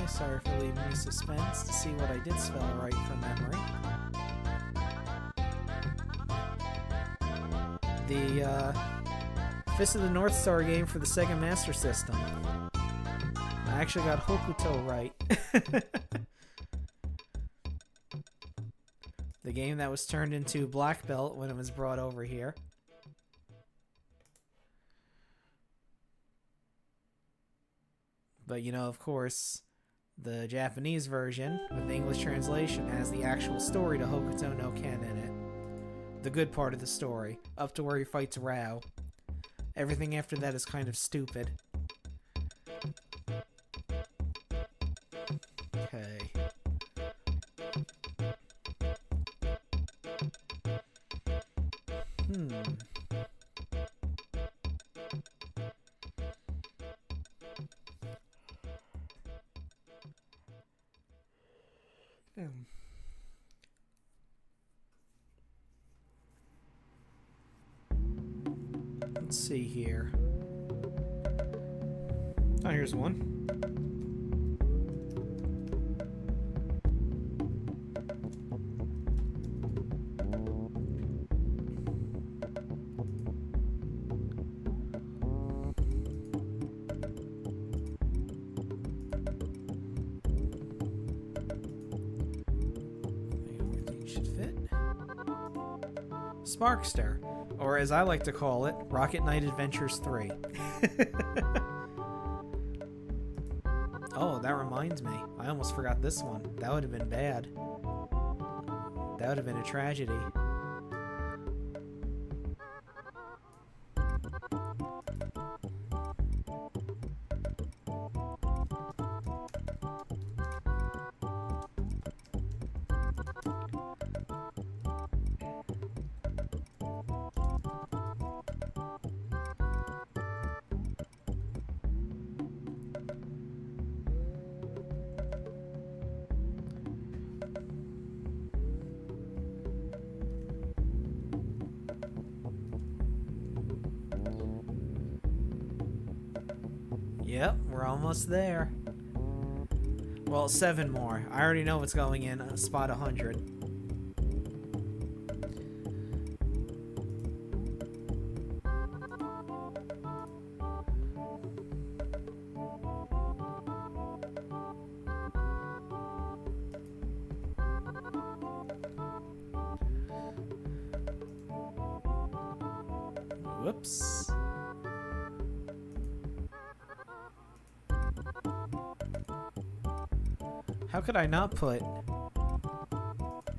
Sorry for leaving me suspense to see what I did spell right from memory. The Fist of the North Star game for the Sega Master System. I actually got Hokuto right. The game that was turned into Black Belt when it was brought over here. But you know, of course, the Japanese version, with the English translation, has the actual story to Hokuto no Ken in it. The good part of the story, up to where he fights Rao. Everything after that is kind of stupid. Okay. Let's see here. Oh, here's one. Everything should fit. Sparkster. Or as I like to call it, Rocket Knight Adventures 3. Oh, that reminds me. I almost forgot this one. That would have been bad. That would have been a tragedy. Yep, we're almost there. Well, 7 more. I already know what's going in spot 100. Whoops. How could I not put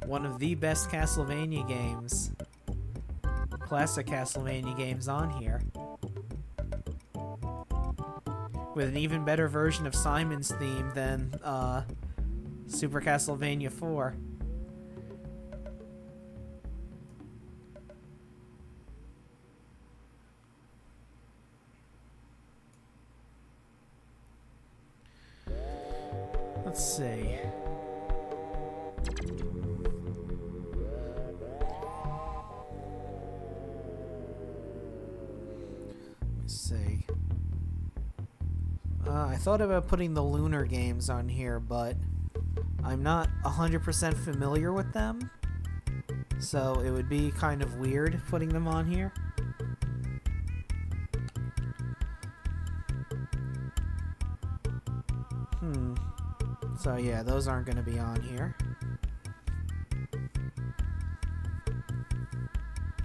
one of the best Castlevania games, classic Castlevania games, on here? With an even better version of Simon's theme than Super Castlevania 4. Let's see. I thought about putting the Lunar games on here, but I'm not 100% familiar with them, so it would be kind of weird putting them on here. So yeah, those aren't going to be on here.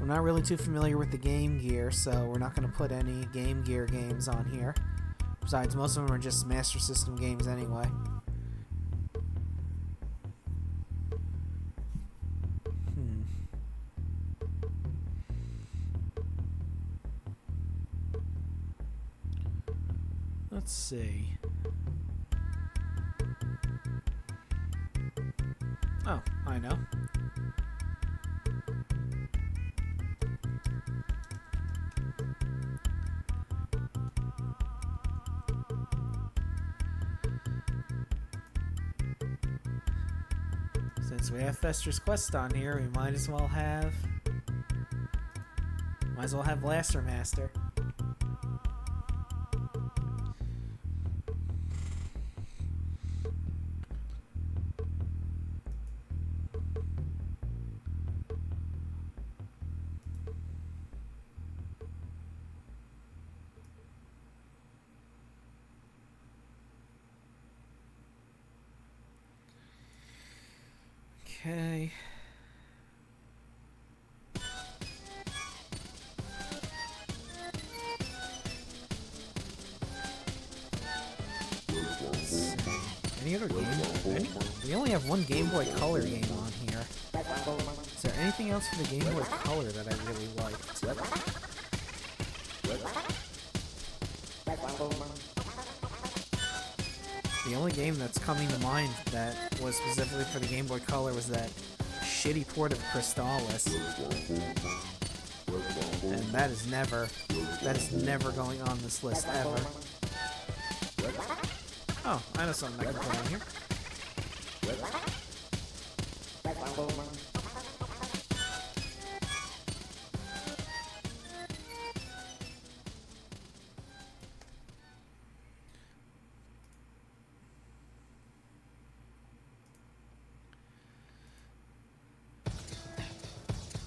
I'm not really too familiar with the Game Gear, so we're not going to put any Game Gear games on here. Besides, most of them are just Master System games anyway. Let's see. Oh, I know. Since we have Fester's Quest on here, we might as well have Blaster Master. Okay. Any other game? We only have one Game Boy Color game on here. Is there anything else for the Game Boy Color that I really liked? The only game that's coming to mind that was specifically for the Game Boy Color was that shitty port of Crystallis. And that is never going on this list, ever. Oh, I know something I can put on here.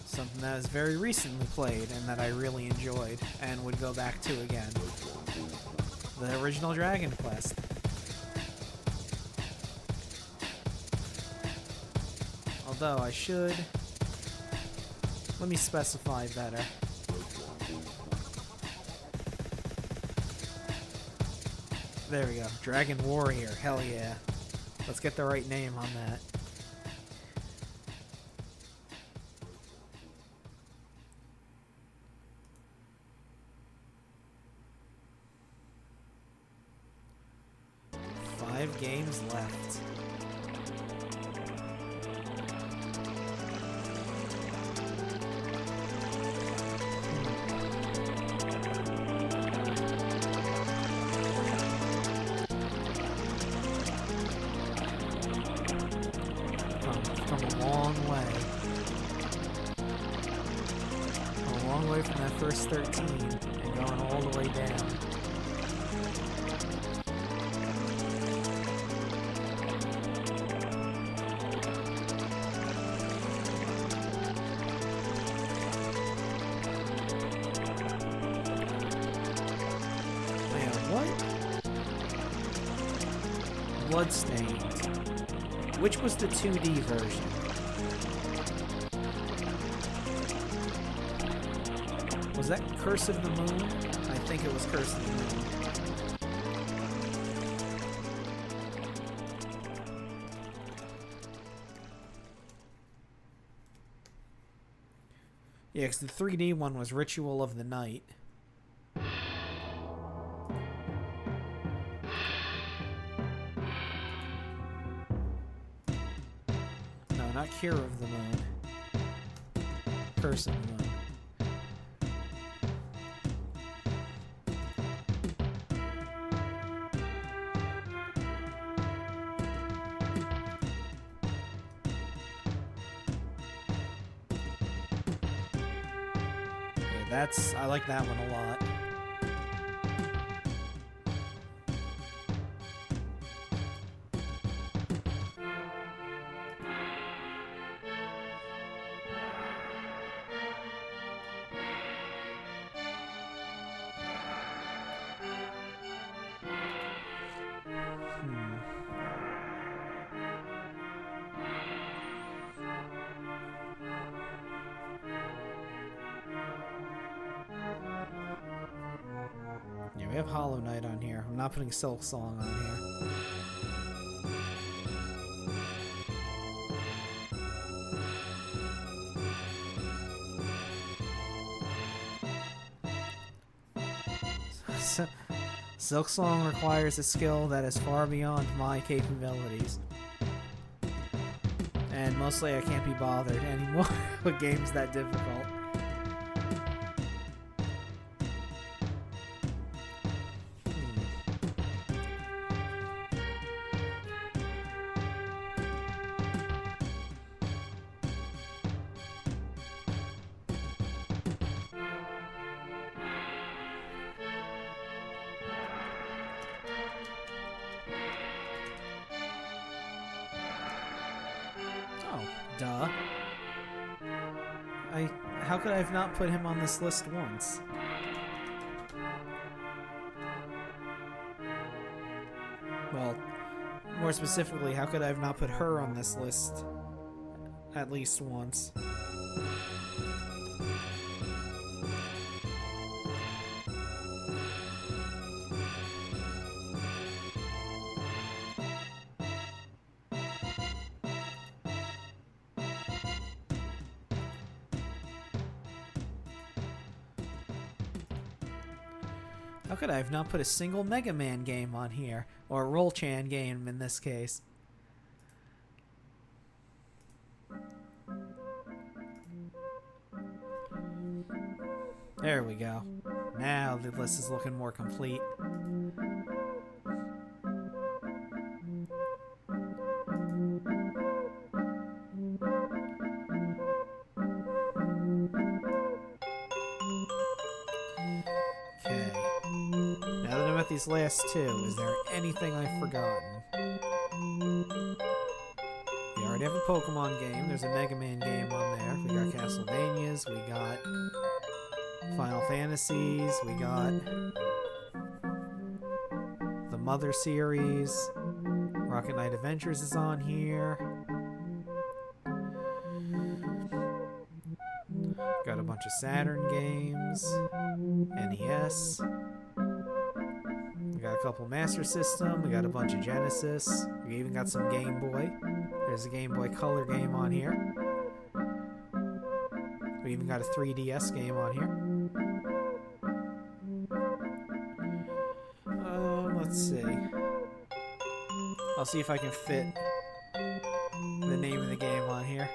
Something that was very recently played and that I really enjoyed and would go back to again. The original Dragon Quest. Although I should... Let me specify better. There we go. Dragon Warrior. Hell yeah. Let's get the right name on that. Games left. Come a long way. Come a long way from that first 13 and going all the way down. Bloodstained. Which was the 2D version? Was that Curse of the Moon? I think it was Curse of the Moon. Yeah, because the 3D one was Ritual of the Night. Not Cure of the Moon. Curse of the Moon. Yeah, I like that one a lot. we have Hollow Knight on here. I'm not putting Silk Song on here. Silk Song requires a skill that is far beyond my capabilities. And mostly I can't be bothered anymore with games that difficult. Duh. How could I have not put him on this list once? Well, more specifically, how could I have not put her on this list at least once? How could I have not put a single Mega Man game on here? Or a Roll-Chan game in this case. There we go. Now the list is looking more complete. These last two, is there anything I've forgotten? We already have a Pokemon game. There's a Mega Man game on there. We got Castlevanias. We got Final Fantasies. We got the Mother series. Rocket Knight Adventures is on here. Got a bunch of Saturn games. NES. We got a couple Master System, we got a bunch of Genesis, we even got some Game Boy. There's a Game Boy Color game on here. We even got a 3DS game on here. Let's see. I'll see if I can fit the name of the game on here.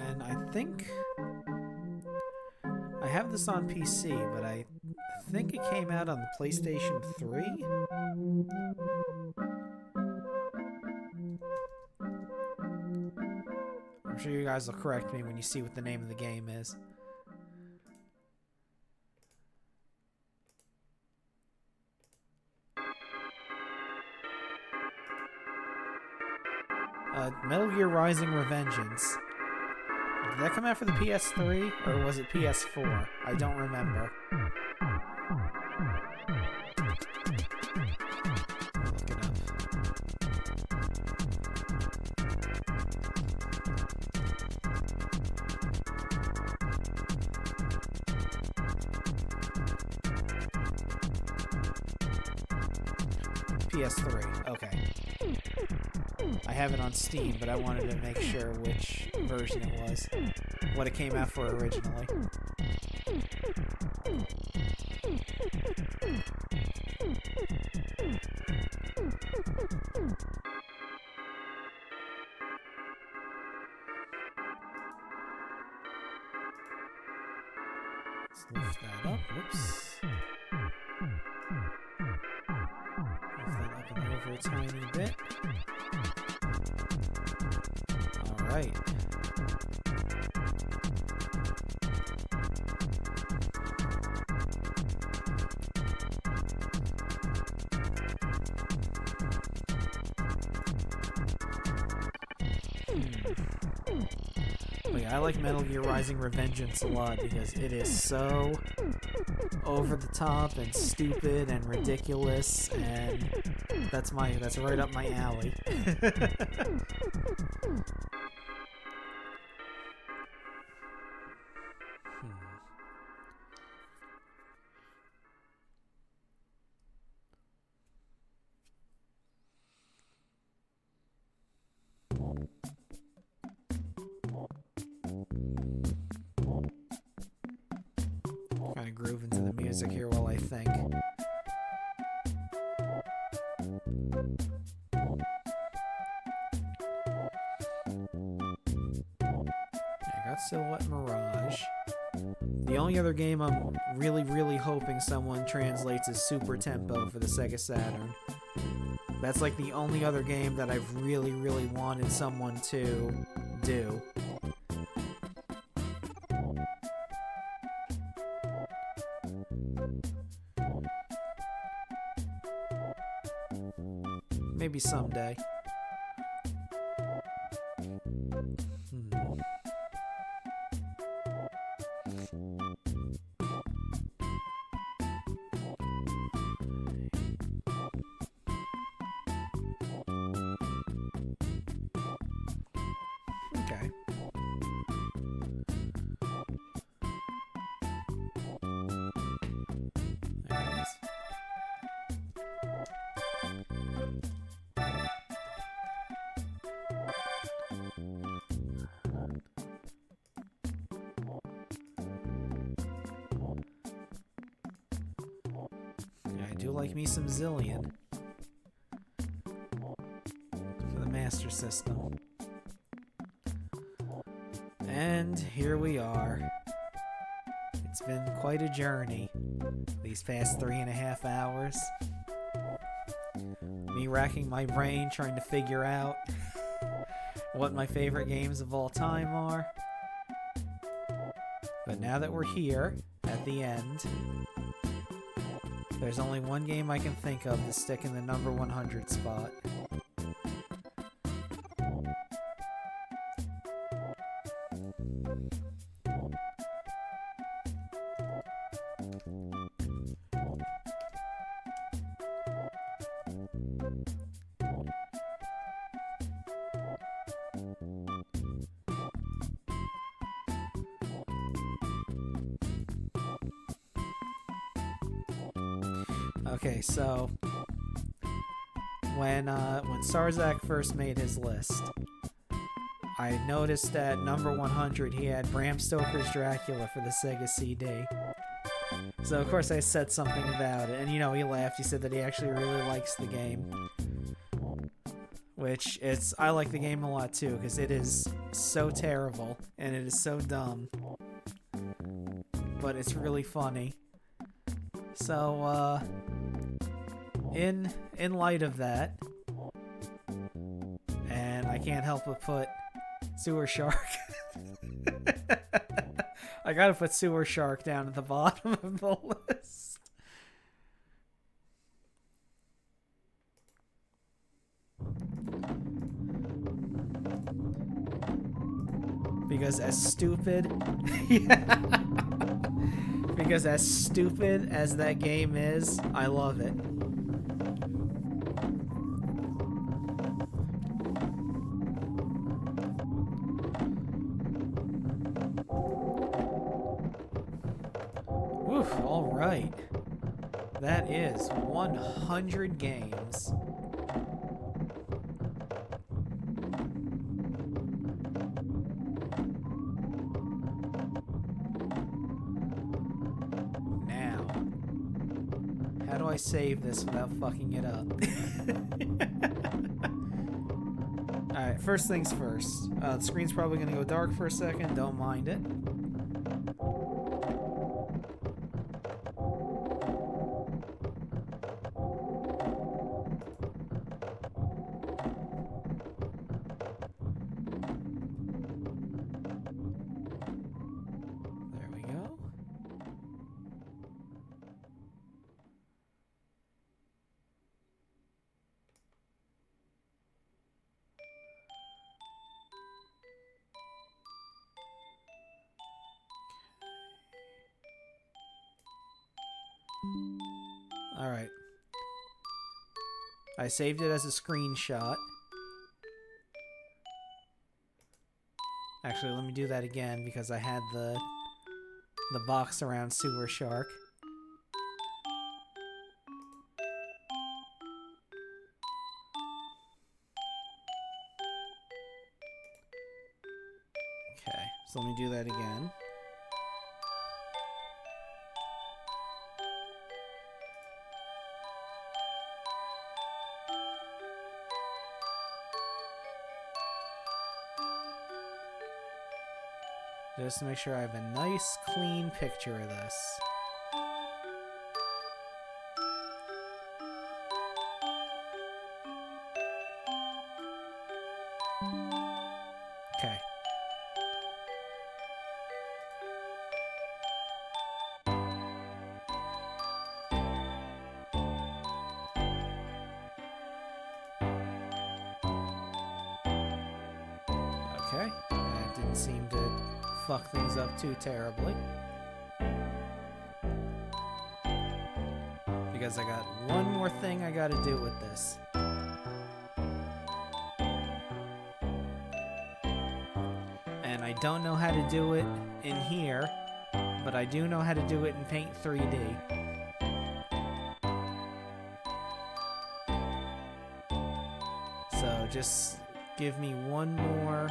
And I think I have this on PC, but I think it came out on the PlayStation 3. I'm sure you guys will correct me when you see what the name of the game is. Metal Gear Rising: Revengeance. Did that come out for the PS3 or was it PS4? I don't remember. Look it up. PS3. Okay. I have it on Steam, but I wanted to make sure which version it was. What it came out for originally. Let's lift that up. Whoops. Lift that up and over a tiny bit. Alright. Yeah, I like Metal Gear Rising: Revengeance a lot because it is so over the top and stupid and ridiculous, and that's right up my alley. Kind of groove into the music here while I think. I got Silhouette Mirage. The only other game I'm really hoping someone translates is Super Tempo for the Sega Saturn. That's like the only other game that I've really wanted someone to do. Maybe someday. Okay. There it is. I do like me some Zillion for the Master System. And here we are. It's been quite a journey these past 3.5 hours. Me racking my brain trying to figure out what my favorite games of all time are. But now that we're here at the end, there's only one game I can think of to stick in the number 100 spot. Okay, so when Sarzak first made his list, I noticed that number 100 he had Bram Stoker's Dracula for the Sega CD. So of course I said something about it, and you know, he laughed. He said that he actually really likes the game, which I like the game a lot too because it is so terrible and it is so dumb, but it's really funny. So in light of that, and I can't help but put Sewer Shark. I gotta put Sewer Shark down at the bottom of the list. Because as stupid... Because as stupid as that game is, I love it. Oof, alright. That is 100 games. Now, how do I save this without fucking it up? Alright, first things first. The screen's probably going to go dark for a second. Don't mind it. There we go. Alright. I saved it as a screenshot. Actually, let me do that again because I had the box around Sewer Shark. Okay, so let me do that again. Just to make sure I have a nice, clean picture of this. Okay. Okay, that didn't seem to fuck things up too terribly. Because I got one more thing I gotta do with this. And I don't know how to do it in here, but I do know how to do it in Paint 3D. So just give me one more.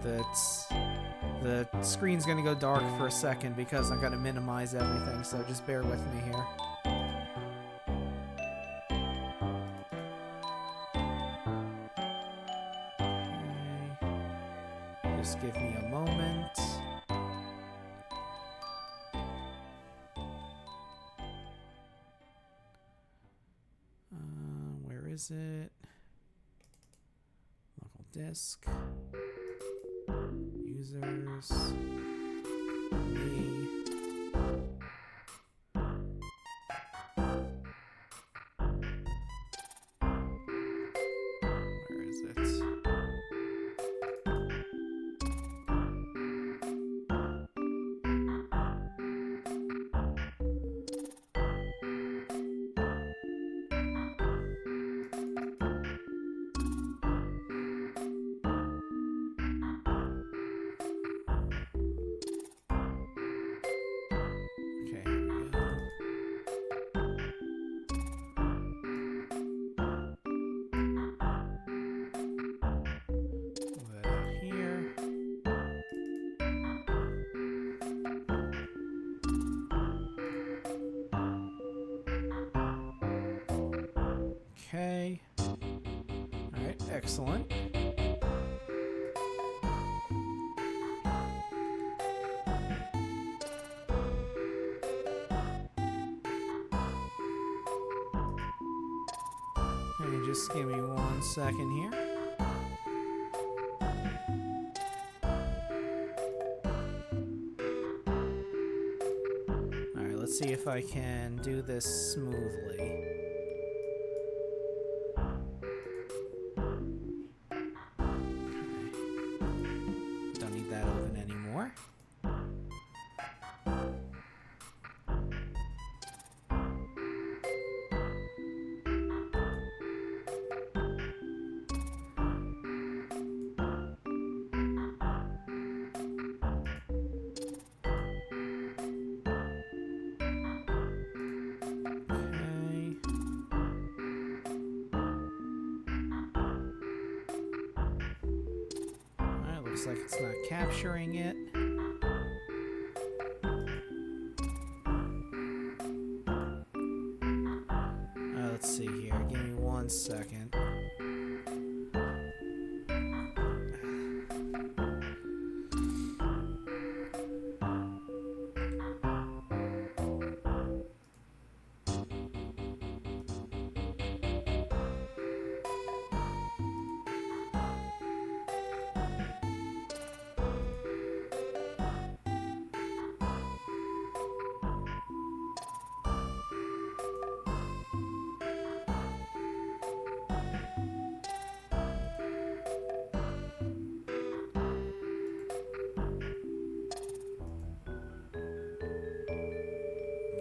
Let's see. The screen's gonna go dark for a second because I'm gonna minimize everything, so just bear with me here. Okay. Just give me a moment. Where is it? Local disk. Users. Me. Where is it? Okay. Alright, excellent. And just give me 1 second here. Alright, let's see if I can do this smoothly. Looks like it's not capturing it. Let's see here. Give me 1 second.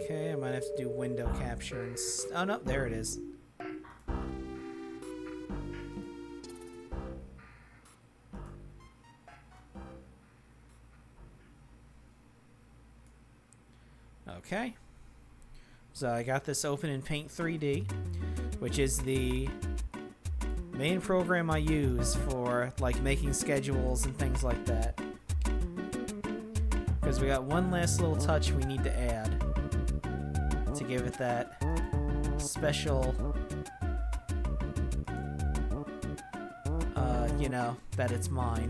Okay, I might have to do window capture and oh no, there it is. Okay. So I got this open in Paint 3D, which is the main program I use for like making schedules and things like that. Because we got one last little touch we need to add to give it that special, you know, that it's mine.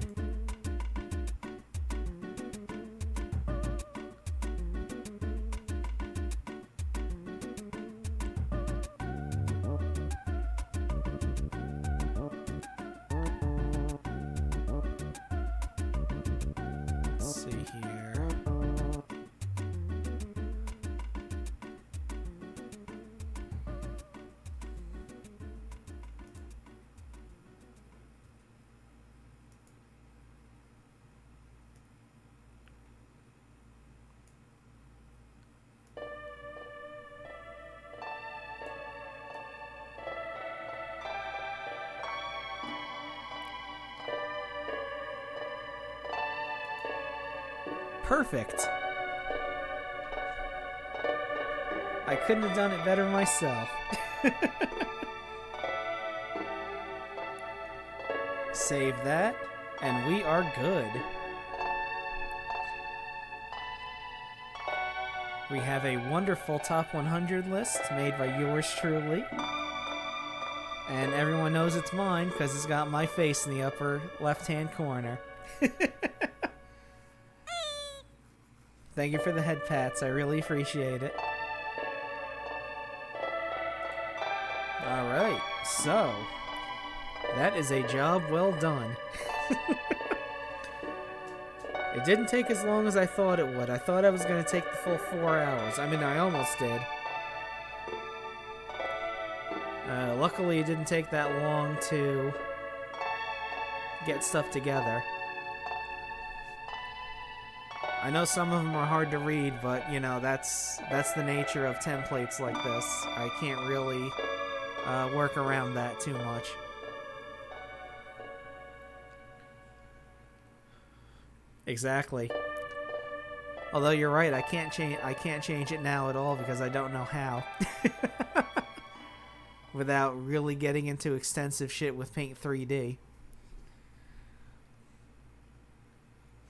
Let's see here. Perfect. I couldn't have done it better myself. Save that, and we are good. We have a wonderful top 100 list made by yours truly. And everyone knows it's mine because it's got my face in the upper left-hand corner. Thank you for the head pats. I really appreciate it. Alright, so that is a job well done. It didn't take as long as I thought it would. I thought I was going to take the full 4 hours. I mean, I almost did. Luckily, it didn't take that long to get stuff together. I know some of them are hard to read, but, you know, that's the nature of templates like this. I can't really work around that too much. Exactly. Although you're right, I can't change it now at all because I don't know how. Without really getting into extensive shit with Paint 3D.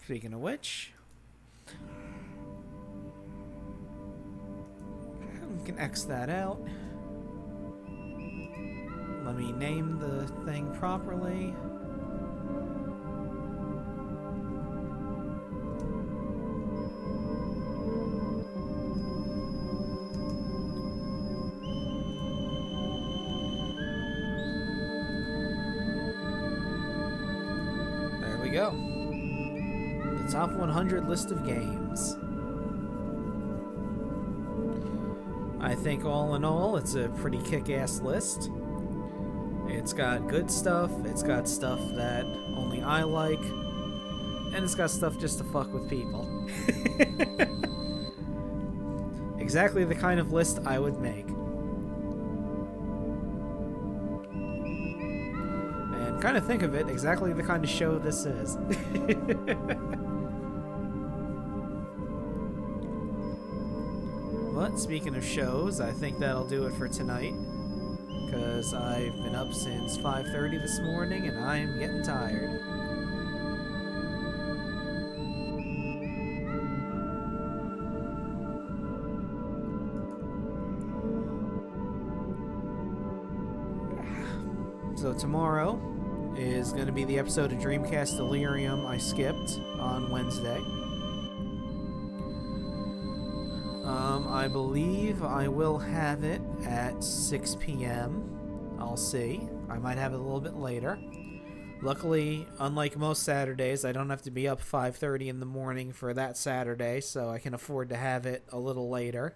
Speaking of which, we can X that out. Let me name the thing properly. There we go. The top 100 list of games. I think all in all, it's a pretty kick-ass list. It's got good stuff, it's got stuff that only I like, and it's got stuff just to fuck with people. Exactly the kind of list I would make. And kind of think of it, exactly the kind of show this is. But speaking of shows, I think that'll do it for tonight. Because I've been up since 5:30 this morning and I am getting tired. So tomorrow is going to be the episode of Dreamcast Delirium I skipped on Wednesday. I believe I will have it at 6 p.m. I'll see. I might have it a little bit later. Luckily, unlike most Saturdays, I don't have to be up 5:30 in the morning for that Saturday, so I can afford to have it a little later.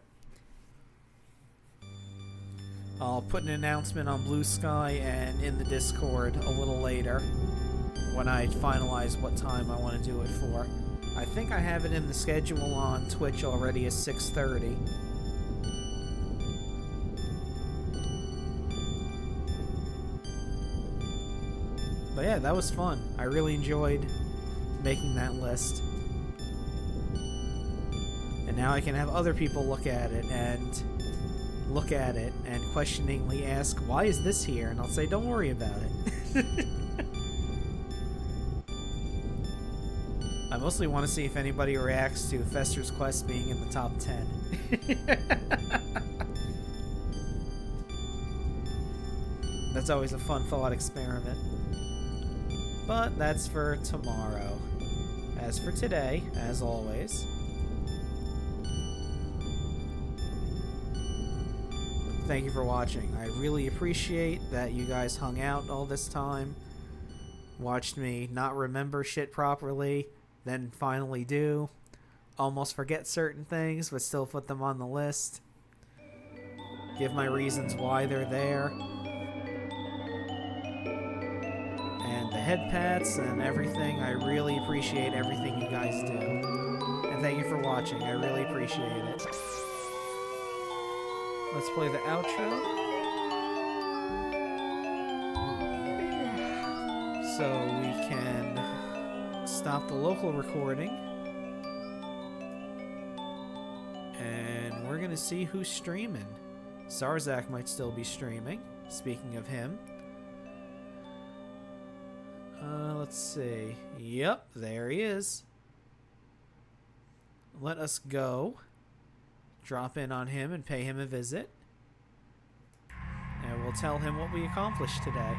I'll put an announcement on Blue Sky and in the Discord a little later when I finalize what time I want to do it for. I think I have it in the schedule on Twitch already as 6:30. But yeah, that was fun. I really enjoyed making that list. And now I can have other people look at it and questioningly ask, why is this here? And I'll say, don't worry about it. I mostly want to see if anybody reacts to Fester's Quest being in the top 10. That's always a fun thought experiment. But that's for tomorrow. As for today, as always, thank you for watching. I really appreciate that you guys hung out all this time, watched me not remember shit properly, then finally do, almost forget certain things but still put them on the list, give my reasons why they're there, and the head pats and everything. I really appreciate everything you guys do, and thank you for watching. I really appreciate it. Let's play the outro. So we can stop the local recording. And we're going to see who's streaming. Sarzak might still be streaming, speaking of him. Let's see. Yep, there he is. Let us go. Drop in on him and pay him a visit. And we'll tell him what we accomplished today.